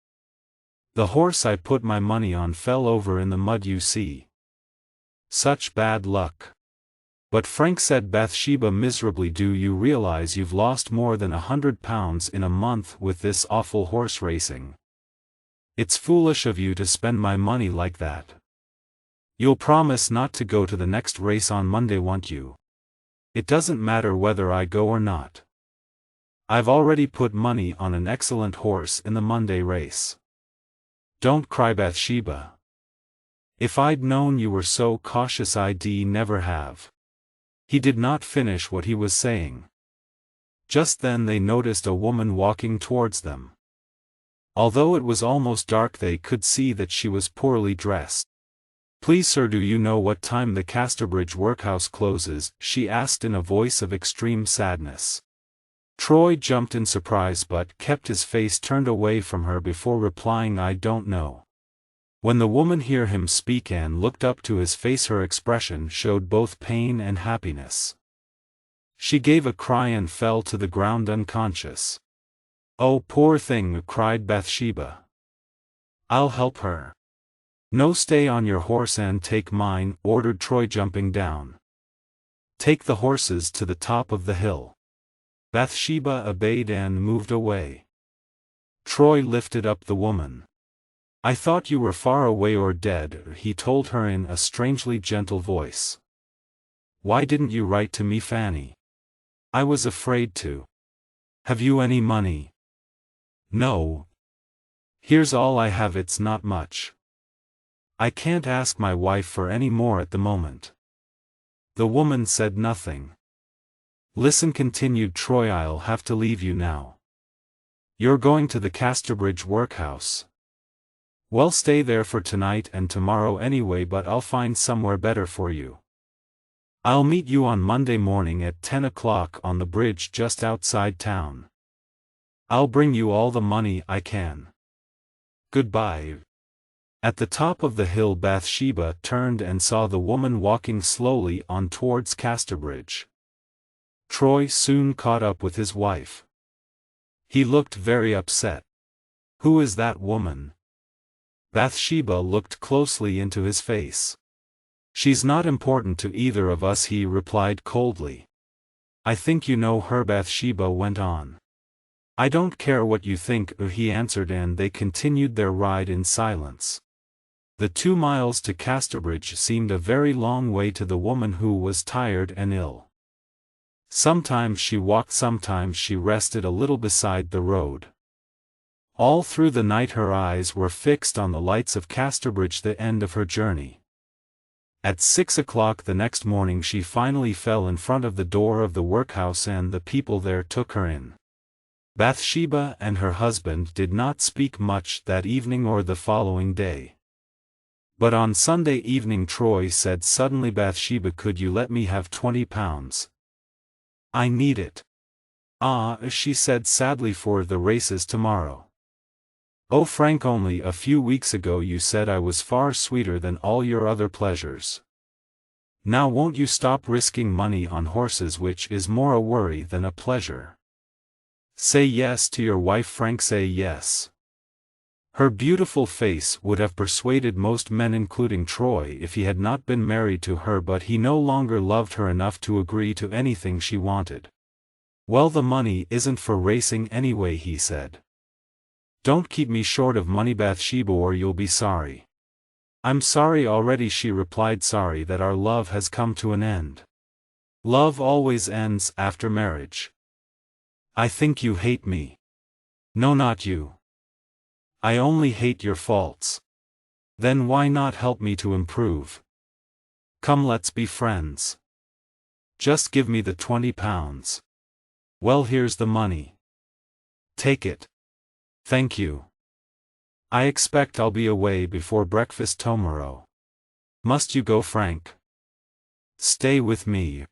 The horse I put my money on fell over in the mud, you see. Such bad luck. But Frank, said Bathsheba miserably, do you realize you've lost more than £100 in a month with this awful horse racing? It's foolish of you to spend my money like that. You'll promise not to go to the next race on Monday, won't you? It doesn't matter whether I go or not. I've already put money on an excellent horse in the Monday race. Don't cry, Bathsheba. If I'd known you were so cautious I'd never have. He did not finish what he was saying. Just then they noticed a woman walking towards them. Although it was almost dark, they could see that she was poorly dressed. Please sir, do you know what time the Casterbridge workhouse closes? She asked in a voice of extreme sadness. Troy jumped in surprise but kept his face turned away from her before replying, I don't know. When the woman heard him speak and looked up to his face, her expression showed both pain and happiness. She gave a cry and fell to the ground unconscious. Oh, poor thing, cried Bathsheba. I'll help her. No, stay on your horse and take mine, ordered Troy, jumping down. Take the horses to the top of the hill. Bathsheba obeyed and moved away. Troy lifted up the woman. I thought you were far away or dead, he told her in a strangely gentle voice. Why didn't you write to me, Fanny? I was afraid to. Have you any money? No. Here's all I have, it's not much. I can't ask my wife for any more at the moment. The woman said nothing. Listen, continued Troy, I'll have to leave you now. You're going to the Casterbridge workhouse. Well, stay there for tonight and tomorrow anyway, but I'll find somewhere better for you. I'll meet you on Monday morning at 10 o'clock on the bridge just outside town. I'll bring you all the money I can. Goodbye. At the top of the hill Bathsheba turned and saw the woman walking slowly on towards Casterbridge. Troy soon caught up with his wife. He looked very upset. Who is that woman? Bathsheba looked closely into his face. She's not important to either of us, he replied coldly. I think you know her, Bathsheba went on. I don't care what you think, he answered, and they continued their ride in silence. The 2 miles to Casterbridge seemed a very long way to the woman, who was tired and ill. Sometimes she walked, sometimes she rested a little beside the road. All through the night her eyes were fixed on the lights of Casterbridge, the end of her journey. At 6 o'clock the next morning she finally fell in front of the door of the workhouse, and the people there took her in. Bathsheba and her husband did not speak much that evening or the following day. But on Sunday evening Troy said suddenly, Bathsheba, could you let me have £20? I need it. Ah, she said sadly, for the races tomorrow. Oh Frank, only a few weeks ago you said I was far sweeter than all your other pleasures. Now won't you stop risking money on horses, which is more a worry than a pleasure? Say yes to your wife, Frank, say yes. Her beautiful face would have persuaded most men, including Troy, if he had not been married to her, but he no longer loved her enough to agree to anything she wanted. Well, the money isn't for racing anyway, he said. Don't keep me short of money, Bathsheba, or you'll be sorry. I'm sorry already, she replied, sorry that our love has come to an end. Love always ends after marriage. I think you hate me. No, not you. I only hate your faults. Then why not help me to improve? Come, let's be friends. Just give me the £20. Well, here's the money. Take it. Thank you. I expect I'll be away before breakfast tomorrow. Must you go, Frank? Stay with me.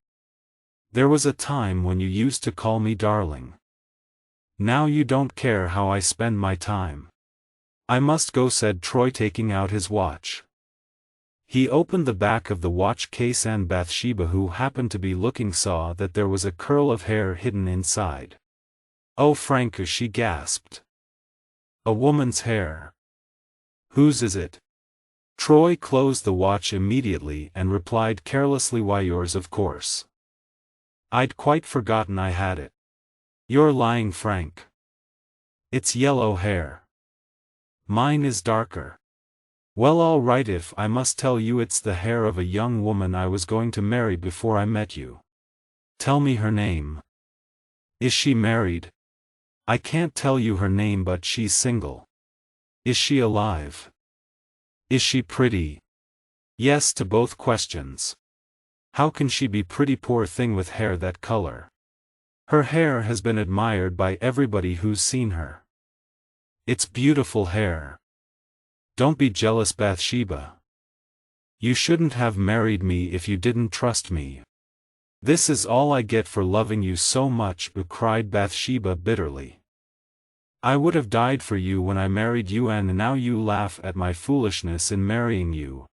There was a time when you used to call me darling. Now you don't care how I spend my time. I must go, said Troy, taking out his watch. He opened the back of the watch case, and Bathsheba, who happened to be looking, saw that there was a curl of hair hidden inside. Oh, Frank, she gasped. A woman's hair. Whose is it? Troy closed the watch immediately and replied carelessly, why, yours, of course. I'd quite forgotten I had it. You're lying, Frank. It's yellow hair. Mine is darker. Well, all right, if I must tell you, it's the hair of a young woman I was going to marry before I met you. Tell me her name. Is she married? I can't tell you her name, but she's single. Is she alive? Is she pretty? Yes to both questions. How can she be pretty, poor thing, with hair that color? Her hair has been admired by everybody who's seen her. It's beautiful hair. Don't be jealous, Bathsheba. You shouldn't have married me if you didn't trust me. This is all I get for loving you so much, cried Bathsheba bitterly. I would have died for you when I married you, and now you laugh at my foolishness in marrying you.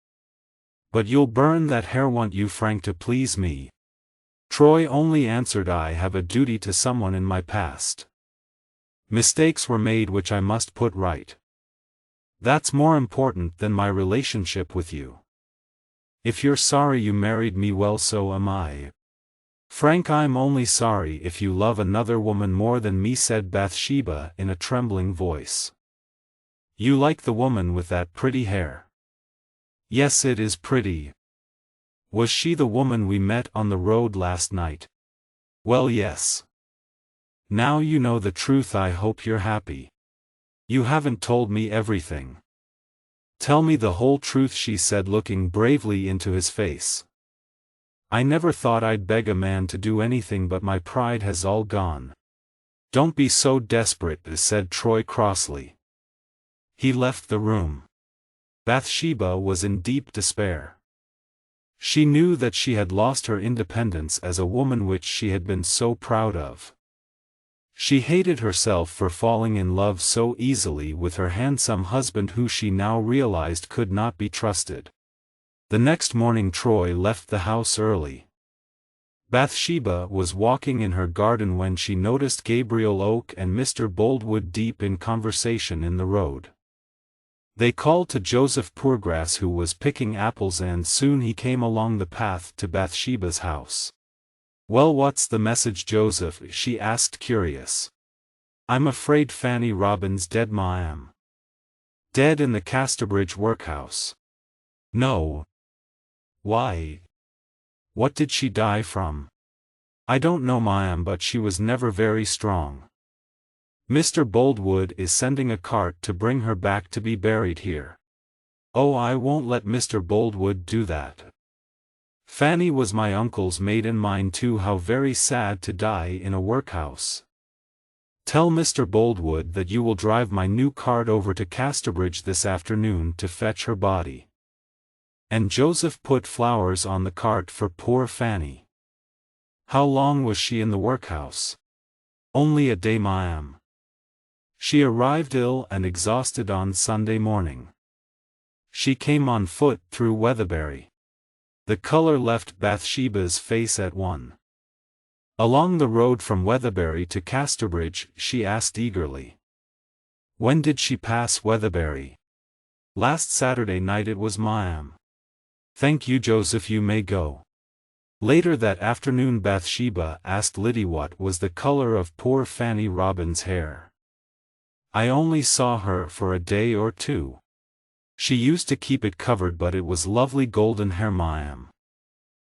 But you'll burn that hair, won't you, Frank, to please me? Troy only answered, I have a duty to someone in my past. Mistakes were made which I must put right. That's more important than my relationship with you. If you're sorry you married me, well, so am I. Frank, I'm only sorry if you love another woman more than me, said Bathsheba in a trembling voice. You like the woman with that pretty hair? Yes, it is pretty. Was she the woman we met on the road last night? Well, yes. Now you know the truth. I hope you're happy. You haven't told me everything. Tell me the whole truth, she said, looking bravely into his face. I never thought I'd beg a man to do anything, but my pride has all gone. Don't be so desperate, said Troy crossly. He left the room. Bathsheba was in deep despair. She knew that she had lost her independence as a woman, which she had been so proud of. She hated herself for falling in love so easily with her handsome husband, who she now realized could not be trusted. The next morning Troy left the house early. Bathsheba was walking in her garden when she noticed Gabriel Oak and Mr. Boldwood deep in conversation in the road. They called to Joseph Poorgrass, who was picking apples, and soon he came along the path to Bathsheba's house. Well, what's the message, Joseph? She asked, curious. I'm afraid Fanny Robin's dead, ma'am. Dead in the Casterbridge workhouse. No. Why? What did she die from? I don't know, ma'am, but she was never very strong. Mr. Boldwood is sending a cart to bring her back to be buried here. Oh, I won't let Mr. Boldwood do that. Fanny was my uncle's maid, and mine too. How very sad to die in a workhouse. Tell Mr. Boldwood that you will drive my new cart over to Casterbridge this afternoon to fetch her body. And Joseph put flowers on the cart for poor Fanny. How long was she in the workhouse? Only a day, ma'am. She arrived ill and exhausted on Sunday morning. She came on foot through Weatherbury. The color left Bathsheba's face at once. Along the road from Weatherbury to Casterbridge? She asked eagerly. When did she pass Weatherbury? Last Saturday night it was, ma'am. Thank you, Joseph, you may go. Later that afternoon Bathsheba asked Liddy what was the color of poor Fanny Robin's hair. I only saw her for a day or two. She used to keep it covered, but it was lovely golden hair, ma'am.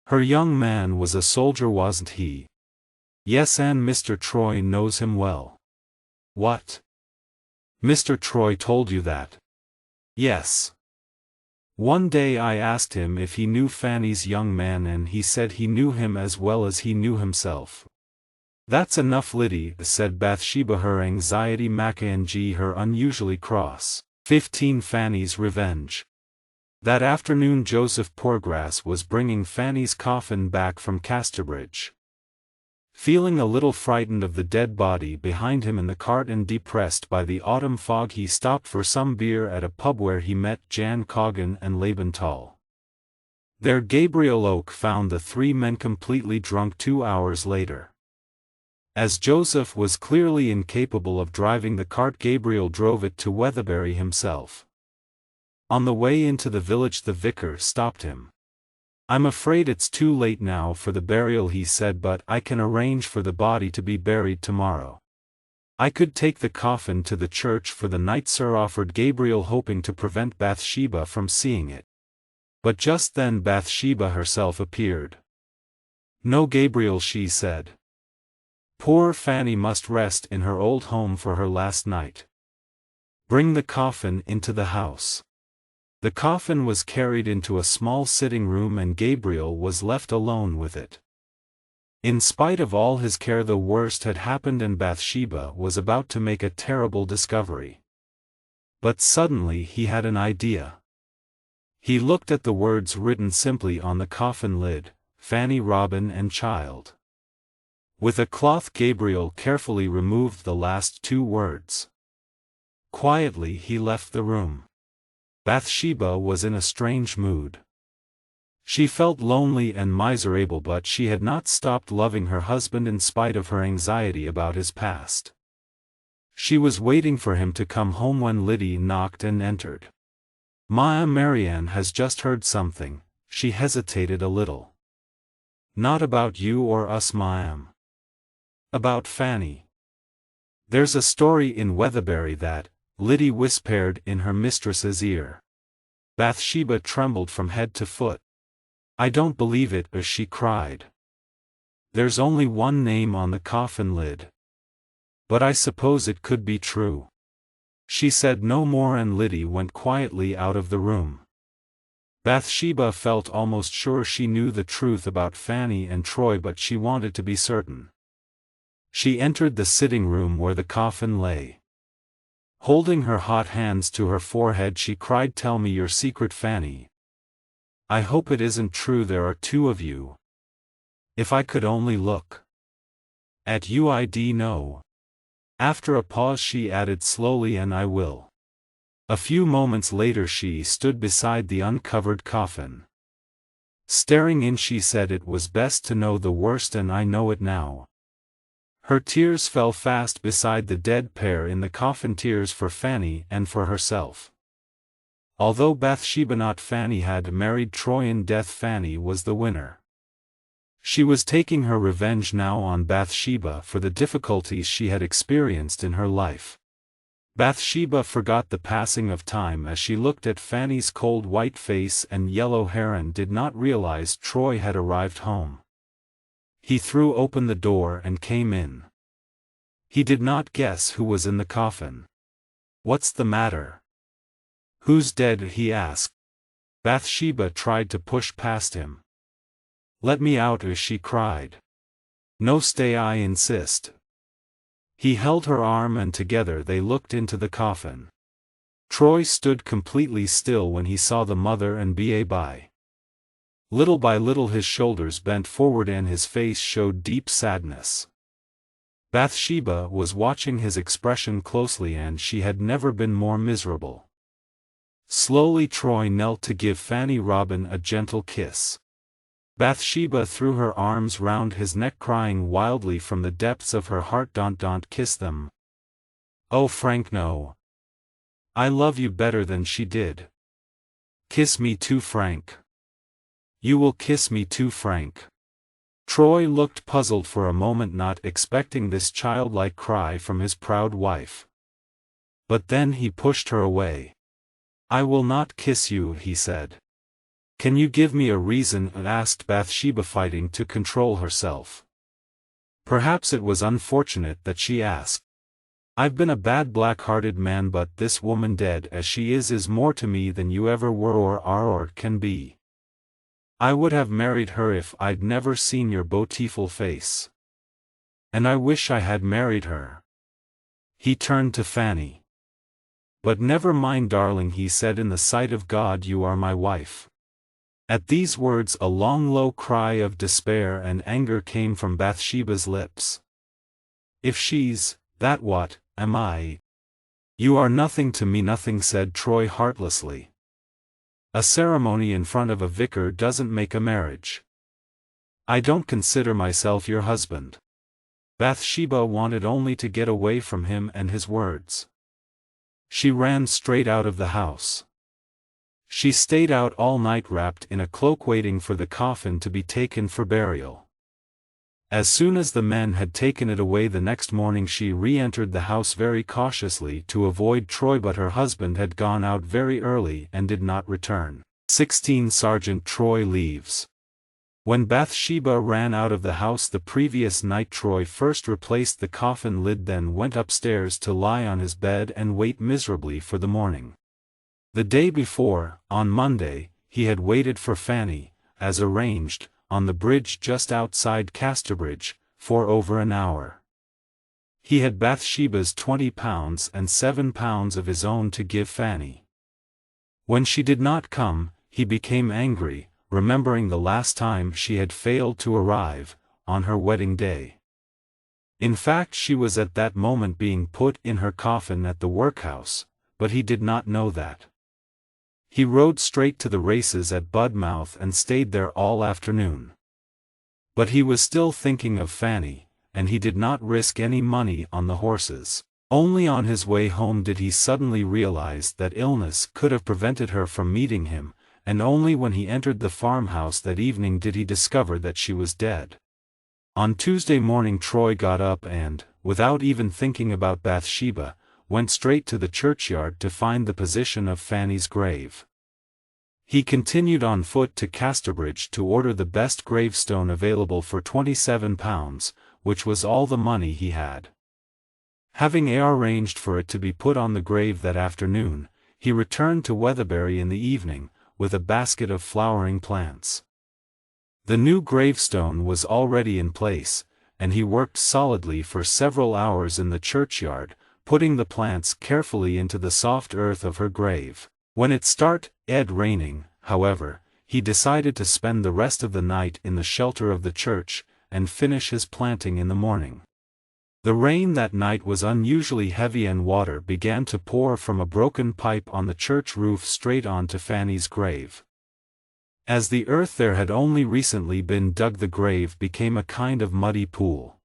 Her young man was a soldier, wasn't he? Yes, and Mr. Troy knows him well. What? Mr. Troy told you that? Yes. One day I asked him if he knew Fanny's young man, and he said he knew him as well as he knew himself. That's enough, Liddy, said Bathsheba, her anxiety macang her unusually cross. 15. Fanny's revenge. That afternoon Joseph Poorgrass was bringing Fanny's coffin back from Casterbridge. Feeling a little frightened of the dead body behind him in the cart and depressed by the autumn fog, he stopped for some beer at a pub where he met Jan Coggan and Laban Tall. There Gabriel Oak found the three men completely drunk 2 hours later. As Joseph was clearly incapable of driving the cart, Gabriel drove it to Weatherbury himself. On the way into the village the vicar stopped him. "I'm afraid it's too late now for the burial," he said, "but I can arrange for the body to be buried tomorrow." "I could take the coffin to the church for the night, sir," offered Gabriel, hoping to prevent Bathsheba from seeing it. But just then Bathsheba herself appeared. "No, Gabriel," she said. "Poor Fanny must rest in her old home for her last night. Bring the coffin into the house." The coffin was carried into a small sitting room and Gabriel was left alone with it. In spite of all his care, the worst had happened and Bathsheba was about to make a terrible discovery. But suddenly he had an idea. He looked at the words written simply on the coffin lid, "Fanny Robin and child." With a cloth Gabriel carefully removed the last two words. Quietly he left the room. Bathsheba was in a strange mood. She felt lonely and miserable, but she had not stopped loving her husband in spite of her anxiety about his past. She was waiting for him to come home when Liddy knocked and entered. "Marianne has just heard something." She hesitated a little. "Not about you or us, ma'am. About Fanny. There's a story in Weatherbury that," Liddy whispered in her mistress's ear. Bathsheba trembled from head to foot. "I don't believe it," she cried. "There's only one name on the coffin lid. But I suppose it could be true." She said no more and Liddy went quietly out of the room. Bathsheba felt almost sure she knew the truth about Fanny and Troy, but she wanted to be certain. She entered the sitting room where the coffin lay. Holding her hot hands to her forehead she cried, "Tell me your secret, Fanny. I hope it isn't true there are two of you. If I could only look at you, I'd know." After a pause she added slowly, "And I will." A few moments later she stood beside the uncovered coffin. Staring in, she said, "It was best to know the worst, and I know it now." Her tears fell fast beside the dead pair in the coffin, tears for Fanny and for herself. Although Bathsheba, not Fanny, had married Troy in death, Fanny was the winner. She was taking her revenge now on Bathsheba for the difficulties she had experienced in her life. Bathsheba forgot the passing of time as she looked at Fanny's cold white face and yellow hair and did not realize Troy had arrived home. He threw open the door and came in. He did not guess who was in the coffin. "What's the matter? Who's dead?" he asked. Bathsheba tried to push past him. "Let me out," she cried. "No, stay, I insist." He held her arm and together they looked into the coffin. Troy stood completely still when he saw the mother and by. Little by little his shoulders bent forward and his face showed deep sadness. Bathsheba was watching his expression closely and she had never been more miserable. Slowly Troy knelt to give Fanny Robin a gentle kiss. Bathsheba threw her arms round his neck, crying wildly from the depths of her heart, "Don't kiss them. Oh Frank, no. I love you better than she did. Kiss me too, Frank. You will kiss me too, Frank." Troy looked puzzled for a moment, not expecting this childlike cry from his proud wife. But then he pushed her away. "I will not kiss you," he said. "Can you give me a reason?" asked Bathsheba, fighting to control herself. Perhaps it was unfortunate that she asked. "I've been a bad black-hearted man, but this woman, dead as she is more to me than you ever were or are or can be. I would have married her if I'd never seen your beautiful face. And I wish I had married her." He turned to Fanny. "But never mind, darling," he said, "in the sight of God you are my wife." At these words a long low cry of despair and anger came from Bathsheba's lips. "If she's that, what am I?" "You are nothing to me." "Nothing," said Troy heartlessly. "A ceremony in front of a vicar doesn't make a marriage. I don't consider myself your husband." Bathsheba wanted only to get away from him and his words. She ran straight out of the house. She stayed out all night wrapped in a cloak, waiting for the coffin to be taken for burial. As soon as the men had taken it away the next morning, she re-entered the house very cautiously to avoid Troy, but her husband had gone out very early and did not return. 16 Sergeant Troy leaves. When Bathsheba ran out of the house the previous night, Troy first replaced the coffin lid, then went upstairs to lie on his bed and wait miserably for the morning. The day before, on Monday, he had waited for Fanny, as arranged, on the bridge just outside Casterbridge, for over an hour. He had Bathsheba's £20 and £7 of his own to give Fanny. When she did not come, he became angry, remembering the last time she had failed to arrive, on her wedding day. In fact, she was at that moment being put in her coffin at the workhouse, but he did not know that. He rode straight to the races at Budmouth and stayed there all afternoon. But he was still thinking of Fanny, and he did not risk any money on the horses. Only on his way home did he suddenly realize that illness could have prevented her from meeting him, and only when he entered the farmhouse that evening did he discover that she was dead. On Tuesday morning Troy got up and, without even thinking about Bathsheba, went straight to the churchyard to find the position of Fanny's grave. He continued on foot to Casterbridge to order the best gravestone available for £27, which was all the money he had. Having arranged for it to be put on the grave that afternoon, he returned to Weatherbury in the evening, with a basket of flowering plants. The new gravestone was already in place, and he worked solidly for several hours in the churchyard, putting the plants carefully into the soft earth of her grave. When it started raining, however, he decided to spend the rest of the night in the shelter of the church, and finish his planting in the morning. The rain that night was unusually heavy and water began to pour from a broken pipe on the church roof straight onto Fanny's grave. As the earth there had only recently been dug, the grave became a kind of muddy pool.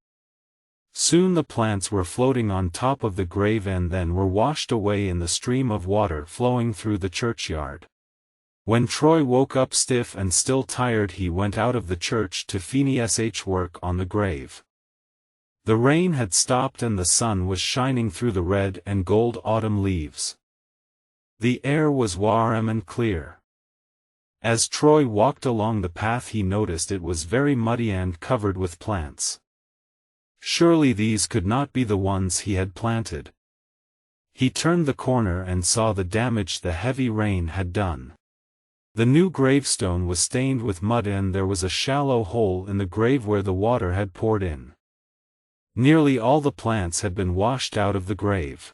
Soon the plants were floating on top of the grave and then were washed away in the stream of water flowing through the churchyard. When Troy woke up stiff and still tired, he went out of the church to finish work on the grave. The rain had stopped and the sun was shining through the red and gold autumn leaves. The air was warm and clear. As Troy walked along the path he noticed it was very muddy and covered with plants. Surely these could not be the ones he had planted. He turned the corner and saw the damage the heavy rain had done. The new gravestone was stained with mud and there was a shallow hole in the grave where the water had poured in. Nearly all the plants had been washed out of the grave.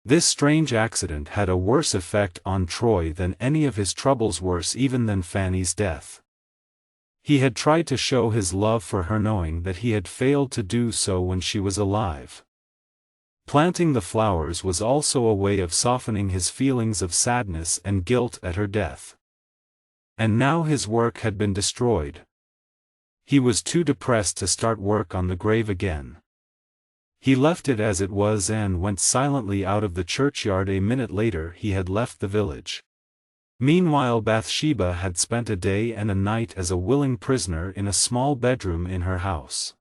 This strange accident had a worse effect on Troy than any of his troubles, worse even than Fanny's death. He had tried to show his love for her, knowing that he had failed to do so when she was alive. Planting the flowers was also a way of softening his feelings of sadness and guilt at her death. And now his work had been destroyed. He was too depressed to start work on the grave again. He left it as it was and went silently out of the churchyard. A minute later he had left the village. Meanwhile, Bathsheba had spent a day and a night as a willing prisoner in a small bedroom in her house.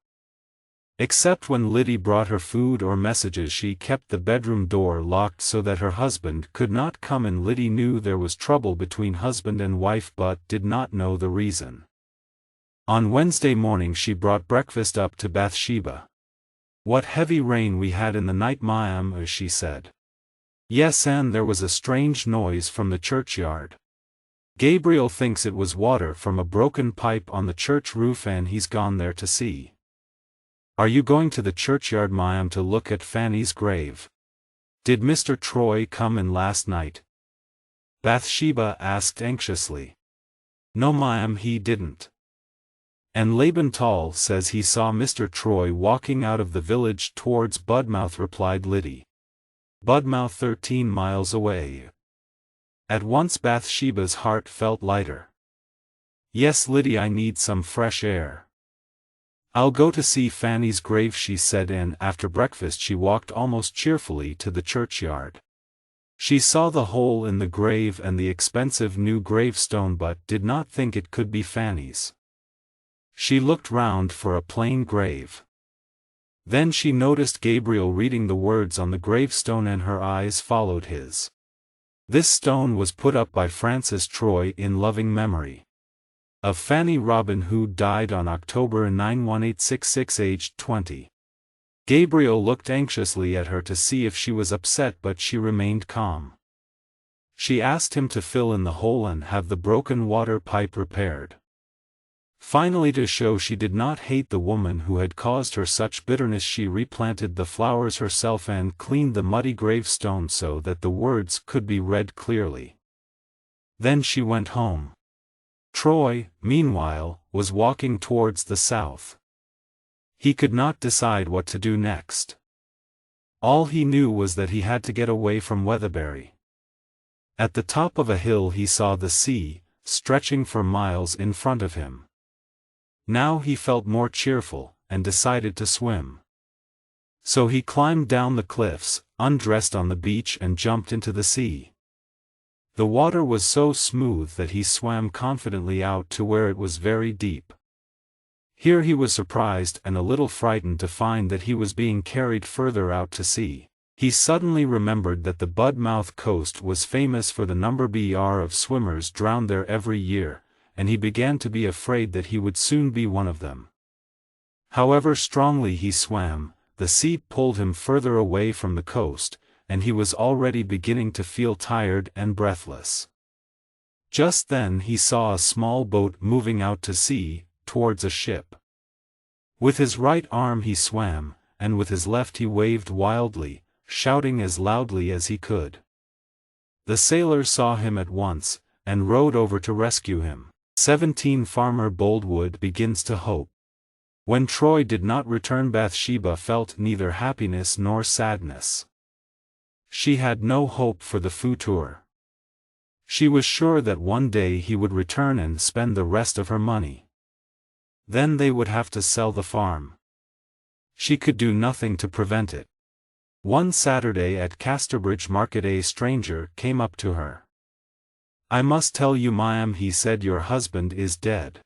Except when Liddy brought her food or messages, she kept the bedroom door locked so that her husband could not come in. Liddy knew there was trouble between husband and wife but did not know the reason. On Wednesday morning she brought breakfast up to Bathsheba. "What heavy rain we had in the night, ma'am," she said. "Yes, and there was a strange noise from the churchyard. Gabriel thinks it was water from a broken pipe on the church roof and he's gone there to see." "Are you going to the churchyard, ma'am, to look at Fanny's grave? Did Mr. Troy come in last night?" Bathsheba asked anxiously. "No, ma'am, he didn't. And Laban Tall says he saw Mr. Troy walking out of the village towards Budmouth," replied Liddy. "Budmouth 13 miles away." At once Bathsheba's heart felt lighter. "Yes, Liddy, I need some fresh air. I'll go to see Fanny's grave," she said, and after breakfast she walked almost cheerfully to the churchyard. She saw the hole in the grave and the expensive new gravestone but did not think it could be Fanny's. She looked round for a plain grave. Then she noticed Gabriel reading the words on the gravestone and her eyes followed his. This stone was put up by Francis Troy in loving memory of Fanny Robin, who died on October 9, 1866, aged 20. Gabriel looked anxiously at her to see if she was upset, but she remained calm. She asked him to fill in the hole and have the broken water pipe repaired. Finally, to show she did not hate the woman who had caused her such bitterness, she replanted the flowers herself and cleaned the muddy gravestone so that the words could be read clearly. Then she went home. Troy, meanwhile, was walking towards the south. He could not decide what to do next. All he knew was that he had to get away from Weatherbury. At the top of a hill he saw the sea, stretching for miles in front of him. Now he felt more cheerful, and decided to swim. So he climbed down the cliffs, undressed on the beach and jumped into the sea. The water was so smooth that he swam confidently out to where it was very deep. Here he was surprised and a little frightened to find that he was being carried further out to sea. He suddenly remembered that the Budmouth coast was famous for the number of swimmers drowned there every year, and he began to be afraid that he would soon be one of them. However strongly he swam, the sea pulled him further away from the coast, and he was already beginning to feel tired and breathless. Just then he saw a small boat moving out to sea, towards a ship. With his right arm he swam, and with his left he waved wildly, shouting as loudly as he could. The sailor saw him at once, and rowed over to rescue him. 17 Farmer Boldwood begins to hope. When Troy did not return, Bathsheba felt neither happiness nor sadness. She had no hope for the future. She was sure that one day he would return and spend the rest of her money. Then they would have to sell the farm. She could do nothing to prevent it. One Saturday at Casterbridge Market a stranger came up to her. "I must tell you, ma'am," he said, "your husband is dead."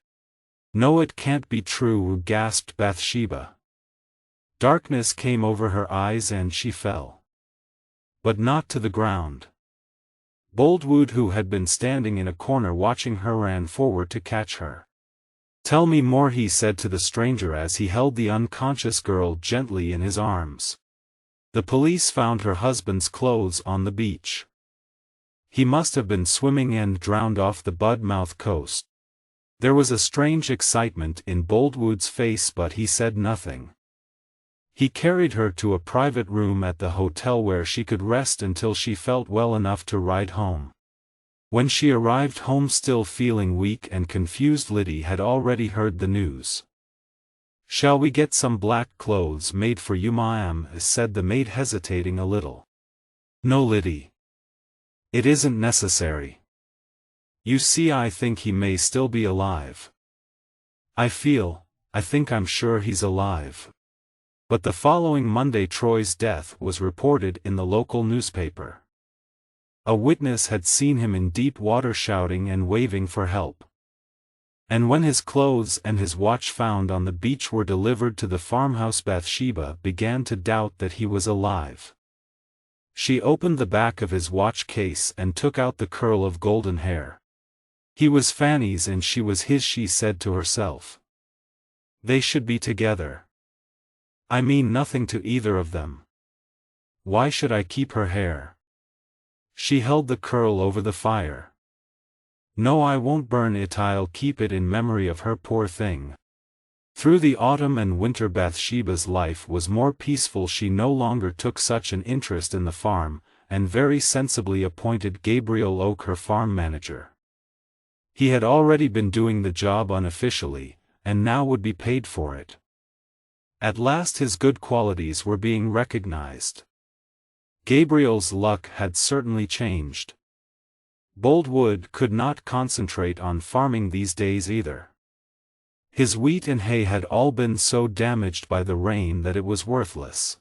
"No, it can't be true," gasped Bathsheba. Darkness came over her eyes and she fell. But not to the ground. Boldwood, who had been standing in a corner watching her, ran forward to catch her. "Tell me more," he said to the stranger as he held the unconscious girl gently in his arms. "The police found her husband's clothes on the beach. He must have been swimming and drowned off the Budmouth coast." There was a strange excitement in Boldwood's face, but he said nothing. He carried her to a private room at the hotel where she could rest until she felt well enough to ride home. When she arrived home still feeling weak and confused, Liddy had already heard the news. "Shall we get some black clothes made for you, ma'am?" said the maid, hesitating a little. "No, Liddy. It isn't necessary. You see, I think he may still be alive. I think I'm sure he's alive." But the following Monday Troy's death was reported in the local newspaper. A witness had seen him in deep water shouting and waving for help. And when his clothes and his watch found on the beach were delivered to the farmhouse, Bathsheba began to doubt that he was alive. She opened the back of his watch case and took out the curl of golden hair. He was Fanny's and she was his, she said to herself. They should be together. I mean nothing to either of them. Why should I keep her hair? She held the curl over the fire. No, I won't burn it, I'll keep it in memory of her, poor thing. Through the autumn and winter Bathsheba's life was more peaceful. She no longer took such an interest in the farm, and very sensibly appointed Gabriel Oak her farm manager. He had already been doing the job unofficially, and now would be paid for it. At last his good qualities were being recognized. Gabriel's luck had certainly changed. Boldwood could not concentrate on farming these days either. His wheat and hay had all been so damaged by the rain that it was worthless.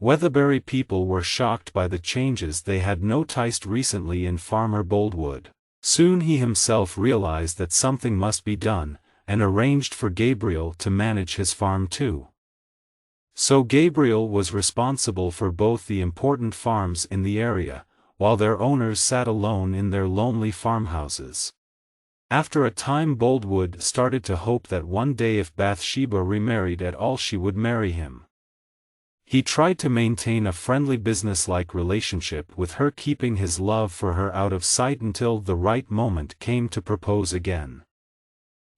Weatherbury people were shocked by the changes they had noticed recently in Farmer Boldwood. Soon he himself realized that something must be done, and arranged for Gabriel to manage his farm too. So Gabriel was responsible for both the important farms in the area, while their owners sat alone in their lonely farmhouses. After a time Boldwood started to hope that one day if Bathsheba remarried at all she would marry him. He tried to maintain a friendly business-like relationship with her, keeping his love for her out of sight until the right moment came to propose again.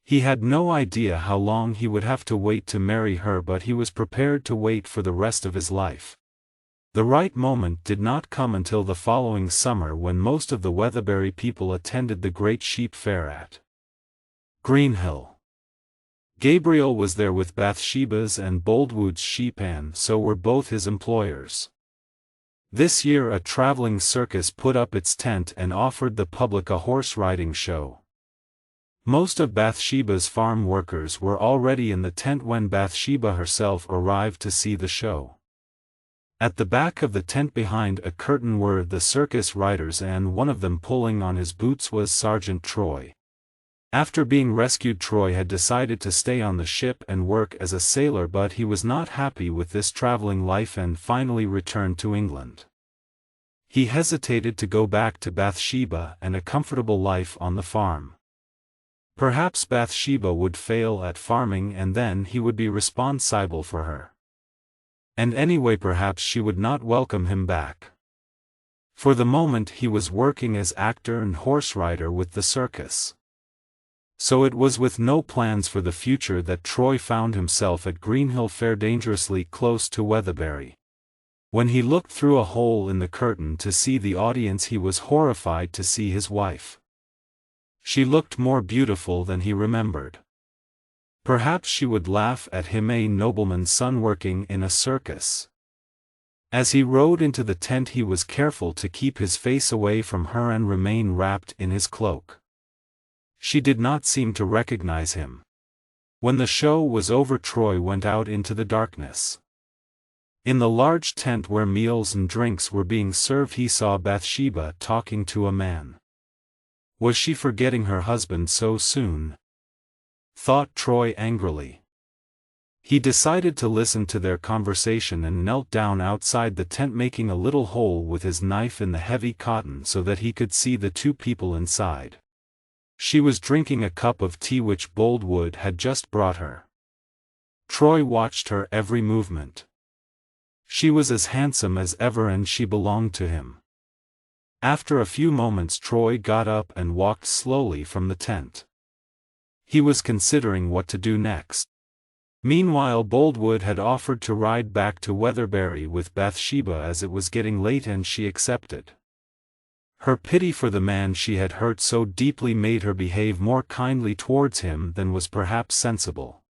He had no idea how long he would have to wait to marry her, but he was prepared to wait for the rest of his life. The right moment did not come until the following summer, when most of the Weatherbury people attended the great sheep fair at Greenhill. Gabriel was there with Bathsheba's and Boldwood's sheep, and so were both his employers. This year a traveling circus put up its tent and offered the public a horse riding show. Most of Bathsheba's farm workers were already in the tent when Bathsheba herself arrived to see the show. At the back of the tent behind a curtain were the circus riders, and one of them pulling on his boots was Sergeant Troy. After being rescued, Troy had decided to stay on the ship and work as a sailor, but he was not happy with this traveling life and finally returned to England. He hesitated to go back to Bathsheba and a comfortable life on the farm. Perhaps Bathsheba would fail at farming and then he would be responsible for her. And anyway, perhaps she would not welcome him back. For the moment he was working as actor and horse rider with the circus. So it was with no plans for the future that Troy found himself at Greenhill Fair, dangerously close to Weatherbury. When he looked through a hole in the curtain to see the audience, he was horrified to see his wife. She looked more beautiful than he remembered. Perhaps she would laugh at him, a nobleman's son working in a circus. As he rode into the tent he was careful to keep his face away from her and remain wrapped in his cloak. She did not seem to recognize him. When the show was over, Troy went out into the darkness. In the large tent where meals and drinks were being served he saw Bathsheba talking to a man. Was she forgetting her husband so soon? Thought Troy angrily. He decided to listen to their conversation and knelt down outside the tent, making a little hole with his knife in the heavy cotton so that he could see the two people inside. She was drinking a cup of tea which Boldwood had just brought her. Troy watched her every movement. She was as handsome as ever and she belonged to him. After a few moments Troy got up and walked slowly from the tent. He was considering what to do next. Meanwhile Boldwood had offered to ride back to Weatherbury with Bathsheba as it was getting late, and she accepted. Her pity for the man she had hurt so deeply made her behave more kindly towards him than was perhaps sensible.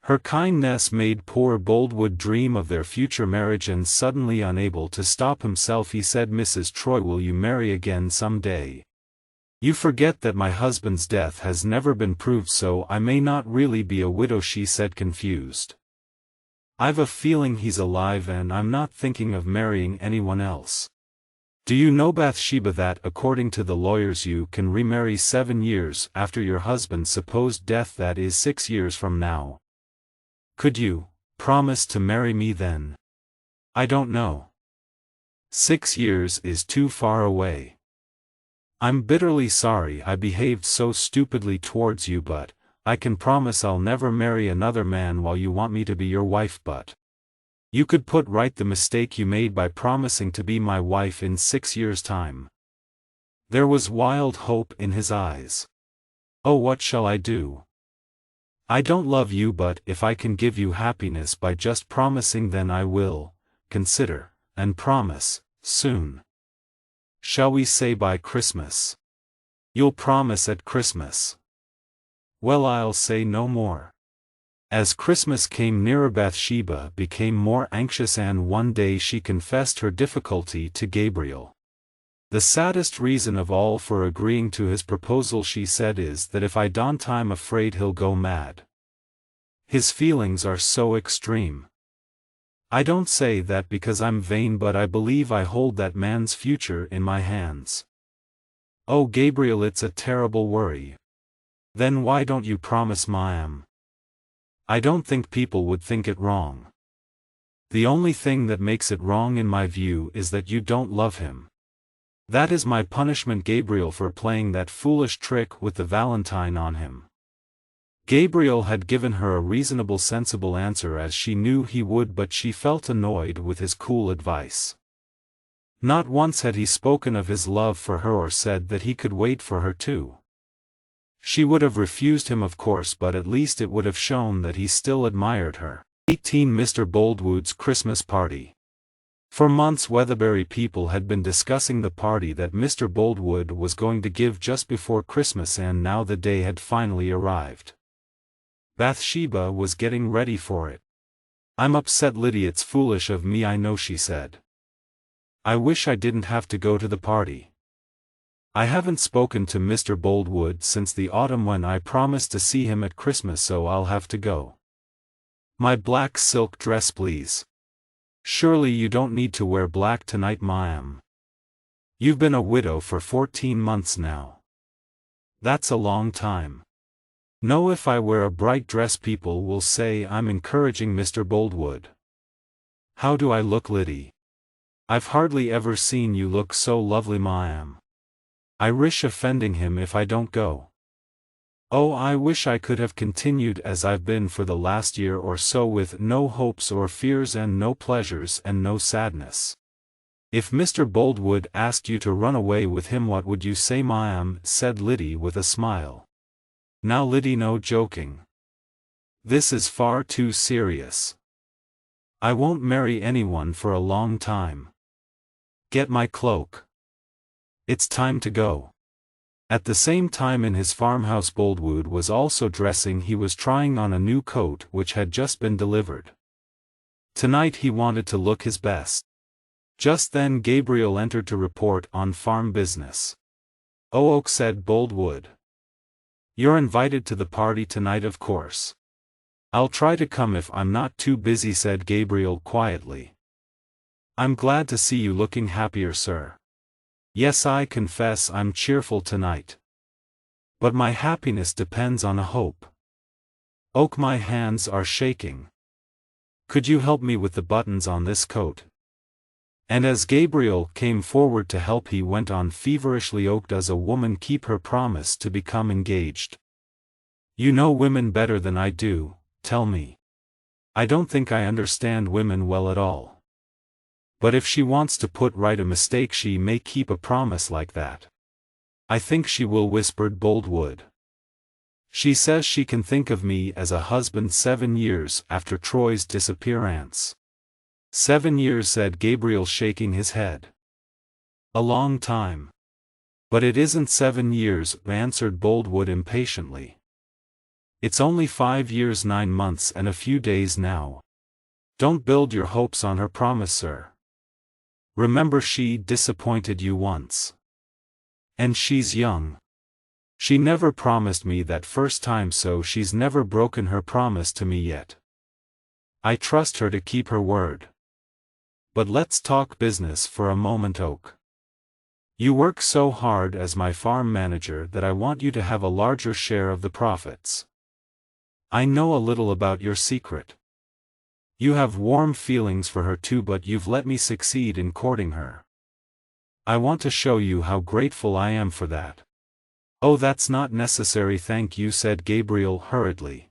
Her kindness made poor Boldwood dream of their future marriage, and suddenly unable to stop himself he said, "Mrs. Troy, will you marry again some day? You forget that my husband's death has never been proved, so I may not really be a widow," she said, confused. "I've a feeling he's alive and I'm not thinking of marrying anyone else." Do you know, Bathsheba, that according to the lawyers you can remarry 7 years after your husband's supposed death, that is 6 years from now? Could you promise to marry me then? I don't know. 6 years is too far away. I'm bitterly sorry I behaved so stupidly towards you, but I can promise I'll never marry another man while you want me to be your wife. But you could put right the mistake you made by promising to be my wife in 6 years' time. There was wild hope in his eyes. Oh, what shall I do? I don't love you, but if I can give you happiness by just promising, then I will consider and promise soon. Shall we say by Christmas? You'll promise at Christmas? Well, I'll say no more. As Christmas came nearer, Bathsheba became more anxious, and one day she confessed her difficulty to Gabriel. The saddest reason of all for agreeing to his proposal, she said, is that if I don't, I'm afraid he'll go mad. His feelings are so extreme. I don't say that because I'm vain, but I believe I hold that man's future in my hands. Oh, Gabriel, it's a terrible worry. Then why don't you promise, ma'am? I don't think people would think it wrong. The only thing that makes it wrong in my view is that you don't love him. That is my punishment, Gabriel, for playing that foolish trick with the valentine on him. Gabriel had given her a reasonable, sensible answer, as she knew he would, but she felt annoyed with his cool advice. Not once had he spoken of his love for her or said that he could wait for her too. She would have refused him, of course, but at least it would have shown that he still admired her. 18. Mr. Boldwood's Christmas Party. For months Weatherbury people had been discussing the party that Mr. Boldwood was going to give just before Christmas, and now the day had finally arrived. Bathsheba was getting ready for it. "I'm upset, Liddy. It's foolish of me, I know," she said. "I wish I didn't have to go to the party. I haven't spoken to Mr. Boldwood since the autumn when I promised to see him at Christmas, so I'll have to go. My black silk dress, please." "Surely you don't need to wear black tonight, ma'am. You've been a widow for 14 months now. That's a long time. No, if I wear a bright dress people will say I'm encouraging Mr. Boldwood." "How do I look, Liddy? I've hardly ever seen you look so lovely, ma'am. I risk offending him if I don't go." "Oh, I wish I could have continued as I've been for the last year or so, with no hopes or fears and no pleasures and no sadness." "If Mr. Boldwood asked you to run away with him, what would you say, ma'am?" said Liddy with a smile. "Now, Liddy, no joking. This is far too serious. I won't marry anyone for a long time. Get my cloak. It's time to go." At the same time in his farmhouse Boldwood was also dressing. He was trying on a new coat which had just been delivered. Tonight he wanted to look his best. Just then Gabriel entered to report on farm business. "Oh, Oak," said Boldwood. "You're invited to the party tonight, of course." "I'll try to come if I'm not too busy," said Gabriel quietly. "I'm glad to see you looking happier, sir." "Yes, I confess I'm cheerful tonight. But my happiness depends on a hope. Oak, my hands are shaking. Could you help me with the buttons on this coat?" And as Gabriel came forward to help, he went on feverishly, "Oak, does a woman keep her promise to become engaged? You know women better than I do, tell me. I don't think I understand women well at all. But if she wants to put right a mistake, she may keep a promise like that." "I think she will," whispered Boldwood. "She says she can think of me as a husband 7 years after Troy's disappearance." 7 years, said Gabriel, shaking his head. "A long time." "But it isn't 7 years," answered Boldwood impatiently. "It's only 5 years, 9 months and a few days now. Don't build your hopes on her promise, sir. Remember, she disappointed you once. And she's young. She never promised me that first time, so she's never broken her promise to me yet. I trust her to keep her word. But let's talk business for a moment, Oak. You work so hard as my farm manager that I want you to have a larger share of the profits. I know a little about your secret. You have warm feelings for her too, but you've let me succeed in courting her. I want to show you how grateful I am for that. Oh, that's not necessary, thank you, said Gabriel hurriedly.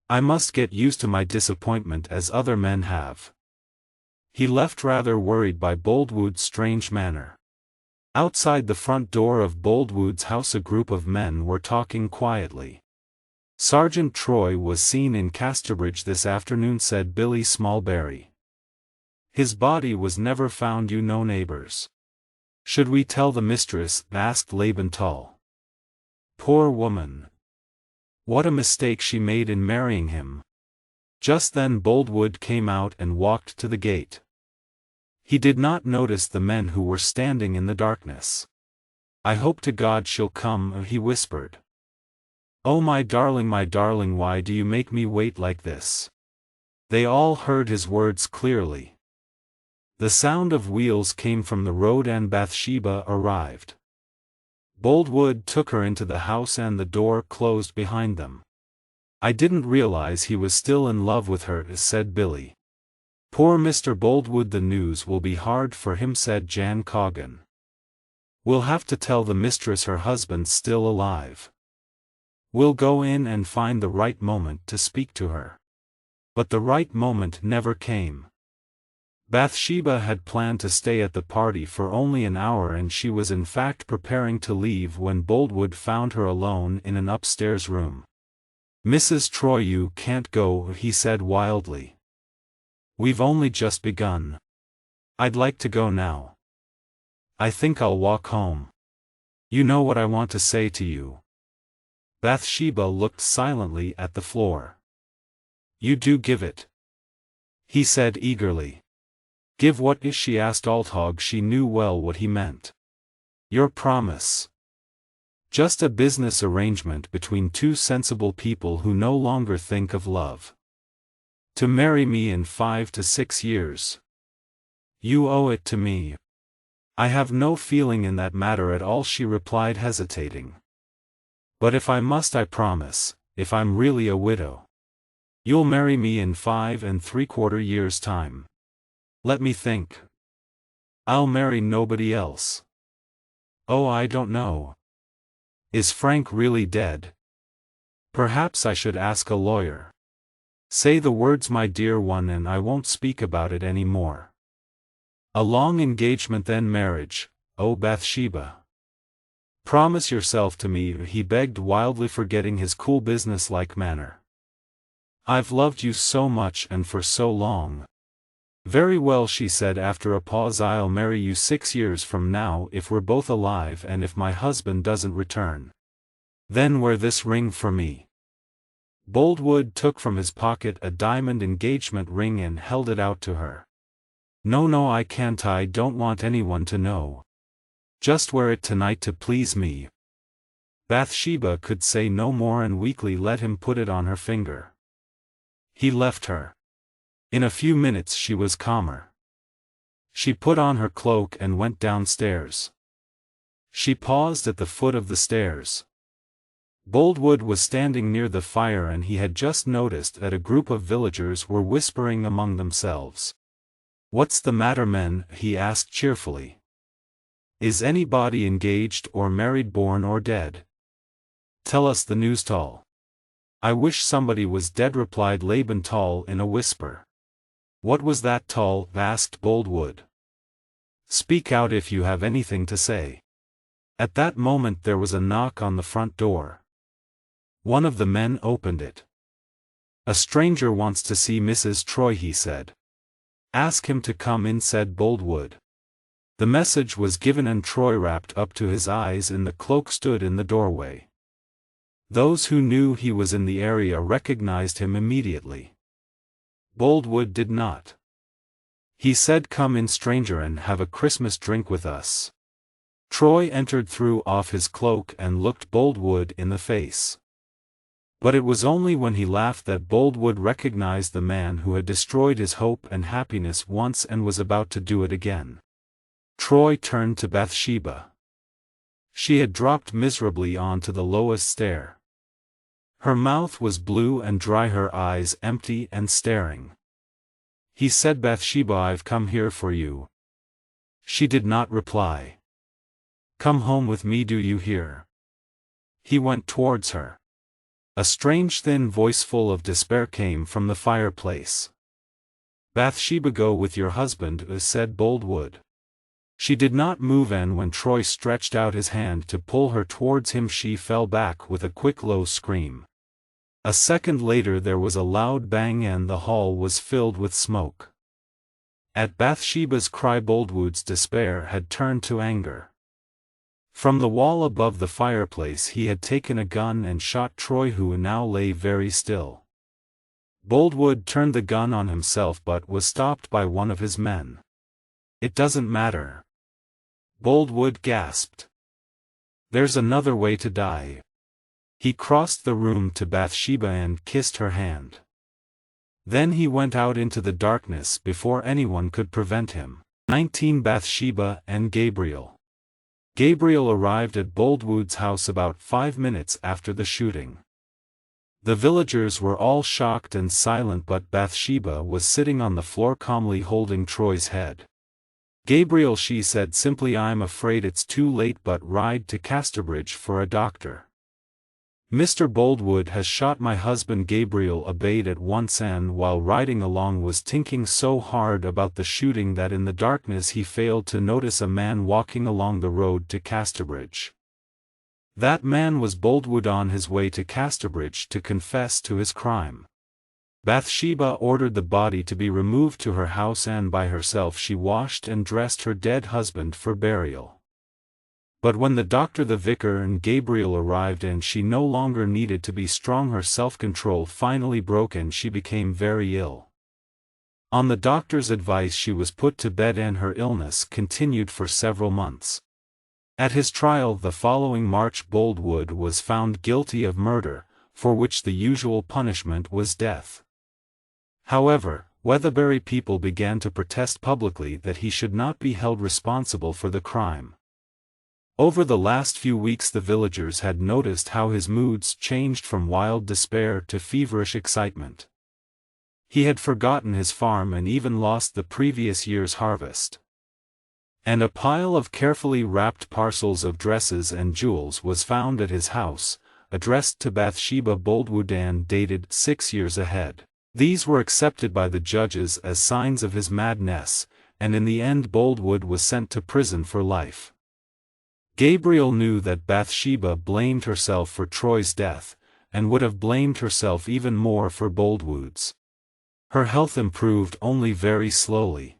I must get used to my disappointment as other men have. He left rather worried by Boldwood's strange manner. Outside the front door of Boldwood's house a group of men were talking quietly. Sergeant Troy was seen in Casterbridge this afternoon, said Billy Smallberry. His body was never found, you know, neighbors. Should we tell the mistress? Asked Laban Tall. Poor woman. What a mistake she made in marrying him. Just then Boldwood came out and walked to the gate. He did not notice the men who were standing in the darkness. I hope to God she'll come, he whispered. Oh my darling, why do you make me wait like this? They all heard his words clearly. The sound of wheels came from the road and Bathsheba arrived. Boldwood took her into the house and the door closed behind them. I didn't realize he was still in love with her, said Billy. Poor Mr. Boldwood, the news will be hard for him, said Jan Coggan. We'll have to tell the mistress her husband's still alive. We'll go in and find the right moment to speak to her. But the right moment never came. Bathsheba had planned to stay at the party for only an hour, and she was in fact preparing to leave when Boldwood found her alone in an upstairs room. Mrs. Troy, you can't go, he said wildly. We've only just begun. I'd like to go now. I think I'll walk home. You know what I want to say to you. Bathsheba looked silently at the floor. You do give it. He said eagerly. Give what is? She asked Althog. She knew well what he meant. Your promise. Just a business arrangement between two sensible people who no longer think of love. To marry me in 5 to 6 years. You owe it to me. I have no feeling in that matter at all, she replied, hesitating. But if I must, I promise, if I'm really a widow. You'll marry me in 5 3/4 years' time. Let me think. I'll marry nobody else. Oh, I don't know. Is Frank really dead? Perhaps I should ask a lawyer. Say the words, my dear one, and I won't speak about it any more. A long engagement, then marriage, oh Bathsheba. Promise yourself to me, he begged wildly, forgetting his cool business-like manner. I've loved you so much and for so long. Very well, she said after a pause, I'll marry you 6 years from now if we're both alive and if my husband doesn't return. Then wear this ring for me. Boldwood took from his pocket a diamond engagement ring and held it out to her. No, I can't. I don't want anyone to know. Just wear it tonight to please me. Bathsheba could say no more and weakly let him put it on her finger. He left her. In a few minutes she was calmer. She put on her cloak and went downstairs. She paused at the foot of the stairs. Boldwood was standing near the fire and he had just noticed that a group of villagers were whispering among themselves. What's the matter, men? He asked cheerfully. Is anybody engaged or married, born or dead? Tell us the news, Tall. I wish somebody was dead, replied Laban Tall in a whisper. What was that, Tall? Asked Boldwood. Speak out if you have anything to say. At that moment there was a knock on the front door. One of the men opened it. A stranger wants to see Mrs. Troy, he said. Ask him to come in, said Boldwood. The message was given and Troy, wrapped up to his eyes in the cloak, stood in the doorway. Those who knew he was in the area recognized him immediately. Boldwood did not. He said, Come in, stranger, and have a Christmas drink with us. Troy entered, threw off his cloak and looked Boldwood in the face. But it was only when he laughed that Boldwood recognized the man who had destroyed his hope and happiness once and was about to do it again. Troy turned to Bathsheba. She had dropped miserably onto the lowest stair. Her mouth was blue and dry, her eyes empty and staring. He said, "Bathsheba, I've come here for you." She did not reply. "Come home with me, do you hear?" He went towards her. A strange thin voice full of despair came from the fireplace. "Bathsheba, go with your husband," said Boldwood. She did not move, and when Troy stretched out his hand to pull her towards him, she fell back with a quick low scream. A second later there was a loud bang and the hall was filled with smoke. At Bathsheba's cry, Boldwood's despair had turned to anger. From the wall above the fireplace he had taken a gun and shot Troy, who now lay very still. Boldwood turned the gun on himself but was stopped by one of his men. "It doesn't matter," Boldwood gasped. "There's another way to die." He crossed the room to Bathsheba and kissed her hand. Then he went out into the darkness before anyone could prevent him. 19 Bathsheba and Gabriel. Gabriel arrived at Boldwood's house about 5 minutes after the shooting. The villagers were all shocked and silent, but Bathsheba was sitting on the floor calmly holding Troy's head. "Gabriel," she said simply, "I'm afraid it's too late, but ride to Casterbridge for a doctor. Mr. Boldwood has shot my husband." Gabriel obeyed at once, and while riding along was thinking so hard about the shooting that in the darkness he failed to notice a man walking along the road to Casterbridge. That man was Boldwood on his way to Casterbridge to confess to his crime. Bathsheba ordered the body to be removed to her house, and by herself she washed and dressed her dead husband for burial. But when the doctor, the vicar, and Gabriel arrived and she no longer needed to be strong, her self-control finally broke and she became very ill. On the doctor's advice she was put to bed, and her illness continued for several months. At his trial the following March, Boldwood was found guilty of murder, for which the usual punishment was death. However, Weatherbury people began to protest publicly that he should not be held responsible for the crime. Over the last few weeks the villagers had noticed how his moods changed from wild despair to feverish excitement. He had forgotten his farm and even lost the previous year's harvest. And a pile of carefully wrapped parcels of dresses and jewels was found at his house, addressed to Bathsheba Boldwood and dated 6 years ahead. These were accepted by the judges as signs of his madness, and in the end Boldwood was sent to prison for life. Gabriel knew that Bathsheba blamed herself for Troy's death, and would have blamed herself even more for Boldwood's. Her health improved only very slowly.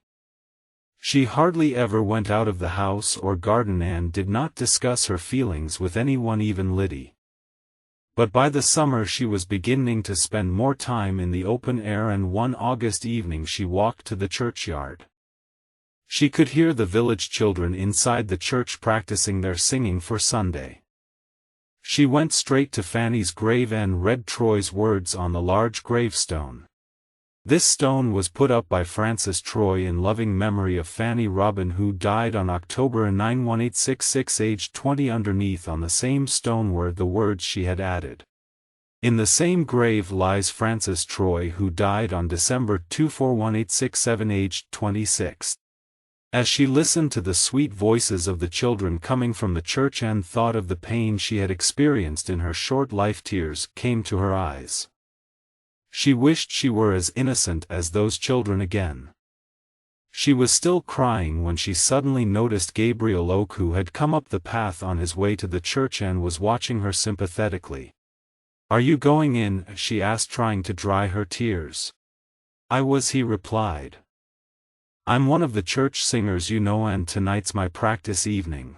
She hardly ever went out of the house or garden and did not discuss her feelings with anyone, even Liddy. But by the summer she was beginning to spend more time in the open air, and one August evening she walked to the churchyard. She could hear the village children inside the church practicing their singing for Sunday. She went straight to Fanny's grave and read Troy's words on the large gravestone. This stone was put up by Francis Troy in loving memory of Fanny Robin, who died on October 9, 1866, aged 20. Underneath on the same stone were the words she had added. In the same grave lies Francis Troy, who died on December 2, 1867, aged 26. As she listened to the sweet voices of the children coming from the church and thought of the pain she had experienced in her short life, tears came to her eyes. She wished she were as innocent as those children again. She was still crying when she suddenly noticed Gabriel Oak, who had come up the path on his way to the church and was watching her sympathetically. "Are you going in?" she asked, trying to dry her tears. "I was," he replied. "I'm one of the church singers, you know, and tonight's my practice evening.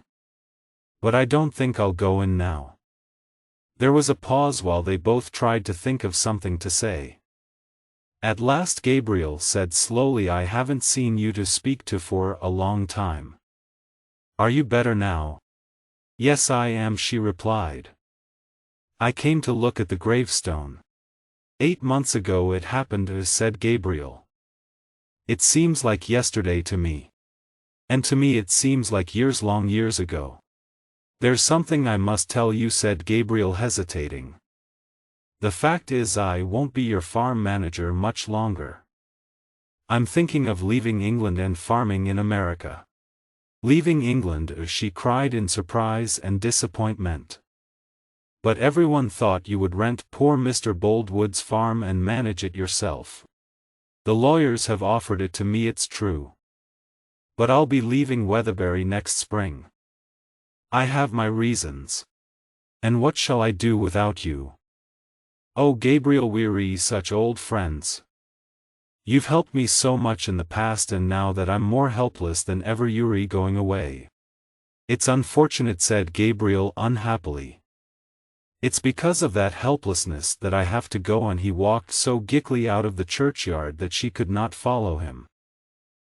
But I don't think I'll go in now." There was a pause while they both tried to think of something to say. At last Gabriel said slowly, "I haven't seen you to speak to for a long time. Are you better now?" "Yes, I am," she replied. "I came to look at the gravestone. 8 months ago it happened," said Gabriel. "It seems like yesterday to me." And to me it seems like long years ago. There's something I must tell you, said Gabriel, hesitating. The fact is, I won't be your farm manager much longer. I'm thinking of leaving England and farming in America. Leaving England? She cried in surprise and disappointment. But everyone thought you would rent poor Mr. Boldwood's farm and manage it yourself. The lawyers have offered it to me, it's true. But I'll be leaving Weatherbury next spring. I have my reasons. And what shall I do without you? Oh, Gabriel, we're such old friends. You've helped me so much in the past, and now that I'm more helpless than ever, you're going away. It's unfortunate, said Gabriel unhappily. It's because of that helplessness that I have to go. And he walked so quickly out of the churchyard that she could not follow him.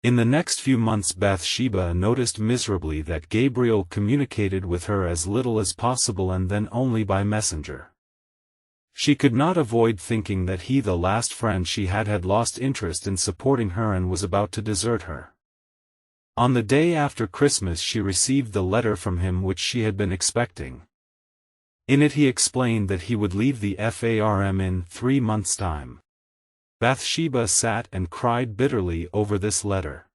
In the next few months Bathsheba noticed miserably that Gabriel communicated with her as little as possible, and then only by messenger. She could not avoid thinking that he, the last friend she had lost interest in supporting her and was about to desert her. On the day after Christmas she received the letter from him which she had been expecting. In it he explained that he would leave the farm in 3 months' time. Bathsheba sat and cried bitterly over this letter.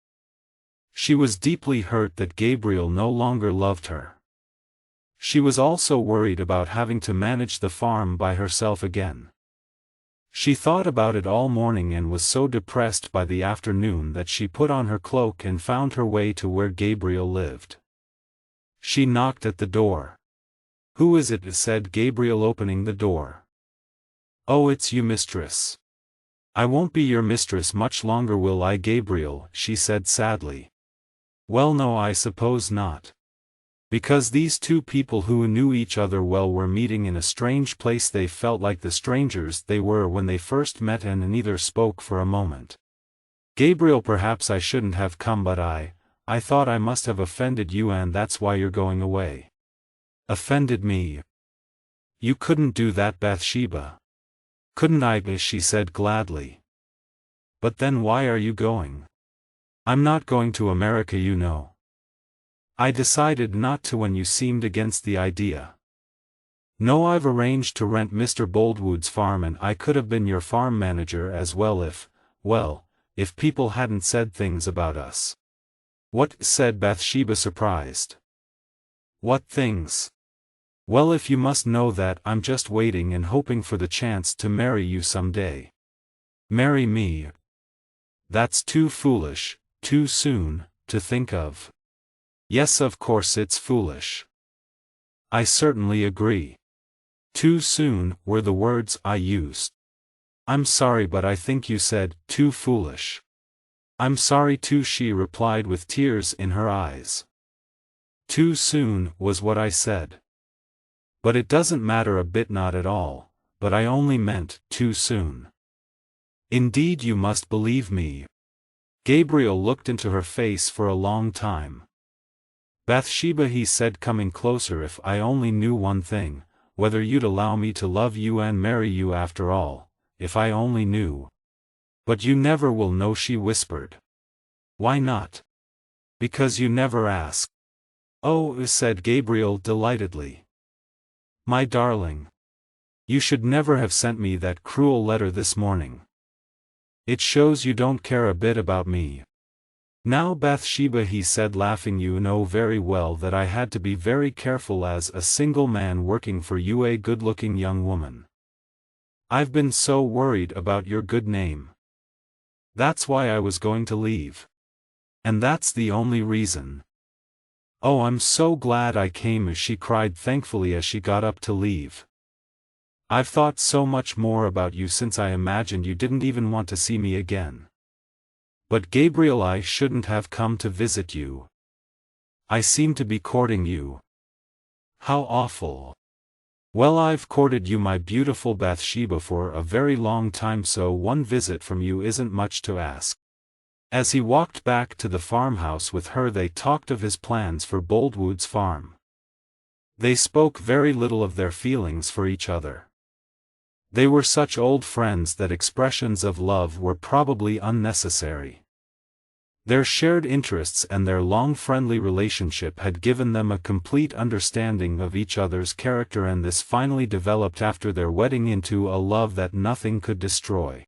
She was deeply hurt that Gabriel no longer loved her. She was also worried about having to manage the farm by herself again. She thought about it all morning and was so depressed by the afternoon that she put on her cloak and found her way to where Gabriel lived. She knocked at the door. "Who is it?" said Gabriel, opening the door. "Oh, it's you, mistress." "I won't be your mistress much longer, will I, Gabriel?" she said sadly. "Well, no, I suppose not. Because these two people who knew each other well were meeting in a strange place. They felt like the strangers they were when they first met, and neither spoke for a moment. Gabriel, perhaps I shouldn't have come, but I thought I must have offended you, and that's why you're going away." "Offended me? You couldn't do that, Bathsheba." "Couldn't I?" she said gladly. "But then why are you going?" "I'm not going to America, you know. I decided not to when you seemed against the idea. No, I've arranged to rent Mr. Boldwood's farm, and I could have been your farm manager as well if people hadn't said things about us." "What?" said Bathsheba, surprised. "What things?" "Well, if you must know that, I'm just waiting and hoping for the chance to marry you someday." "Marry me? That's too foolish, too soon, to think of." "Yes, of course it's foolish. I certainly agree. Too soon were the words I used. I'm sorry, but I think you said too foolish." "I'm sorry too," she replied with tears in her eyes. "Too soon was what I said. But it doesn't matter a bit, not at all, but I only meant too soon." "Indeed, you must believe me." Gabriel looked into her face for a long time. "Bathsheba," he said, coming closer, "if I only knew one thing, whether you'd allow me to love you and marry you after all, if I only knew." "But you never will know," she whispered. "Why not?" "Because you never ask." "Oh," said Gabriel delightedly. "My darling. You should never have sent me that cruel letter this morning. It shows you don't care a bit about me." "Now, Bathsheba," he said, laughing, "you know very well that I had to be very careful as a single man working for you, a good-looking young woman. I've been so worried about your good name. That's why I was going to leave. And that's the only reason." "Oh, I'm so glad I came," she cried thankfully as she got up to leave. "I've thought so much more about you since I imagined you didn't even want to see me again. But Gabriel, I shouldn't have come to visit you. I seem to be courting you." "How awful." "Well, I've courted you, my beautiful Bathsheba, for a very long time, so one visit from you isn't much to ask." As he walked back to the farmhouse with her, they talked of his plans for Boldwood's farm. They spoke very little of their feelings for each other. They were such old friends that expressions of love were probably unnecessary. Their shared interests and their long friendly relationship had given them a complete understanding of each other's character, and this finally developed after their wedding into a love that nothing could destroy.